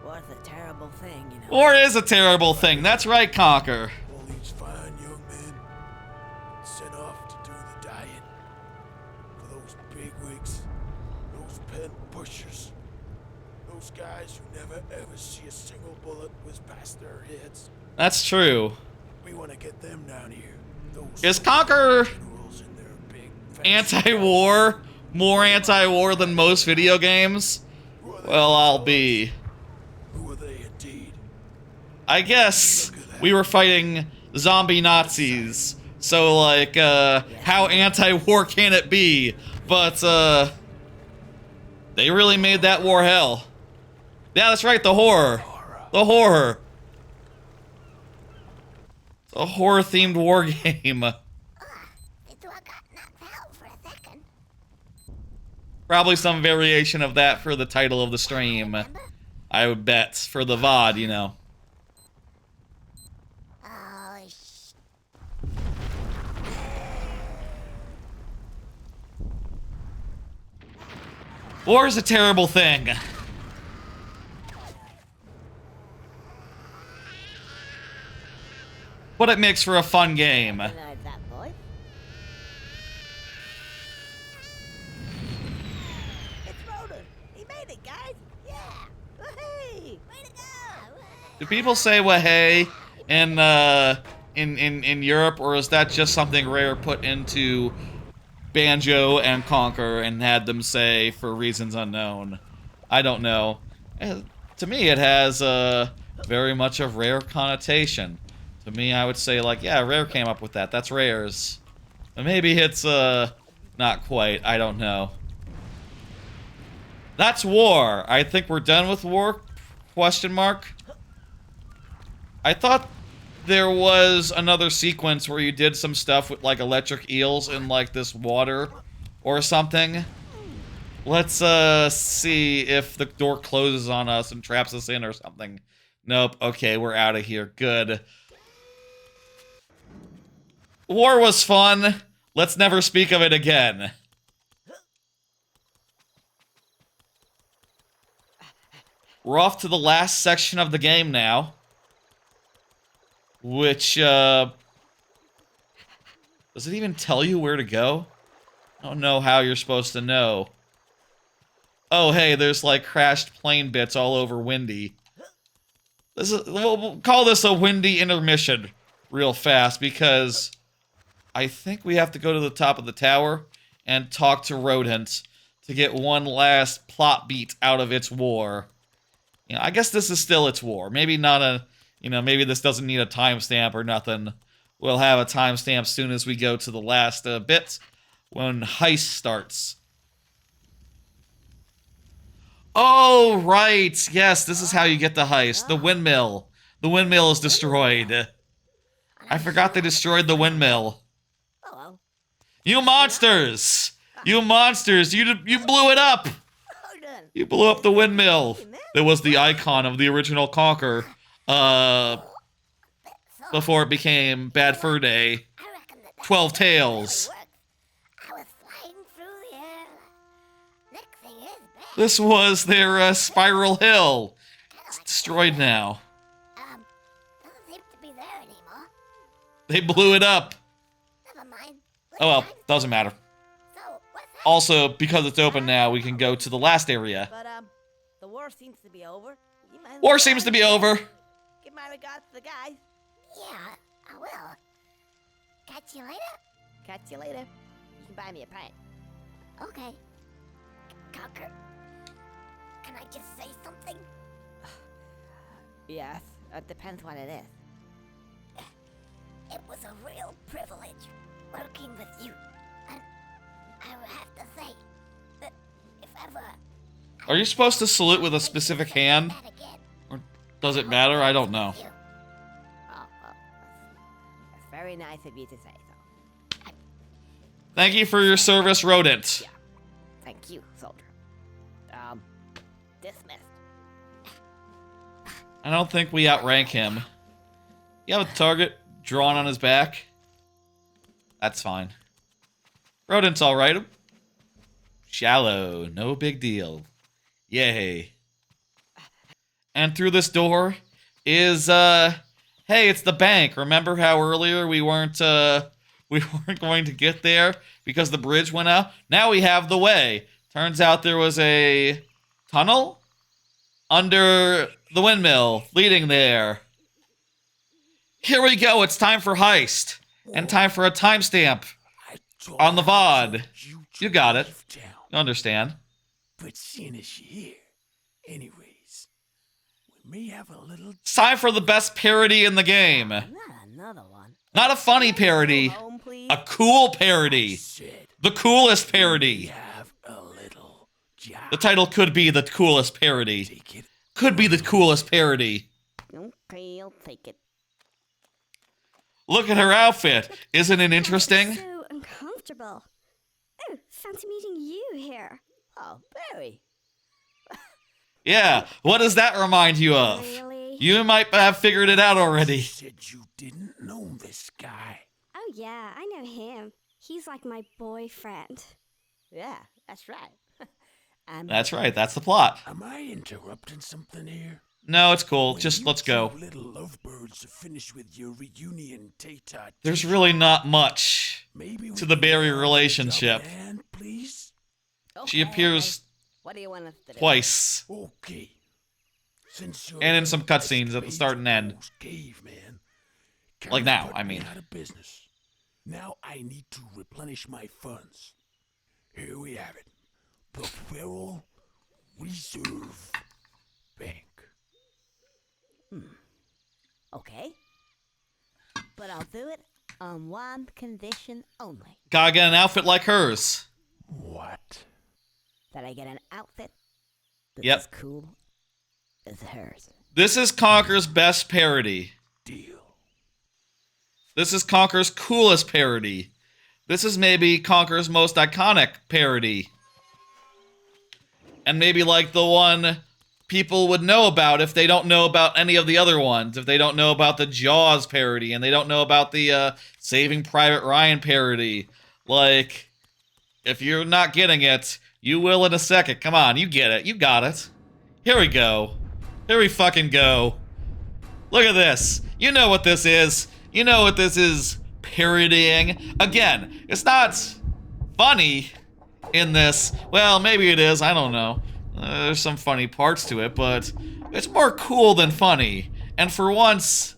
War's a terrible thing, you know. war is a terrible thing. That's right, Conker. All these fine young men sent off to do the dying for those bigwigs, those pen pushers, those guys who never ever see a single bullet whiz past their heads. That's true. We want to get them down here. Those Is Conker generals in their big fancy anti-war? More anti-war than most video games? Who are they? Well, I'll be. Who are they indeed? I guess we were fighting zombie Nazis. So, like, how anti-war can it be? But, they really made that war hell. Yeah, that's right, the horror. The horror. A horror-themed war game. It got knocked out for a second. Probably some variation of that for the title of the stream. Remember? I would bet. For the VOD, you know. Oh, War is a terrible thing. But it makes for a fun game. Recognize that voice? It's Ronan. He made it, guys. Yeah. Hey, way to go. Do people say "wahey" in Europe, or is that just something Rare put into Banjo and Conker and had them say for reasons unknown? I don't know. To me, it has very much a Rare connotation. To me, I would say, like, yeah, Rare came up with that. That's Rare's. But maybe it's not quite. I don't know. That's war. I think we're done with war? Question mark. I thought there was another sequence where you did some stuff with, like, electric eels in, like, this water or something. Let's see if the door closes on us and traps us in or something. Nope. Okay, we're out of here. Good. War was fun. Let's never speak of it again. We're off to the last section of the game now. Which, does it even tell you where to go? I don't know how you're supposed to know. Oh, hey, there's like crashed plane bits all over Windy. We'll call this a Windy intermission real fast because I think we have to go to the top of the tower and talk to Rodent to get one last plot beat out of its war. You know, I guess this is still its war. Maybe not a, maybe this doesn't need a timestamp or nothing. We'll have a timestamp soon as we go to the last bit when Heist starts. Oh, right. Yes, this is how you get the heist. The windmill. The windmill is destroyed. I forgot they destroyed the windmill. Hello. You monsters! You monsters! You blew it up! You blew up the windmill. That was the icon of the original Conker. Before it became Bad Fur Day. 12 Tails. I was flying through the air. Next thing is bad. This was their Spiral Hill. It's destroyed now. Doesn't seem to be there anymore. They blew it up. Never mind. Oh well, doesn't matter. So, what's that? Also, because it's open now, we can go to the last area. But, the war seems to be over. You might as War well seems to try be over. Give my regards to the guys. Yeah, I will. Catch you later? Catch you later. You can buy me a pint. Okay. Conker, can I just say something? Yes, it depends what it is. It was a real privilege working with you. And I would have to say that if ever... Are you supposed to salute with a specific hand? that again, Or does it matter? I don't know. you. Oh, well, that's very nice of you to say so. Thank you for your service, Rodent. Yeah. Thank you, soldier. Dismissed. I don't think we outrank him. You have a target drawn on his back? That's fine. Rodent's alright. Shallow, no big deal. Yay. And through this door is, hey, it's the bank. Remember how earlier we weren't going to get there because the bridge went out? Now we have the way. Turns out there was a tunnel under the windmill leading there. Here we go. It's time for Heist. And time for a timestamp on the VOD. You got it. You understand. But seeing as you're here, anyways, we may have a little... It's time for the best parody in the game. Not another one. Not a funny parody. Home, please. A cool parody. Said The coolest we parody. have a little job. The title could be the coolest parody. Take it. Could be the coolest parody. Okay, I'll take it. Look at her outfit. Isn't it interesting? So uncomfortable. Oh, fancy meeting you here. Oh, Barry. Yeah, what does that remind you of? Really? You might have figured it out already. Said you didn't know this guy. Oh yeah, I know him. He's like my boyfriend. Yeah, that's right. That's right, that's the plot. Am I interrupting something here? No, it's cool. When Just you let's go. two little lovebirds are finished with your reunion tete-a-tete, There's really not much. maybe we to the can Barry have a relationship. double hand, please. She appears What do you want us to do? twice. Okay. Since you're And in a some cutscenes at the start and end. caveman, Like kinda now, put I me mean. out of business. Now I need to replenish my funds. Here we have it. The Federal Reserve Bank. Okay. But I'll do it on one condition only. Gotta get an outfit like hers. What? That I get an outfit that's Yep. as cool as hers. This is Conker's best parody. Deal. This is Conker's coolest parody. This is maybe Conker's most iconic parody. And maybe like the one people would know about if they don't know about any of the other ones. If they don't know about the Jaws parody and they don't know about the Saving Private Ryan parody. Like, if you're not getting it, you will in a second. Come on, you get it. You got it. Here we go. Here we fucking go. Look at this. You know what this is. You know what this is parodying. Again, it's not funny in this. Well, maybe it is. I don't know. There's some funny parts to it, but it's more cool than funny. And for once,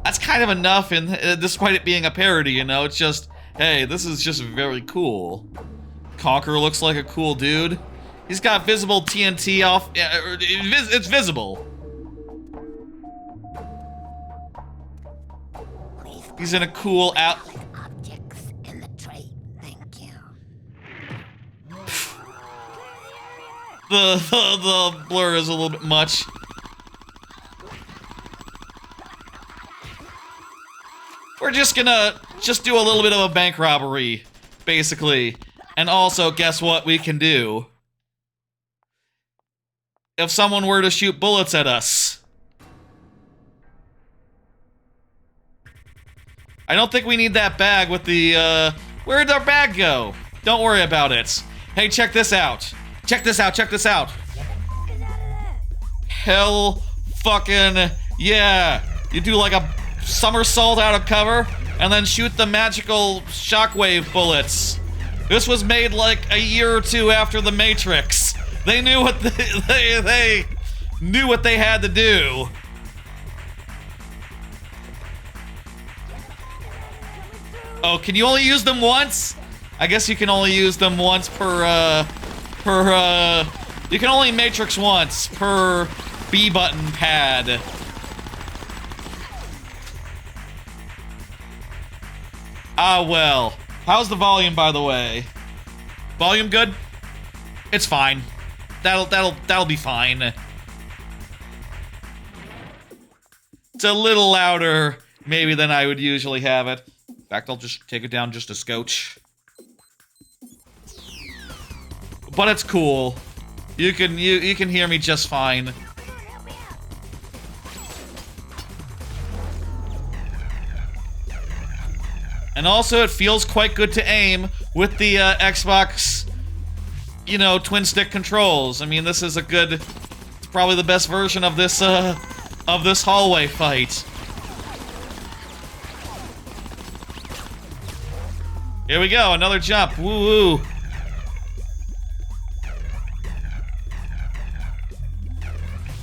that's kind of enough, despite it being a parody, you know? It's just, hey, this is just very cool. Conker looks like a cool dude. He's got visible TNT off. It's visible. He's in a cool out. Objects in the tray. Thank you. The blur is a little bit much. We're just gonna do a little bit of a bank robbery, basically. And also, guess what we can do? If someone were to shoot bullets at us. I don't think we need that bag with the, where'd our bag go? Don't worry about it. Hey, check this out. Check this out, check this out. Hell fucking yeah. You do like a somersault out of cover, and then shoot the magical shockwave bullets. This was made like a year or two after The Matrix. They knew what they knew what they had to do. Oh, can you only use them once? I guess you can only use them once per you can only Matrix once per B button pad. Ah, well. How's the volume, by the way? Volume good? It's fine. That'll be fine. It's a little louder, maybe, than I would usually have it. In fact, I'll just take it down just a scotch. But it's cool. You can hear me just fine. And also, it feels quite good to aim with the Xbox, you know, twin stick controls. I mean, this is it's probably the best version of this hallway fight. Here we go, another jump. Woo woo.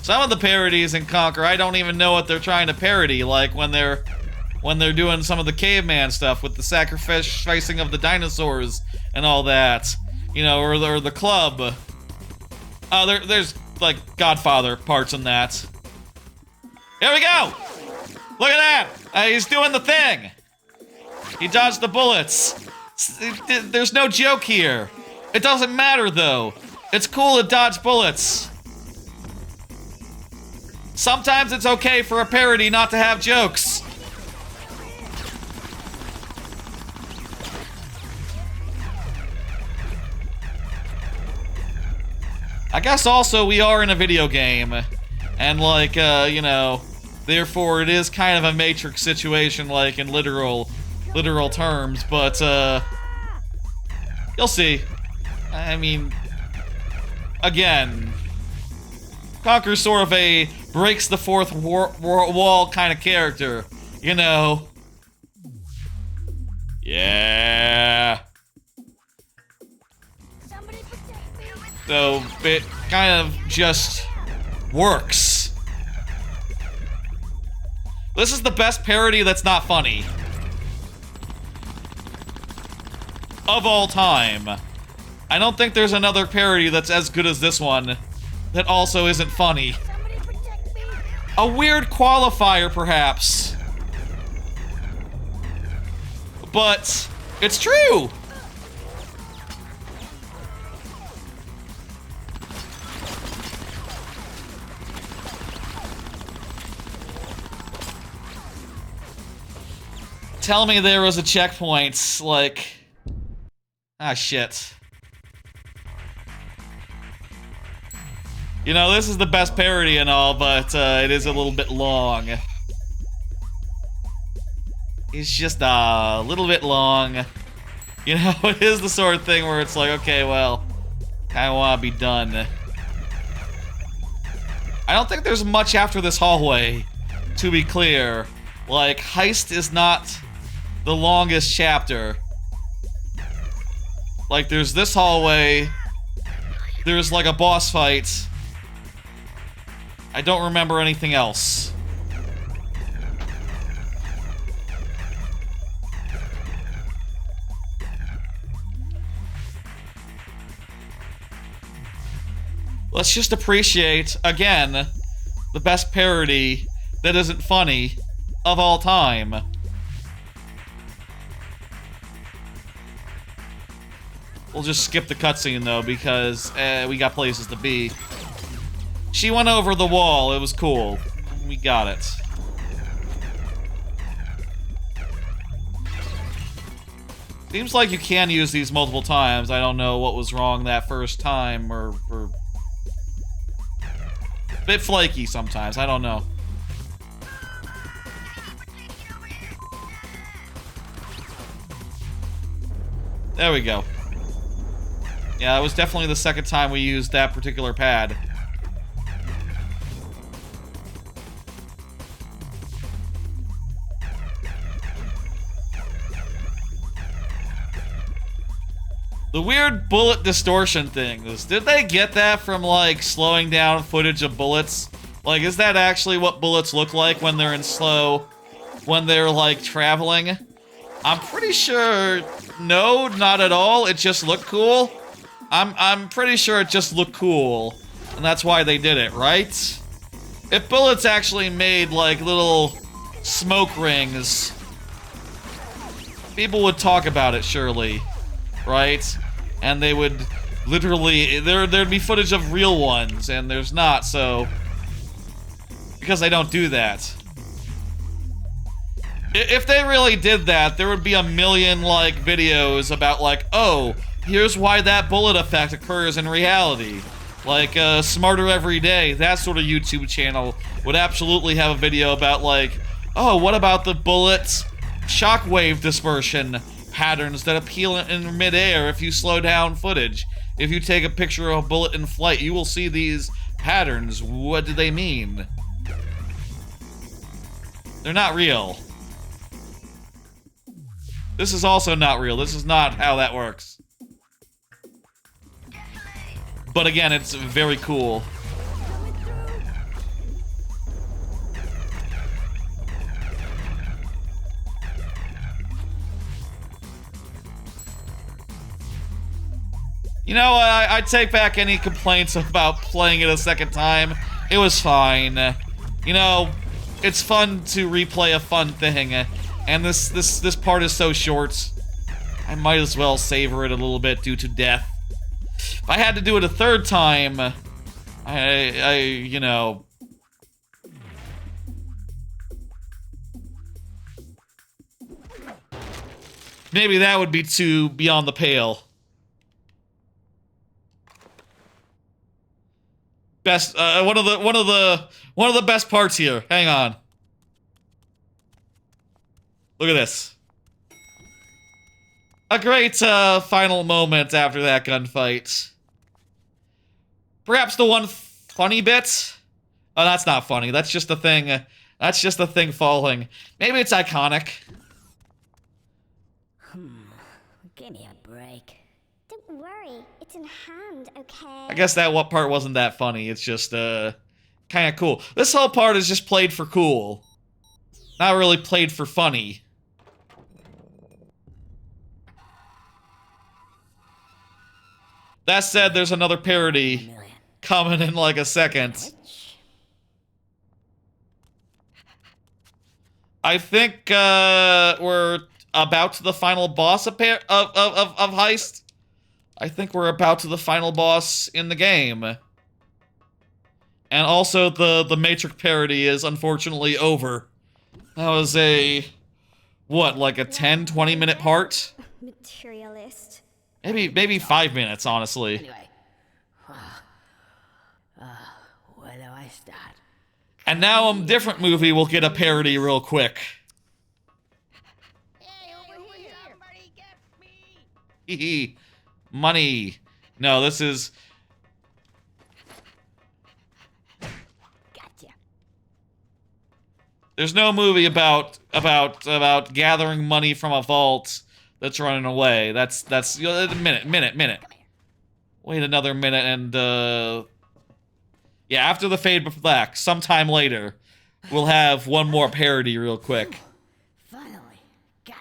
Some of the parodies in Conker, I don't even know what they're trying to parody. Like when they're doing some of the caveman stuff with the sacrificing of the dinosaurs and all that, you know, or the club. There's like Godfather parts in that. Here we go. Look at that. He's doing the thing. He dodged the bullets. There's no joke here. It doesn't matter though. It's cool to dodge bullets. Sometimes it's okay for a parody not to have jokes. I guess also we are in a video game, and like, you know, therefore it is kind of a Matrix situation, like in literal terms, but, you'll see. I mean, again, Conker's sort of a breaks the fourth wall kind of character, you know. Yeah. So it kind of just works. This is the best parody that's not funny of all time. I don't think there's another parody that's as good as this one that also isn't funny. A weird qualifier, perhaps. But it's true. Tell me there was a checkpoint, like... Ah, shit. You know, this is the best parody and all, but it is a little bit long. It's just a little bit long. You know, it is the sort of thing where it's like, okay, well, I want to be done. I don't think there's much after this hallway, to be clear. Like, Heist is not the longest chapter. Like, there's this hallway, there's like a boss fight. I don't remember anything else. Let's just appreciate, again, the best parody that isn't funny of all time. We'll just skip the cutscene, though, because we got places to be. She went over the wall. It was cool. We got it. Seems like you can use these multiple times. I don't know what was wrong that first time, or a bit flaky sometimes. I don't know. There we go. Yeah, it was definitely the second time we used that particular pad. The weird bullet distortion things. Did they get that from, like, slowing down footage of bullets? Like, is that actually what bullets look like when they're in slow, when they're, like, traveling? I'm pretty sure, no, not at all. It just looked cool. I'm pretty sure it just looked cool, and that's why they did it, right? If bullets actually made, like, little smoke rings, people would talk about it, surely, right? And they would literally, there'd be footage of real ones, and there's not, so, because they don't do that. If they really did that, there would be a million, like, videos about, like, oh, here's why that bullet effect occurs in reality. Like, Smarter Every Day, that sort of YouTube channel would absolutely have a video about, like, oh, what about the bullet's shockwave dispersion patterns that appeal in midair if you slow down footage? If you take a picture of a bullet in flight, you will see these patterns. What do they mean? They're not real. This is also not real. This is not how that works. But again, it's very cool. You know, I take back any complaints about playing it a second time. It was fine. You know, it's fun to replay a fun thing, and this part is so short. I might as well savor it a little bit due to death. If I had to do it a third time, you know... maybe that would be too beyond the pale. Best, one of the best parts here. Hang on. Look at this. A great, final moment after that gunfight. Perhaps the one funny bit? Oh, that's not funny. That's just the thing. That's just the thing falling. Maybe it's iconic. Give me a break. Don't worry, it's in hand, okay? I guess that what part wasn't that funny. It's just, kind of cool. This whole part is just played for cool. Not really played for funny. That said, there's another parody coming in like a second. I think, we're about to the final boss of Heist. I think we're about to the final boss in the game. And also, the Matrix parody is unfortunately over. That was a... what, like a 10-20 minute part? Materialist. Maybe 5 minutes, honestly. Anyway, where do I start? And now a different movie will get a parody real quick. Hey, over here! Somebody get me! Money. No, this is... Gotcha. There's no movie about gathering money from a vault that's running away. That's minute. Wait another minute and yeah, after the fade black, sometime later, we'll have one more parody real quick. Finally, got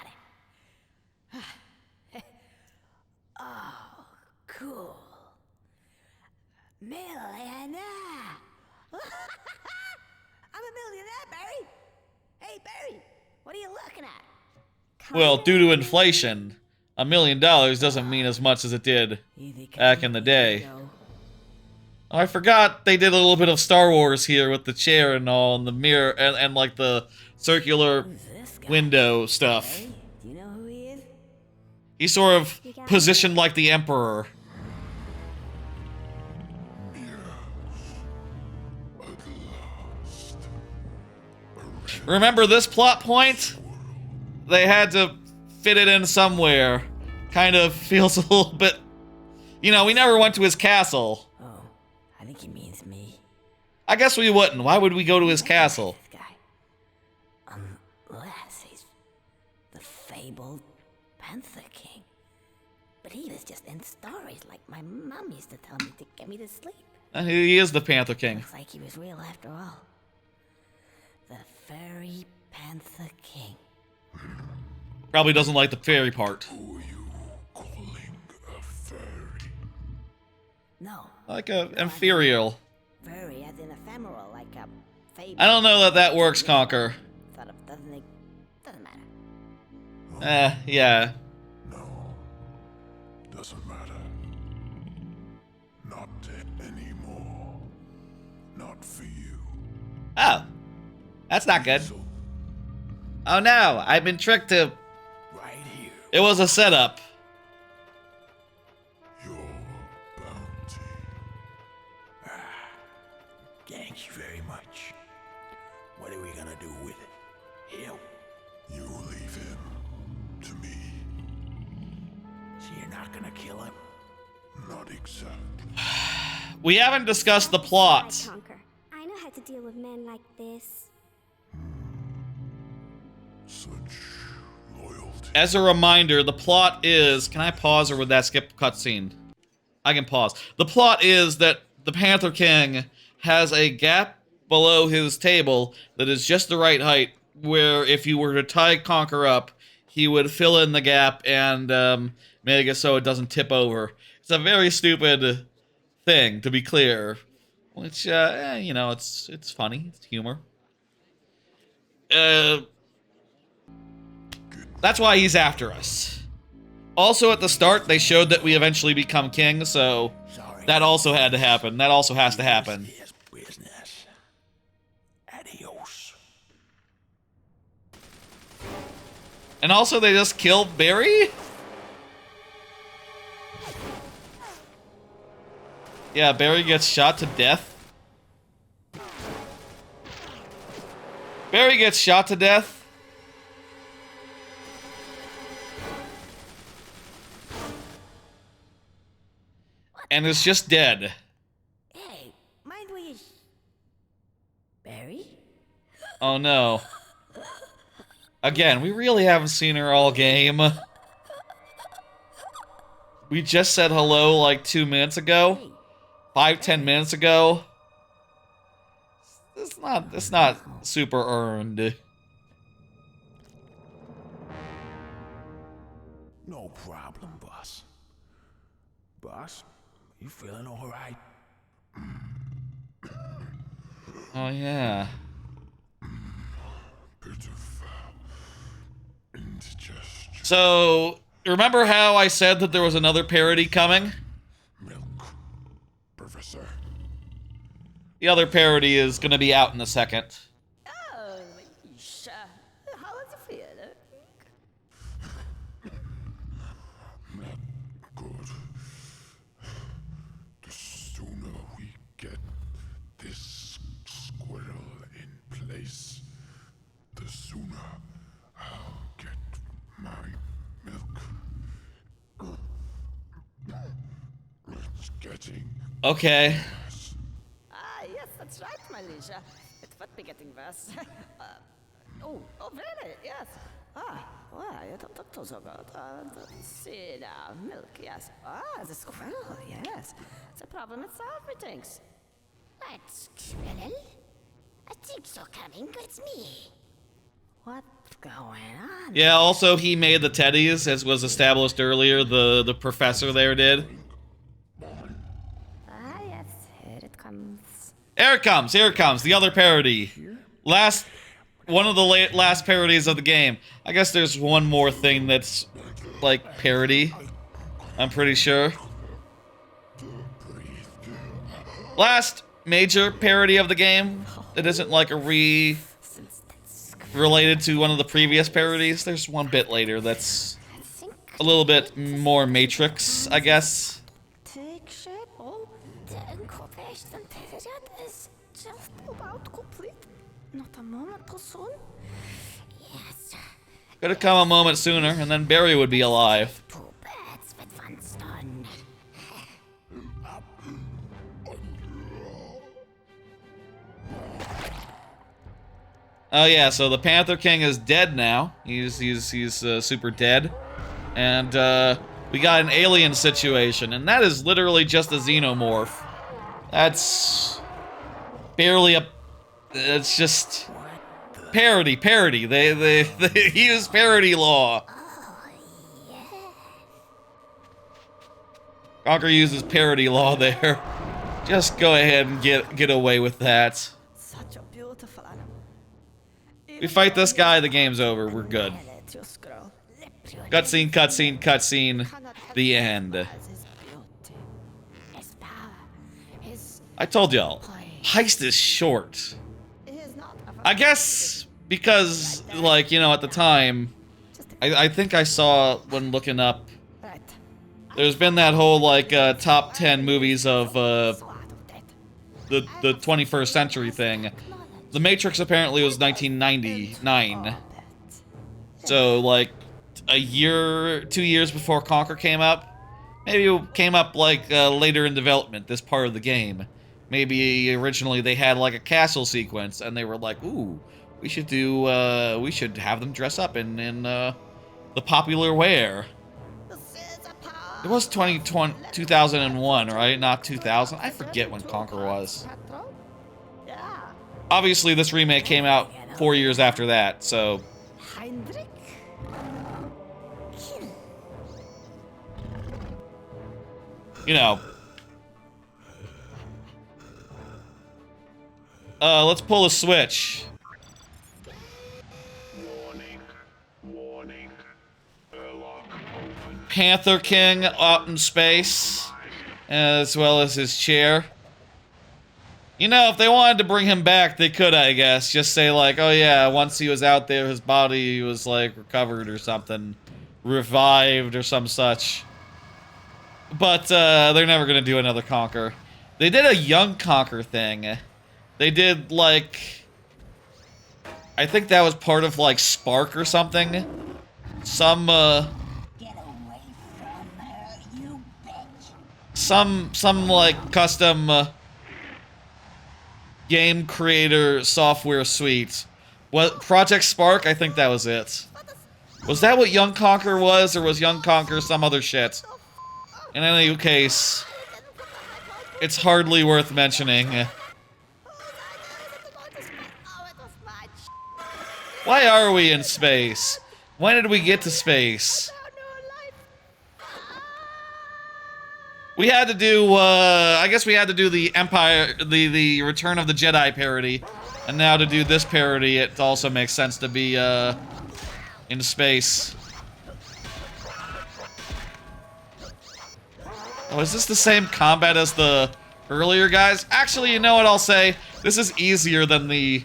it. Oh, cool. Millionaire. I'm a millionaire, Barry. Hey, Barry, what are you looking at? Well, due to inflation, $1 million doesn't mean as much as it did back in the day. Oh, I forgot they did a little bit of Star Wars here with the chair and all, and the mirror, and like the circular Who's this guy? window stuff. Barry, do you know who he is? He's sort of positioned like the Emperor. Remember this plot point? They had to fit it in somewhere. Kind of feels a little bit... You know, we never went to his castle. Oh, I think he means me. I guess we wouldn't. Why would we go to his castle? This guy. Unless he's the fabled Panther King. But he was just in stories like my mom used to tell me to get me to sleep. He is the Panther King. Looks like he was real after all. The furry Panther King. Probably doesn't like the fairy part. Who are you calling a fairy? No, Like a ethereal. furry as in ephemeral, like a fable. I don't know that works, Conker. Sort of doesn't matter. Yeah. No. Doesn't matter. Not anymore. Not for you. Oh. That's not good. So, Oh no, I've been tricked to... right here, It was a setup. your bounty. Thank you very much. What are we gonna do with it? Him? You leave him to me. So you're not gonna kill him? Not exactly. We haven't discussed the plot. Conker. I know how to deal with men like this. Such loyalty. As a reminder, the plot is... Can I pause or would that skip cutscene? I can pause. The plot is that the Panther King has a gap below his table that is just the right height, where if you were to tie Conker up, he would fill in the gap and make it so it doesn't tip over. It's a very stupid thing, to be clear. Which, you know, it's funny. It's humor. That's why he's after us. Also, at the start, they showed that we eventually become king, so Sorry. that also had to happen. That also has to happen. Yes, business. Adios. And also, they just killed Barry? Yeah, Barry gets shot to death. Barry gets shot to death. And is just dead. Hey, mind where you... Barry? Oh no. Again, we really haven't seen her all game. We just said hello like 2 minutes ago. 5-10 minutes ago. It's not super earned. No problem, boss. Boss, you feeling all right? Oh yeah. Bit of indigestion. So, remember how I said that there was another parody coming? Milk. Professor. The other parody is gonna be out in a second. Oh, Misha. How does it feel? Not good. The sooner we get this squirrel in place, the sooner I'll get my milk. Okay. Ah, yes, that's right, my liege. It would be getting worse. Oh, really? Yes. Well, you don't look so good. Let's see now. Milk, yes. The squirrel, yes. The problem itself, methinks. What, squirrel? I think you're coming with me. What's going on? Yeah, also he made the teddies, as was established earlier, the professor there did. Yes, here it comes. Here it comes, the other parody. One of the last parodies of the game. I guess there's one more thing that's, like, parody. I'm pretty sure. Last major parody of the game. It isn't like a related to one of the previous parodies. There's one bit later that's a little bit more Matrix, I guess. Take shape. Oh, The incorporation period is just about complete. Not a moment too soon. yes. Could have come a moment sooner, and then Barry would be alive. Two birds with one stone. Oh yeah, so the Panther King is dead now. He's super dead, and we got an alien situation, and that is literally just a xenomorph. That's barely a. It's just parody. They use parody law. Conker uses parody law there. Just go ahead and get away with that. Such a beautiful animal. We fight this guy, the game's over. We're good. Let your scroll. Cutscene, cutscene, cutscene. The end. His beauty. His power. His I told y'all, Heist is short. He is not I guess because, like, you know, at the time, I think I saw when looking up, right. there's been that whole, like, top 10 movies of the 21st century thing. The Matrix apparently was 1999. So, like, a year, 2 years before Conker came up. Maybe it came up, like, later in development, this part of the game. Maybe originally they had, like, a castle sequence, and they were like, ooh, we should have them dress up in the popular wear. It was 2001, right? Not 2000? I forget when Conker was. Yeah. Obviously, this remake came out 4 years after that, so... Heinrich? You know. Let's pull a switch. Panther King up in space, as well as his chair. You know, if they wanted to bring him back, they could, I guess. Just say, like, oh yeah, once he was out there, his body was, like, recovered or something. Revived or some such. But, they're never gonna do another Conker. They did a young Conker thing. They did, like... I think that was part of, like, Spark or something. Some, Get away from her, you bitch. some like, custom, game creator software suite. What, Project Spark? I think that was it. Was that what Young Conker was, or was Young Conker some other shit? In any case, it's hardly worth mentioning. Why are we in space? When did we get to space? We had to do, I guess we had to do the Empire, the Return of the Jedi parody. And now to do this parody, it also makes sense to be, in space. Oh, is this the same combat as the earlier guys? Actually, you know what I'll say? This is easier than the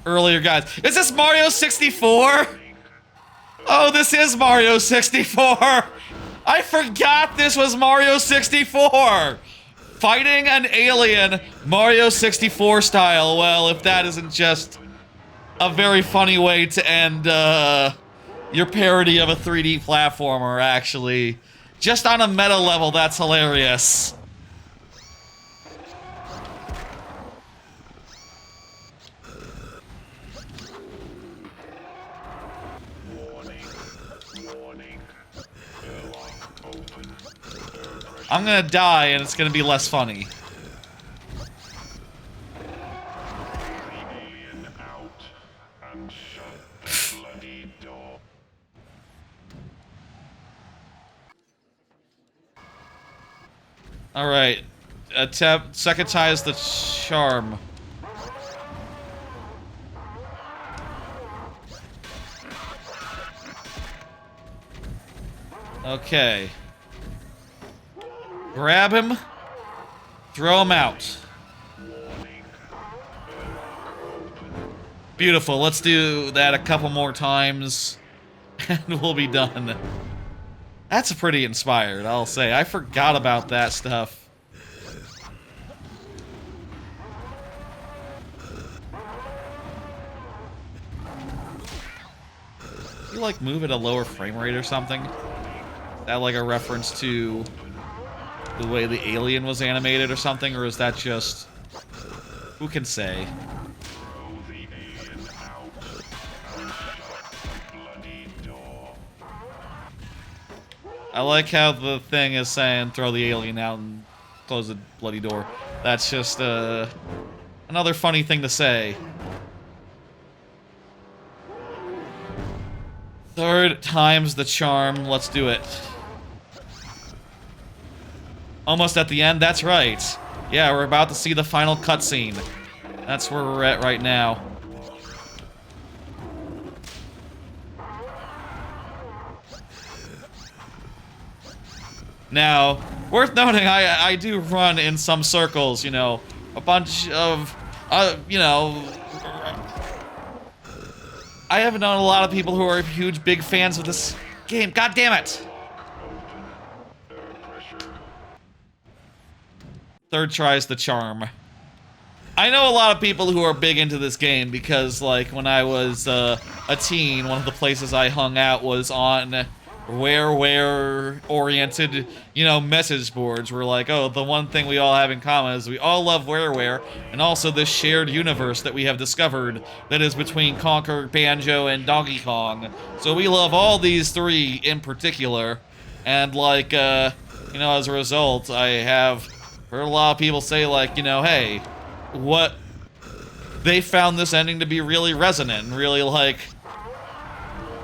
earlier guys. Is this Mario 64? Oh, this is Mario 64! I forgot this was Mario 64! Fighting an alien, Mario 64 style. Well, if that isn't just a very funny way to end, your parody of a 3D platformer, actually. Just on a meta level, that's hilarious. I'm gonna die and it's gonna be less funny. Alright. Second-tize the charm. Okay. Grab him. Throw him out. Beautiful. Let's do that a couple more times. And we'll be done. That's pretty inspired, I'll say. I forgot about that stuff. You like move at a lower frame rate or something? Is that like a reference to the way the alien was animated or something? Or is that just... who can say? I like how the thing is saying throw the alien out and close the bloody door. That's just another funny thing to say. Third time's the charm. Let's do it. Almost at the end. That's right. Yeah, we're about to see the final cutscene. That's where we're at right now. Now, worth noting, I do run in some circles, you know, a bunch of, you know, I have known a lot of people who are huge, big fans of this game. God damn it! Third try's the charm. I know a lot of people who are big into this game because, like, when I was a teen, one of the places I hung out was on where-oriented, you know, message boards. We're like, oh, the one thing we all have in common is we all love where, and also this shared universe that we have discovered that is between Conker, Banjo, and Donkey Kong. So we love all these three in particular, and like, you know, as a result, I have heard a lot of people say, like, you know, hey, what... they found this ending to be really resonant, and really, like...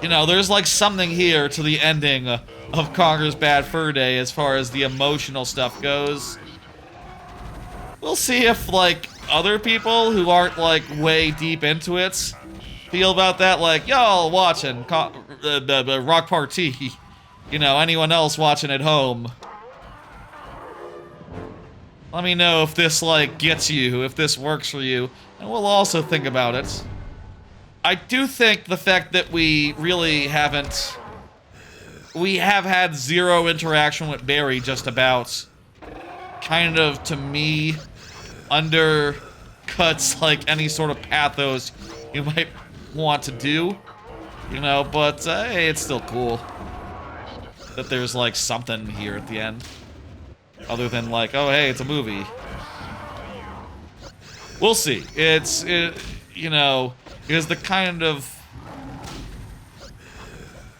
you know, there's like something here to the ending of Conker's Bad Fur Day as far as the emotional stuff goes. We'll see if, like, other people who aren't, like, way deep into it feel about that. Like, y'all watching Rock Party. You know, anyone else watching at home. Let me know if this, like, gets you, if this works for you, and we'll also think about it. I do think the fact that we really haven't... we have had zero interaction with Barry, just about, kind of, to me, undercuts, like, any sort of pathos you might want to do. You know, but, hey, it's still cool that there's, like, something here at the end. Other than, like, oh, hey, it's a movie. We'll see. You know... because the kind of...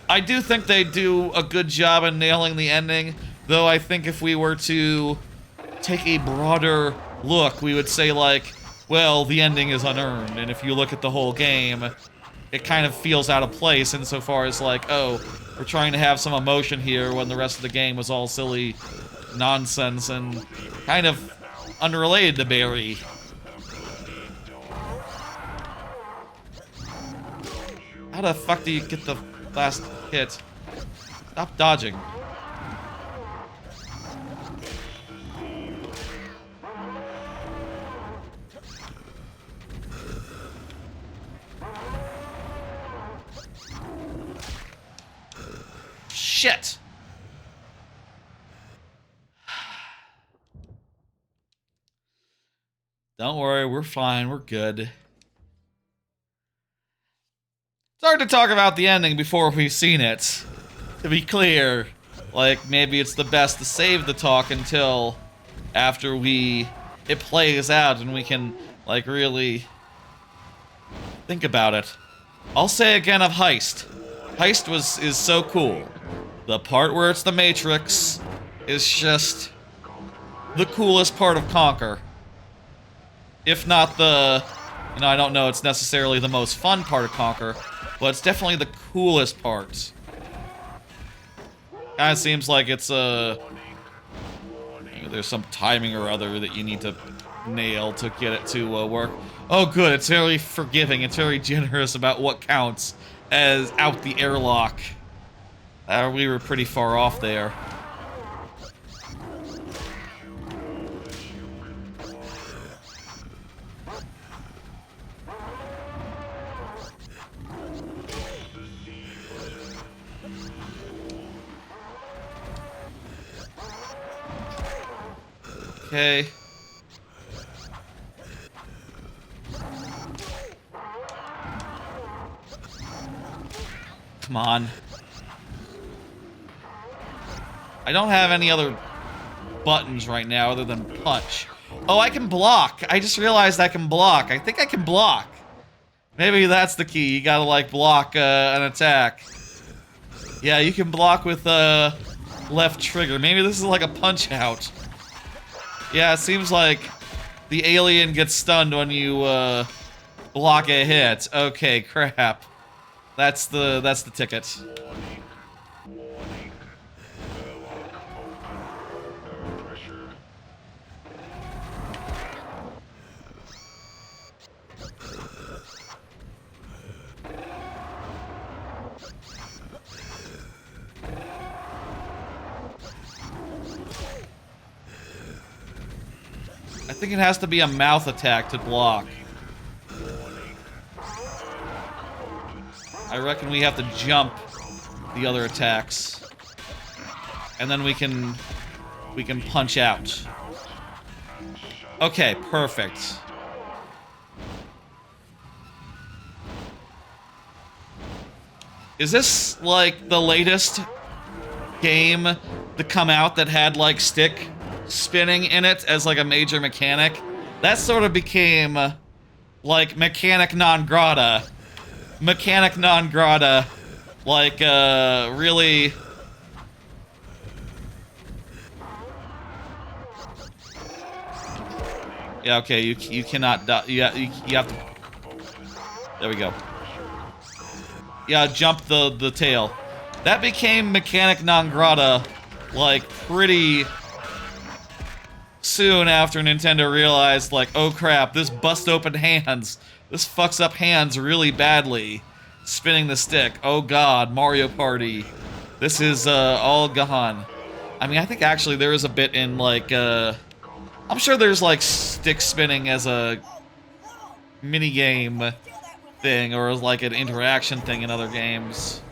I do think they do a good job in nailing the ending, though I think if we were to take a broader look, we would say, like, well, the ending is unearned, and if you look at the whole game, it kind of feels out of place insofar as, like, oh, we're trying to have some emotion here when the rest of the game was all silly nonsense and kind of unrelated to Barry. How the fuck do you get the last hit? Stop dodging. Shit! Don't worry, we're fine, we're good. It's hard to talk about the ending before we've seen it. To be clear, like, maybe it's the best to save the talk until after it plays out and we can, like, really think about it. I'll say again of Heist. Heist is so cool. The part where it's the Matrix is just the coolest part of Conker. If not the, I don't know, it's necessarily the most fun part of Conker, but it's definitely the coolest part. Kinda seems like it's there's some timing or other that you need to nail to get it to work. Oh good, it's very forgiving, it's very generous about what counts as out the airlock. We were pretty far off there. Okay. Come on. I don't have any other buttons right now other than punch. Oh, I can block. I just realized I can block. I think I can block. Maybe that's the key. You gotta, like, block an attack. Yeah, you can block with left trigger. Maybe this is like a punch-out. Yeah, it seems like the alien gets stunned when you block a hit. Okay, crap. That's the ticket. I think it has to be a mouth attack to block. I reckon we have to jump the other attacks. And then we can punch out. Okay, perfect. Is this like the latest game to come out that had like stick spinning in it as like a major mechanic? That sort of became like mechanic non grata. Mechanic non grata. Like really. Yeah, okay, you cannot die. You have to. There we go. Yeah, jump the tail. That became mechanic non grata like pretty soon after Nintendo realized, like, oh crap, this bust open hands. This fucks up hands really badly. Spinning the stick. Oh god, Mario Party. This is all gone. I mean, I think actually there is a bit in like I'm sure there's like stick spinning as a mini game thing or as like an interaction thing in other games.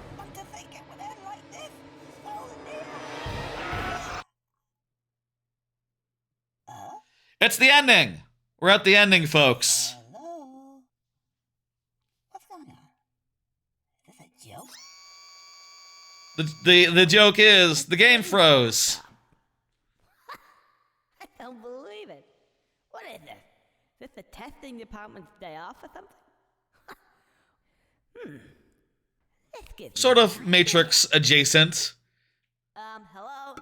It's the ending. We're at the ending, folks. Hello? What's going on? Is this a joke? The joke is the game froze. I don't believe it. What is this? Is this the testing department's day off or something? This gives Sort me of Matrix adjacent. Hello?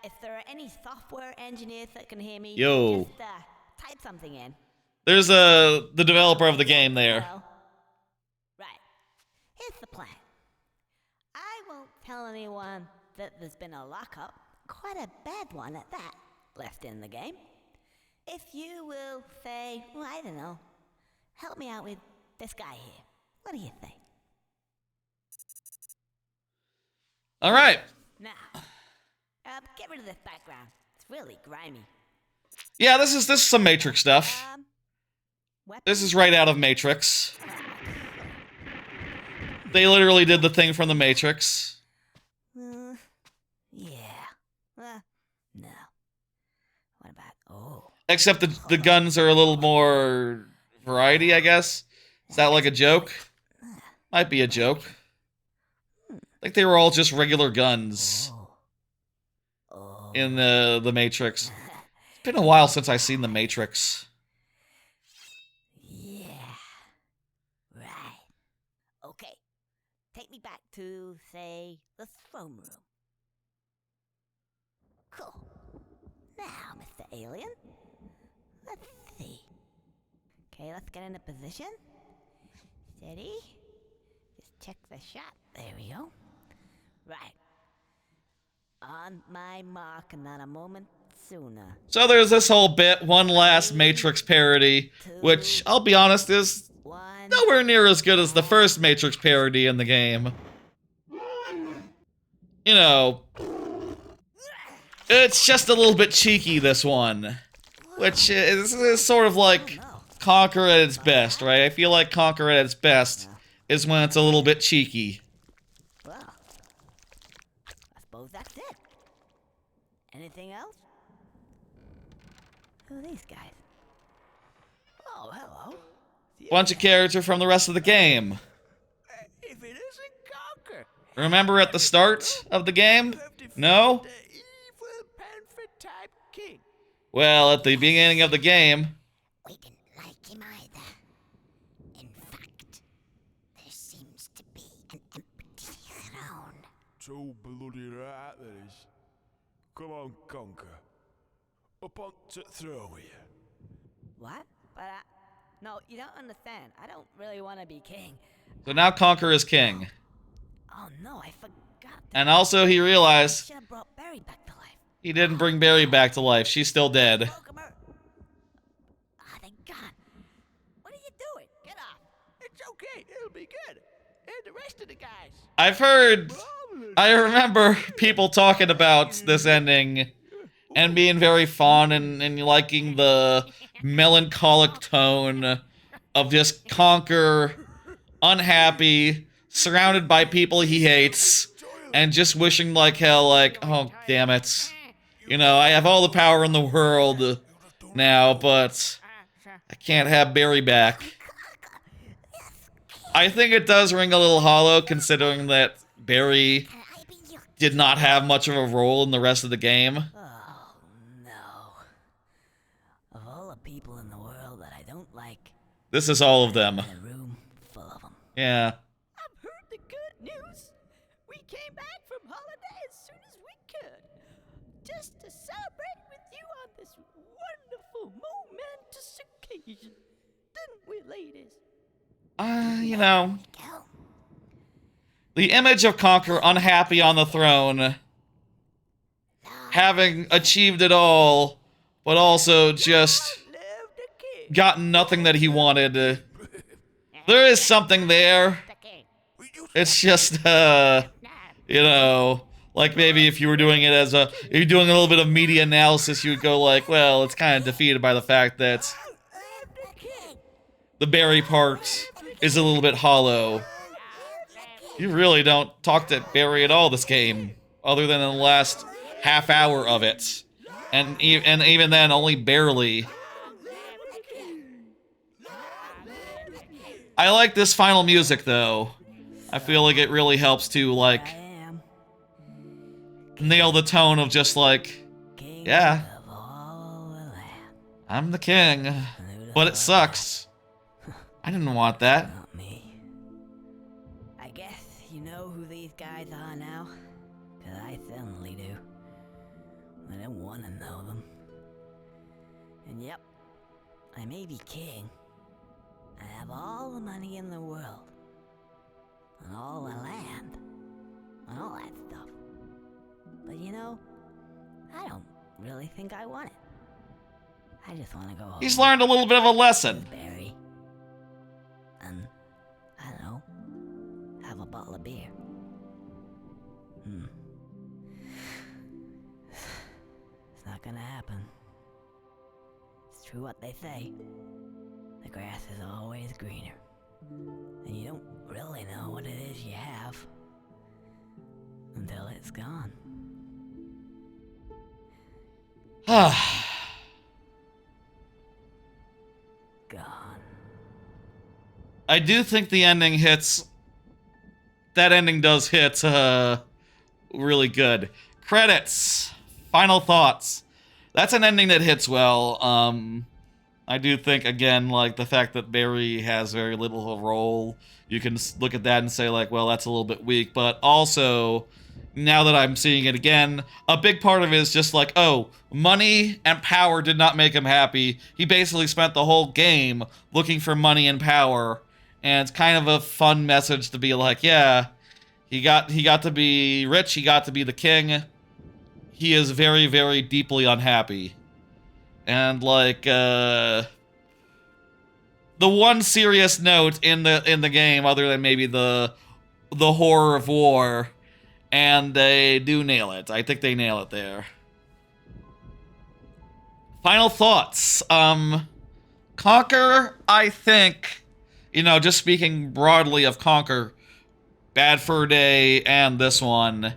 If there are any software engineers that can hear me, Yo. just type something in. There's the developer of the game there. Hello? Right. Here's the plan. I won't tell anyone that there's been a lockup, quite a bad one at that, left in the game. If you will say, well, I don't know, help me out with this guy here. What do you think? All right. Now, get rid of this background. It's really grimy. Yeah, this is some Matrix stuff. Weapons? This is right out of Matrix. They literally did the thing from the Matrix. Yeah. No. What about, Except the guns are a little more variety, I guess. Is that like a joke? Might be a joke. Like they were all just regular guns in the Matrix. It's been a while since I've seen the Matrix. yeah. Right. Okay. Take me back to, say, the throne room. Cool. Now, Mr. Alien, let's see. Okay, let's get into position. Steady. Just check the shot. There we go. Right. On my mark, and not a moment sooner. So there's this whole bit, one last Matrix parody, which, I'll be honest, is One. nowhere near as good as the first Matrix parody in the game. You know, it's just a little bit cheeky, this one. Which is sort of like Conker at its best, right? I feel like Conker at its best is when it's a little bit cheeky. Well, I suppose that's it. Anything else? Who are these guys? Oh, hello. Bunch of characters from the rest of the game. If it isn't Conker, Remember at the start of the game? No? the evil panther type king. Well, at the beginning of the game, We didn't like him either. In fact, there seems to be an empty throne. So bloody right there is. Come on, Conker. Up onto the throne here. What? But no, you don't understand. I don't really want to be king. so now Conker is king. Oh no, I forgot. And also he realized Should have brought Barry back to life. he didn't bring Barry back to life. She's still dead. Broke her. Ah, thank God. What are you doing? Get off. It's okay, it'll be good. And the rest of the guys. I've heard, I remember people talking about this ending and being very fond and liking the melancholic tone of just Conker, unhappy, surrounded by people he hates, and just wishing like hell, like, oh, damn it. You know, I have all the power in the world now, but I can't have Barry back. I think it does ring a little hollow, considering that Barry did not have much of a role in the rest of the game. Oh no. Of all the people in the world that I don't like, This is all of them. in a room full of them. Yeah. I've heard the good news. We came back from holiday as soon as we could. Just to celebrate with you on this wonderful, momentous occasion. Didn't we, ladies? You know, the image of Conker unhappy on the throne, having achieved it all, but also just Love the king. gotten nothing that he wanted. There is something there. It's just, you know, like maybe if you were doing it as if you're doing a little bit of media analysis, you would go like, well, it's kind of defeated by the fact that the Barry part is a little bit hollow. You really don't talk to Barry at all this game, other than in the last half hour of it. And even then, only barely. I like this final music, though. I feel like it really helps to, like, I am nail the tone of just like, king yeah, of all the land. I'm the king, but it sucks. I didn't want that. Not me. I guess you know who these guys are now? 'Cause I certainly do. I don't want to know them. And yep, I may be king. I have all the money in the world. And all the land. And all that stuff. But you know, I don't really think I want it. I just want to go home. He's learned a little bit of a lesson. Barry. And, I don't know, have a bottle of beer. It's not gonna happen. It's true what they say. The grass is always greener. And you don't really know what it is you have until it's gone. Gone. I do think the ending hits. That ending does hit really good. Credits. Final thoughts. That's an ending that hits well. I do think, again, like, the fact that Barry has very little of a role, you can look at that and say, like, well, that's a little bit weak. But also, now that I'm seeing it again, a big part of it is just like, oh, money and power did not make him happy. He basically spent the whole game looking for money and power, and it's kind of a fun message to be like, yeah, he got to be rich, he got to be the king. He is very, very deeply unhappy. And like the one serious note in the game, other than maybe the horror of war, and they do nail it. I think they nail it there. Final thoughts. Conker, I think, just speaking broadly of Conker, Bad Fur Day, and this one.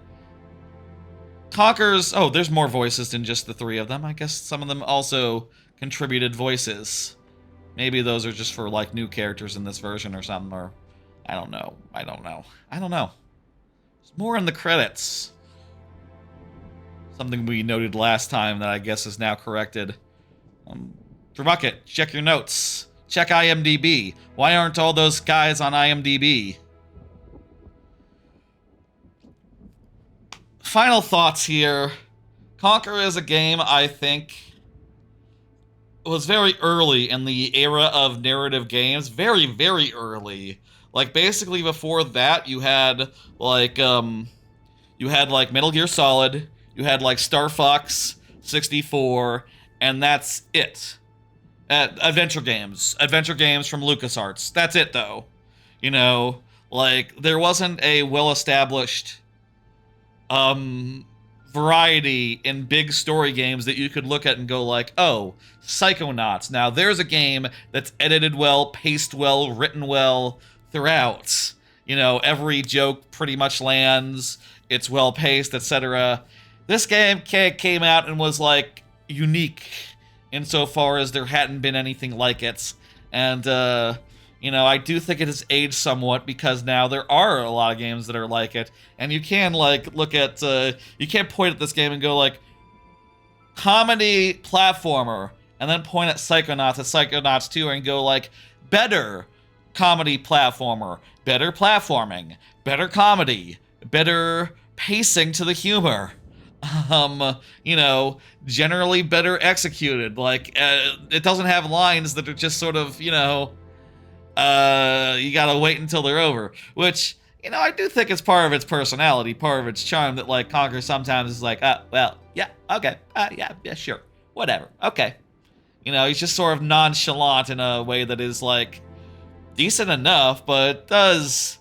Conker's... Oh, there's more voices than just the 3 of them. I guess some of them also contributed voices. Maybe those are just for, like, new characters in this version or something, or... I don't know. There's more in the credits. Something we noted last time that I guess is now corrected. Bucket, check your notes. Check IMDb. Why aren't all those guys on IMDb? Final thoughts here. Conker is a game I think was very early in the era of narrative games. Very, very early. Like, basically before that, you had, like, Metal Gear Solid, you had, like, Star Fox 64, and that's it. Adventure games from LucasArts. That's it, though. Like, there wasn't a well-established variety in big story games that you could look at and go like, oh, Psychonauts. Now, there's a game that's edited well, paced well, written well throughout. Every joke pretty much lands, it's well paced, etc. This game came out and was, like, unique insofar as there hadn't been anything like it. And, I do think it has aged somewhat because now there are a lot of games that are like it. And you can, like, look at, you can't point at this game and go, like, comedy platformer, and then point at Psychonauts 2 and go, like, better comedy platformer, better platforming, better comedy, better pacing to the humor. Generally better executed. Like, it doesn't have lines that are just sort of, you gotta wait until they're over. Which, I do think it's part of its personality, part of its charm, that, like, Conker sometimes is like, well, yeah, okay, yeah, sure, whatever, okay. He's just sort of nonchalant in a way that is, like, decent enough, but does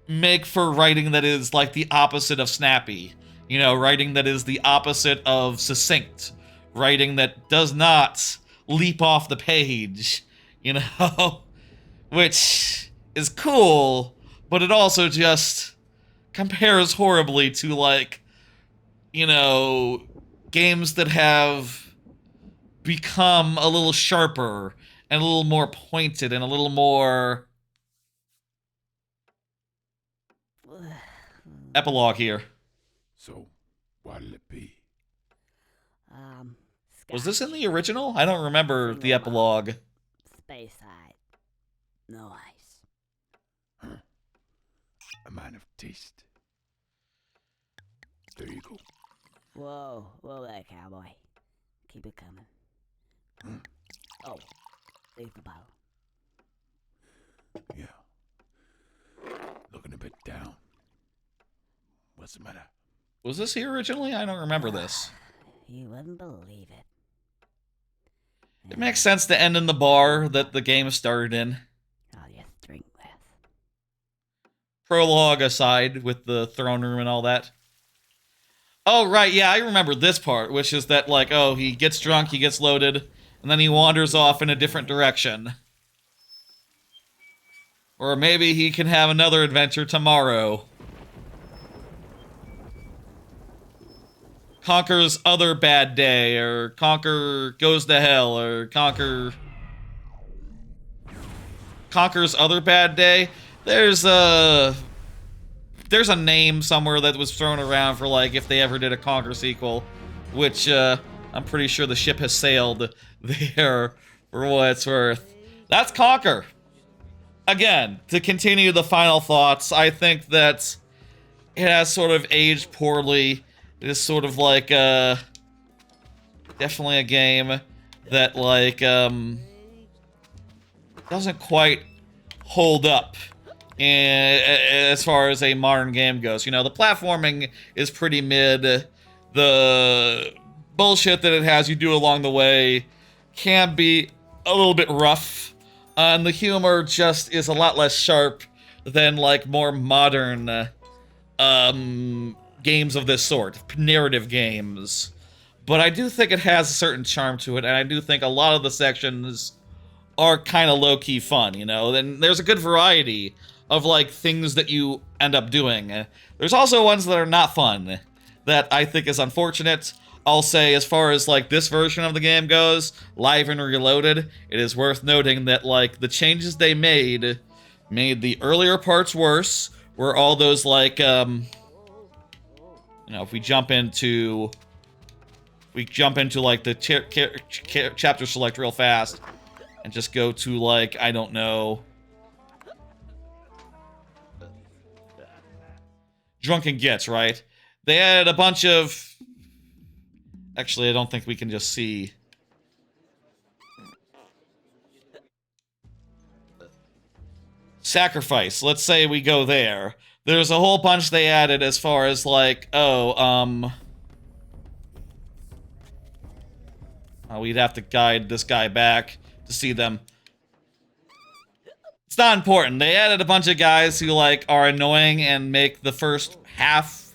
make for writing that is, like, the opposite of snappy. Writing that is the opposite of succinct. Writing that does not leap off the page, which is cool, but it also just compares horribly to, like, games that have become a little sharper and a little more pointed and a little more... Epilogue here. So, what'll it be? Was this in the original? I don't remember the epilogue. Space side. No ice. Huh. A man of taste. There you go. Whoa there, cowboy. Keep it coming. Oh, leave the bottle. Yeah. Looking a bit down. What's the matter? Was this here originally? I don't remember this. You wouldn't believe it. It makes sense to end in the bar that the game started in. I'll just drink this. Prologue aside, with the throne room and all that. Oh, right, yeah, I remember this part, which is that, like, oh, he gets drunk, he gets loaded, and then he wanders off in a different direction. Or maybe he can have another adventure tomorrow. Conker's Other Bad Day, or Conker Goes to Hell, or Conker's Other Bad Day. There's a name somewhere that was thrown around for, like, if they ever did a Conker sequel, which I'm pretty sure the ship has sailed there for what it's worth. That's Conker. Again, to continue the final thoughts, I think that it has sort of aged poorly. It is sort of like, definitely a game that, like, doesn't quite hold up as far as a modern game goes. You know, the platforming is pretty mid. The bullshit that it has you do along the way can be a little bit rough. And the humor just is a lot less sharp than, like, more modern games of this sort, narrative games. But I do think it has a certain charm to it, and I do think a lot of the sections are kind of low-key fun, you know? And there's a good variety of, like, things that you end up doing. There's also ones that are not fun, that I think is unfortunate. I'll say, as far as, like, this version of the game goes, Live and Reloaded, it is worth noting that, like, the changes they made the earlier parts worse, where all those, like, you know, if we jump into, like, the chapter select real fast, and just go to, like, I don't know, Drunken Gets, right? They added a bunch of... Actually, I don't think we can just see... Sacrifice. Let's say we go there. There's a whole bunch they added as far as, like, we'd have to guide this guy back to see them. It's not important. They added a bunch of guys who, like, are annoying and make the first half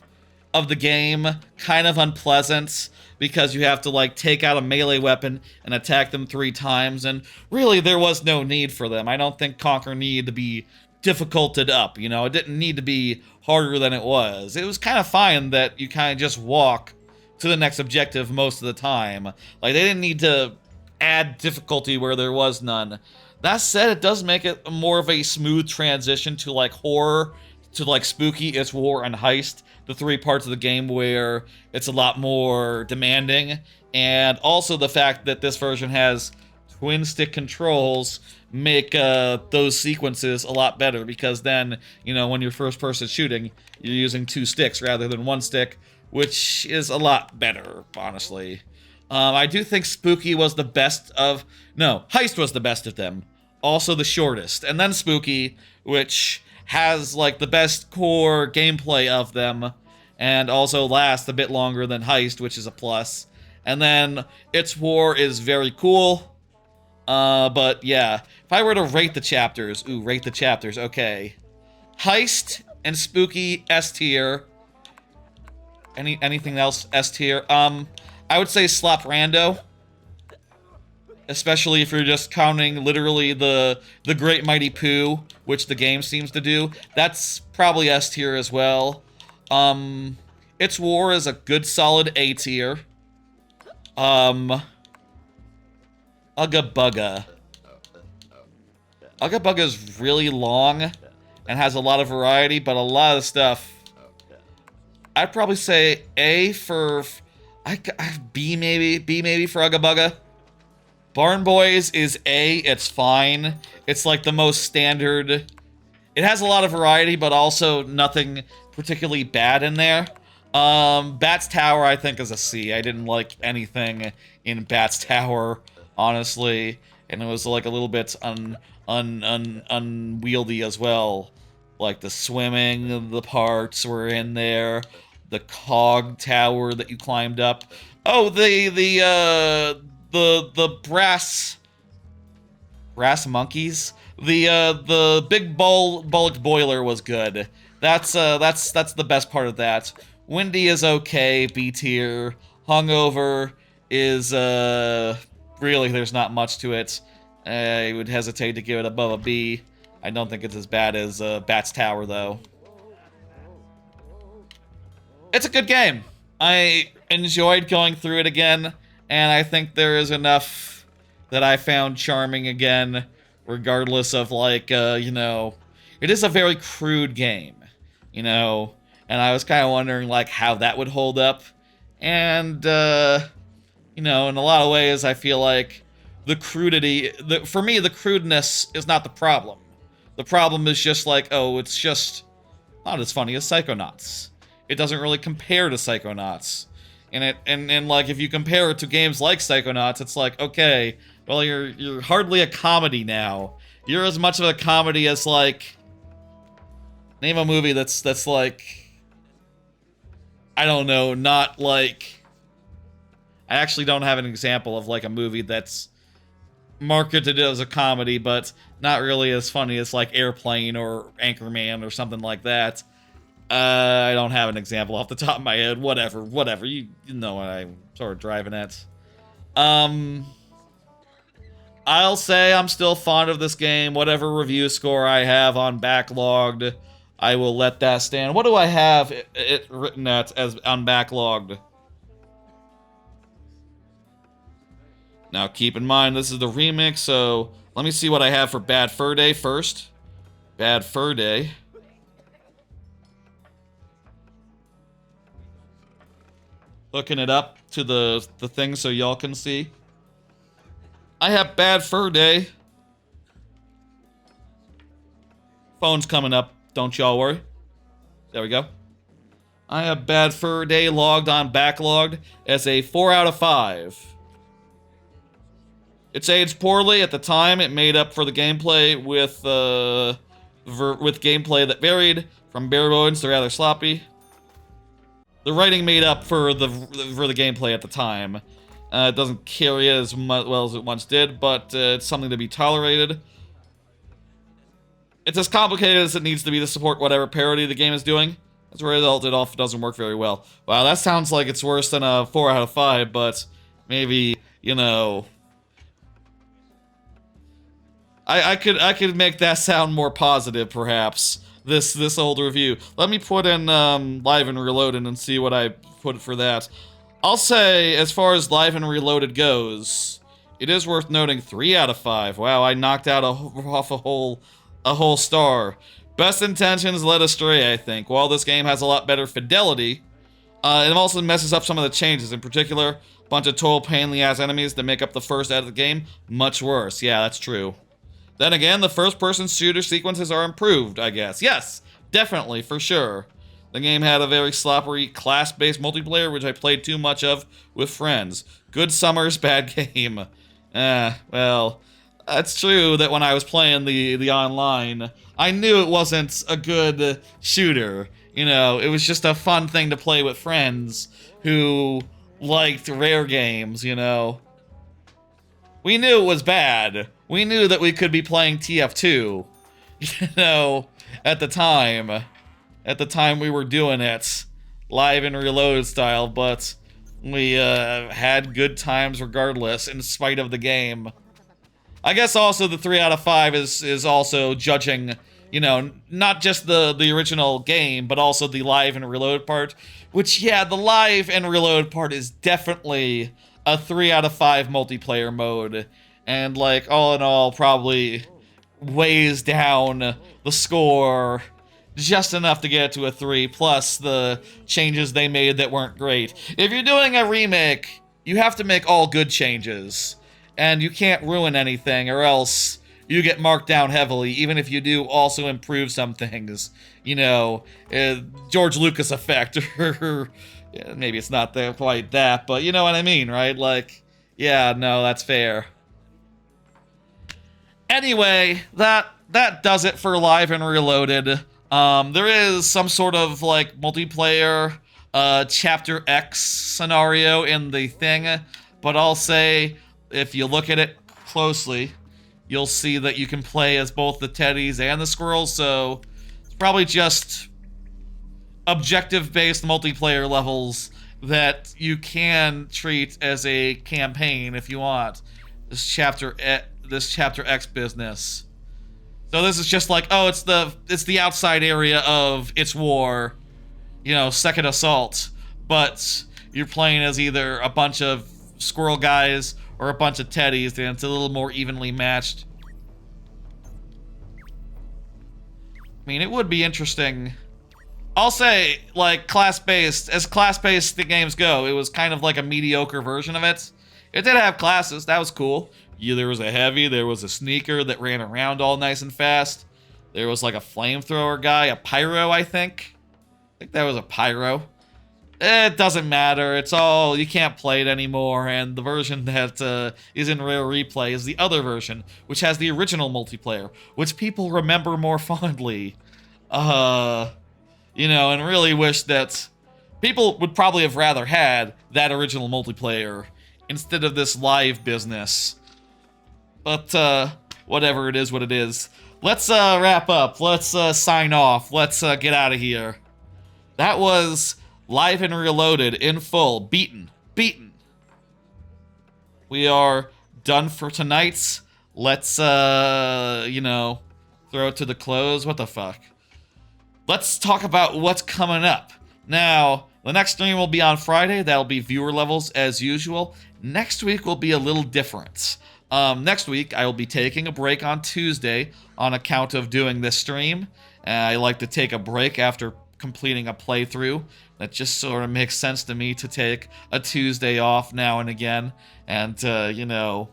of the game kind of unpleasant, because you have to, like, take out a melee weapon and attack them 3 times, and really there was no need for them. I don't think Conker needed to be difficulted up, you know? It didn't need to be harder than it was. It was kind of fine that you kind of just walk to the next objective most of the time. Like, they didn't need to add difficulty where there was none. That said, it does make it more of a smooth transition to, like, horror, to, like, spooky, it's war, and heist, the 3 parts of the game where it's a lot more demanding. And also the fact that this version has twin stick controls make those sequences a lot better, because then, you know, when you're first person shooting, you're using 2 sticks rather than 1 stick, which is a lot better, honestly. I do think Spooky was the best of... No, Heist was the best of them. Also the shortest. And then Spooky, which has, like, the best core gameplay of them, and also lasts a bit longer than Heist, which is a plus. And then It's War is very cool. But yeah, if I were to rate the chapters... Ooh, rate the chapters, okay. Heist and Spooky, S tier. Anything else, S tier? I would say Slop Rando. Especially if you're just counting literally the Great Mighty Pooh, which the game seems to do. That's probably S tier as well. It's War is a good solid A tier. Ugga Bugga. Ugga Bugga is really long and has a lot of variety, but a lot of stuff... I'd probably say A for... B maybe for Ugga Bugga. Barn Boys is A, it's fine. It's like the most standard. It has a lot of variety, but also nothing particularly bad in there. Bat's Tower, I think, is a C. I didn't like anything in Bat's Tower, honestly. And it was like a little bit unwieldy as well. Like the swimming, the parts were in there. The cog tower that you climbed up. Oh, the brass monkeys. The big bulked boiler was good. That's the best part of that. Windy is okay, B tier. Hungover is really, there's not much to it. I would hesitate to give it above a B. I don't think it's as bad as Bat's Tower though. It's a good game. I enjoyed going through it again, and I think there is enough that I found charming again, regardless of, like, you know, it is a very crude game, you know, and I was kind of wondering, like, how that would hold up, and, you know, in a lot of ways, I feel like the crudity, for me, the crudeness is not the problem. The problem is just like, oh, it's just... not as funny as Psychonauts. It doesn't really compare to Psychonauts. And like if you compare it to games like Psychonauts, it's like, okay, well you're hardly a comedy now. You're as much of a comedy as like, name a movie that's like, I don't know, not like, I actually don't have an example of like a movie that's marketed as a comedy, but not really as funny as like Airplane or Anchorman or something like that. I don't have an example off the top of my head. Whatever. You know what I'm sort of driving at. I'll say I'm still fond of this game. Whatever review score I have on Backlogged, I will let that stand. What do I have it written at as on Backlogged? Now keep in mind this is the remix, so let me see what I have for Bad Fur Day first. Bad Fur Day. Hooking it up to the thing so y'all can see. I have Bad Fur Day. Phone's coming up, don't y'all worry. There we go. I have Bad Fur Day logged on Backlogged as a 4 out of 5. It's aged poorly at the time. It made up for the gameplay with gameplay that varied from bare bones to rather sloppy. The writing made up for the gameplay at the time. It doesn't carry it as well as it once did, but it's something to be tolerated. It's as complicated as it needs to be to support whatever parody the game is doing. As a result, it often doesn't work very well. Wow, that sounds like it's worse than a 4 out of 5, but maybe, you know, I could make that sound more positive, perhaps. This old review. Let me put in Live and Reloaded and see what I put for that. I'll say, as far as Live and Reloaded goes, it is worth noting 3 out of 5. Wow, I knocked out off a whole star. Best intentions led astray, I think. While this game has a lot better fidelity, it also messes up some of the changes. In particular, a bunch of total pain-in-the-ass enemies that make up the first out of the game. Much worse. Yeah, that's true. Then again, the first-person shooter sequences are improved, I guess. Yes, definitely, for sure. The game had a very sloppy, class-based multiplayer, which I played too much of with friends. Good summer's bad game. Well, it's true that when I was playing the online, I knew it wasn't a good shooter. You know, it was just a fun thing to play with friends who liked rare games, you know. We knew it was bad. We knew that we could be playing TF2, you know, at the time. At the time we were doing it, Live and Reload style, but we had good times regardless, in spite of the game. I guess also the 3 out of 5 is also judging, you know, not just the original game, but also the Live and Reload part, which, yeah, the Live and Reload part is definitely a 3 out of 5 multiplayer mode, and like all in all probably weighs down the score just enough to get it to a 3, plus the changes they made that weren't great. If you're doing a remake, you have to make all good changes, and you can't ruin anything, or else you get marked down heavily, even if you do also improve some things. You know, George Lucas effect, or yeah, maybe it's not quite that, but you know what I mean, right? Like, yeah, no, that's fair. Anyway, that does it for Live and Reloaded. There is some sort of like multiplayer Chapter X scenario in the thing, but I'll say if you look at it closely, you'll see that you can play as both the teddies and the squirrels, so it's probably just objective-based multiplayer levels that you can treat as a campaign if you want. This Chapter X business. So this is just like, oh, it's the outside area of It's War, you know, Second Assault, but you're playing as either a bunch of squirrel guys or a bunch of teddies, and it's a little more evenly matched. I mean, it would be interesting. I'll say, like, class-based, as class-based the games go, it was kind of like a mediocre version of it. It did have classes, that was cool. Yeah, there was a heavy, there was a sneaker that ran around all nice and fast. There was like a flamethrower guy, a pyro, I think. I think that was a pyro. It doesn't matter. It's all, you can't play it anymore, and the version that is in Rare Replay is the other version, which has the original multiplayer, which people remember more fondly. You know, and really wish that people would probably have rather had that original multiplayer instead of this live business. But, whatever, it is what it is. Let's, wrap up. Let's, sign off. Let's, get out of here. That was Live and Reloaded in full. Beaten. Beaten. We are done for tonight. Let's, you know, throw it to the close. What the fuck? Let's talk about what's coming up. Now, the next stream will be on Friday. That'll be viewer levels as usual. Next week will be a little different. Next week, I will be taking a break on Tuesday on account of doing this stream. I like to take a break after completing a playthrough. That just sort of makes sense to me to take a Tuesday off now and again and, you know,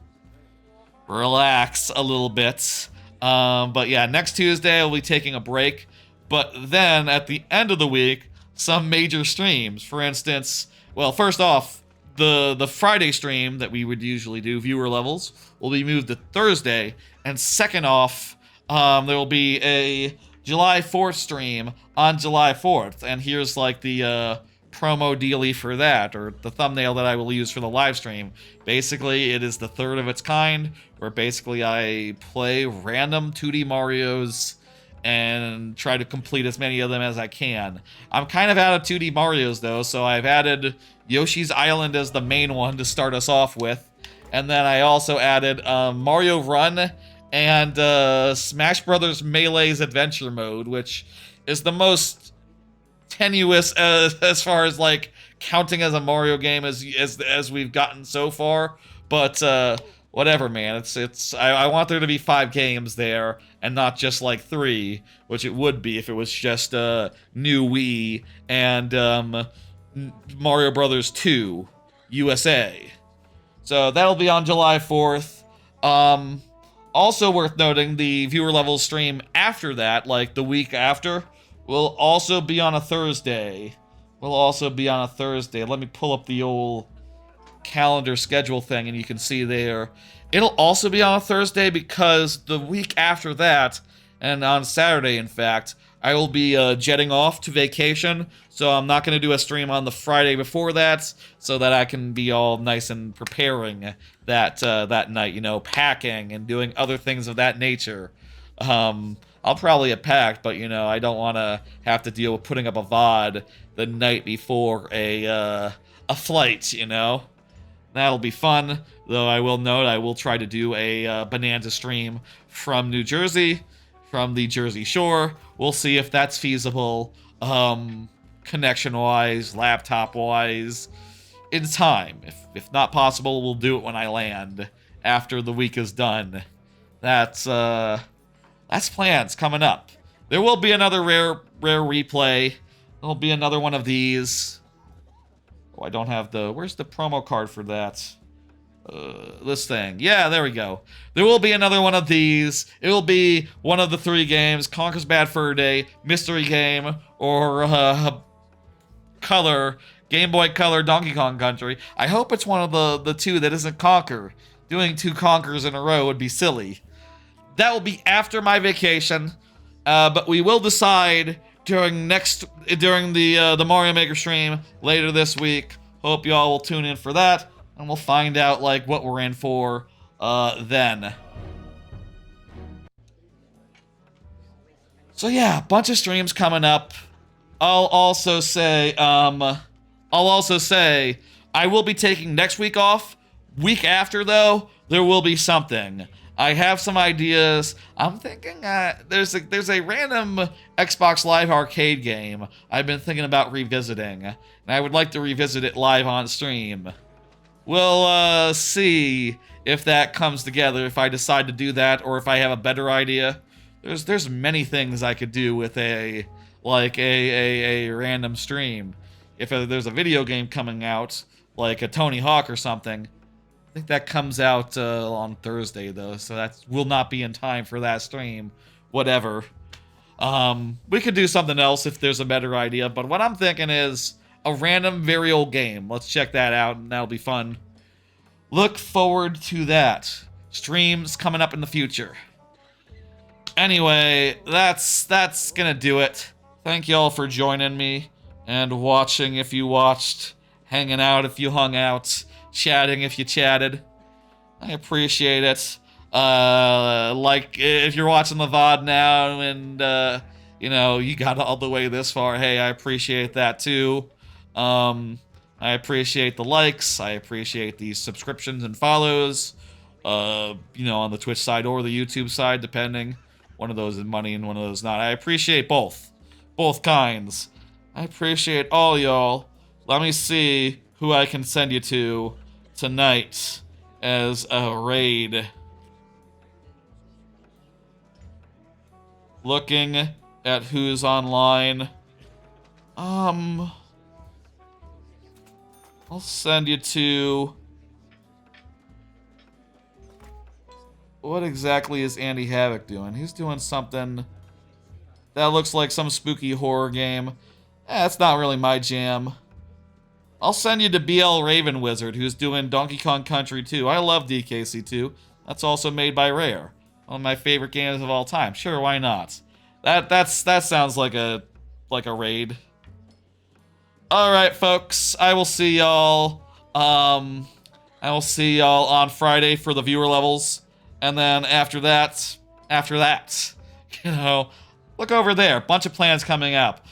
relax a little bit. But yeah, next Tuesday I'll be taking a break. But then at the end of the week, some major streams. For instance, well, first off, the Friday stream that we would usually do, viewer levels, will be moved to Thursday. And second off, there will be a July 4th stream on July 4th. And here's like the promo dealie for that, or the thumbnail that I will use for the live stream. Basically, it is the third of its kind, where basically I play random 2D Marios and try to complete as many of them as I can. I'm kind of out of 2D Marios though, so I've added Yoshi's Island as the main one to start us off with. And then I also added Mario Run and Smash Brothers Melee's Adventure Mode, which is the most tenuous as far as like counting as a Mario game as we've gotten so far. But whatever, man. I want there to be 5 games there and not just like 3, which it would be if it was just new Wii and Mario Brothers 2 USA. So that'll be on July 4th. Also worth noting, the viewer level stream after that, like the week after, will also be on a Thursday. Let me pull up the old calendar schedule thing and you can see there. It'll also be on a Thursday because the week after that, and on Saturday in fact, I will be jetting off to vacation, so I'm not going to do a stream on the Friday before that, so that I can be all nice and preparing that night, you know, packing and doing other things of that nature. I'll probably have packed, but, you know, I don't want to have to deal with putting up a VOD the night before a flight, you know? That'll be fun, though I will note I will try to do a Bonanza stream from New Jersey, from the Jersey Shore. We'll see if that's feasible, connection-wise, laptop-wise, in time. If not possible, we'll do it when I land, after the week is done. That's plans coming up. There will be another rare replay. There'll be another one of these. Oh, I don't have where's the promo card for that? This thing. Yeah, there we go. There will be another one of these. It will be one of the 3 games, Conker's Bad Fur Day, Mystery Game, or Color, Game Boy Color Donkey Kong Country. I hope it's one of the 2 that isn't Conker. Doing 2 Conkers in a row would be silly. That will be after my vacation, but we will decide during the Mario Maker stream later this week. Hope y'all will tune in for that, and we'll find out like what we're in for then. So yeah, bunch of streams coming up. I'll also say I will be taking next week off. Week after though, there will be something. I have some ideas. I'm thinking there's a random Xbox Live Arcade game I've been thinking about revisiting, and I would like to revisit it live on stream. We'll see if that comes together, if I decide to do that, or if I have a better idea. There's many things I could do with a random stream. If there's a video game coming out, like a Tony Hawk or something. I think that comes out on Thursday, though, so that will not be in time for that stream. Whatever. We could do something else if there's a better idea, but what I'm thinking is a random, very old game. Let's check that out, and that'll be fun. Look forward to that. Streams coming up in the future. Anyway, that's gonna do it. Thank y'all for joining me and watching if you watched, hanging out if you hung out, chatting if you chatted. I appreciate it. Like, if you're watching the VOD now and, you know, you got all the way this far, hey, I appreciate that too. I appreciate the likes. I appreciate the subscriptions and follows, you know, on the Twitch side or the YouTube side, depending. One of those is money and one of those not. I appreciate both. Both kinds. I appreciate all y'all. Let me see who I can send you to tonight as a raid. Looking at who's online. I'll send you to... What exactly is Andy Havoc doing? He's doing something that looks like some spooky horror game. That's not really my jam. I'll send you to BL Raven Wizard, who's doing Donkey Kong Country 2. I love DKC 2. That's also made by Rare. One of my favorite games of all time. Sure, why not? That sounds like a raid. Alright, folks. I will see y'all. I will see y'all on Friday for the viewer levels. And then after that, you know, look over there. Bunch of plans coming up.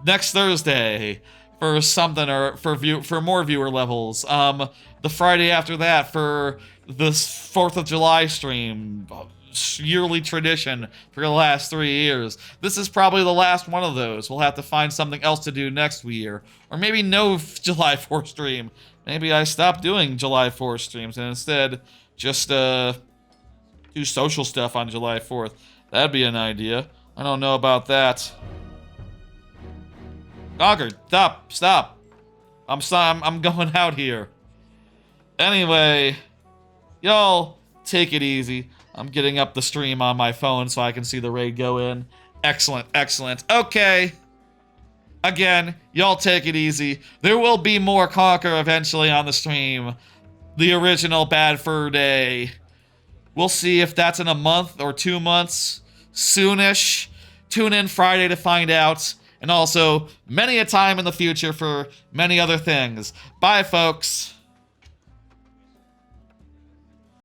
Next Thursday for something, or for more viewer levels. The Friday after that for this 4th of July stream. Yearly tradition for the last 3 years. This is probably the last one of those. We'll have to find something else to do next year. Or maybe no July 4th stream. Maybe I stop doing July 4th streams and instead just do social stuff on July 4th. That'd be an idea. I don't know about that. Conker, stop. I'm going out here. Anyway, y'all take it easy. I'm getting up the stream on my phone so I can see the raid go in. Excellent. Okay. Again, y'all take it easy. There will be more Conker eventually on the stream. The original Bad Fur Day. We'll see if that's in a month or 2 months. Soonish. Tune in Friday to find out. And also, many a time in the future for many other things. Bye, folks.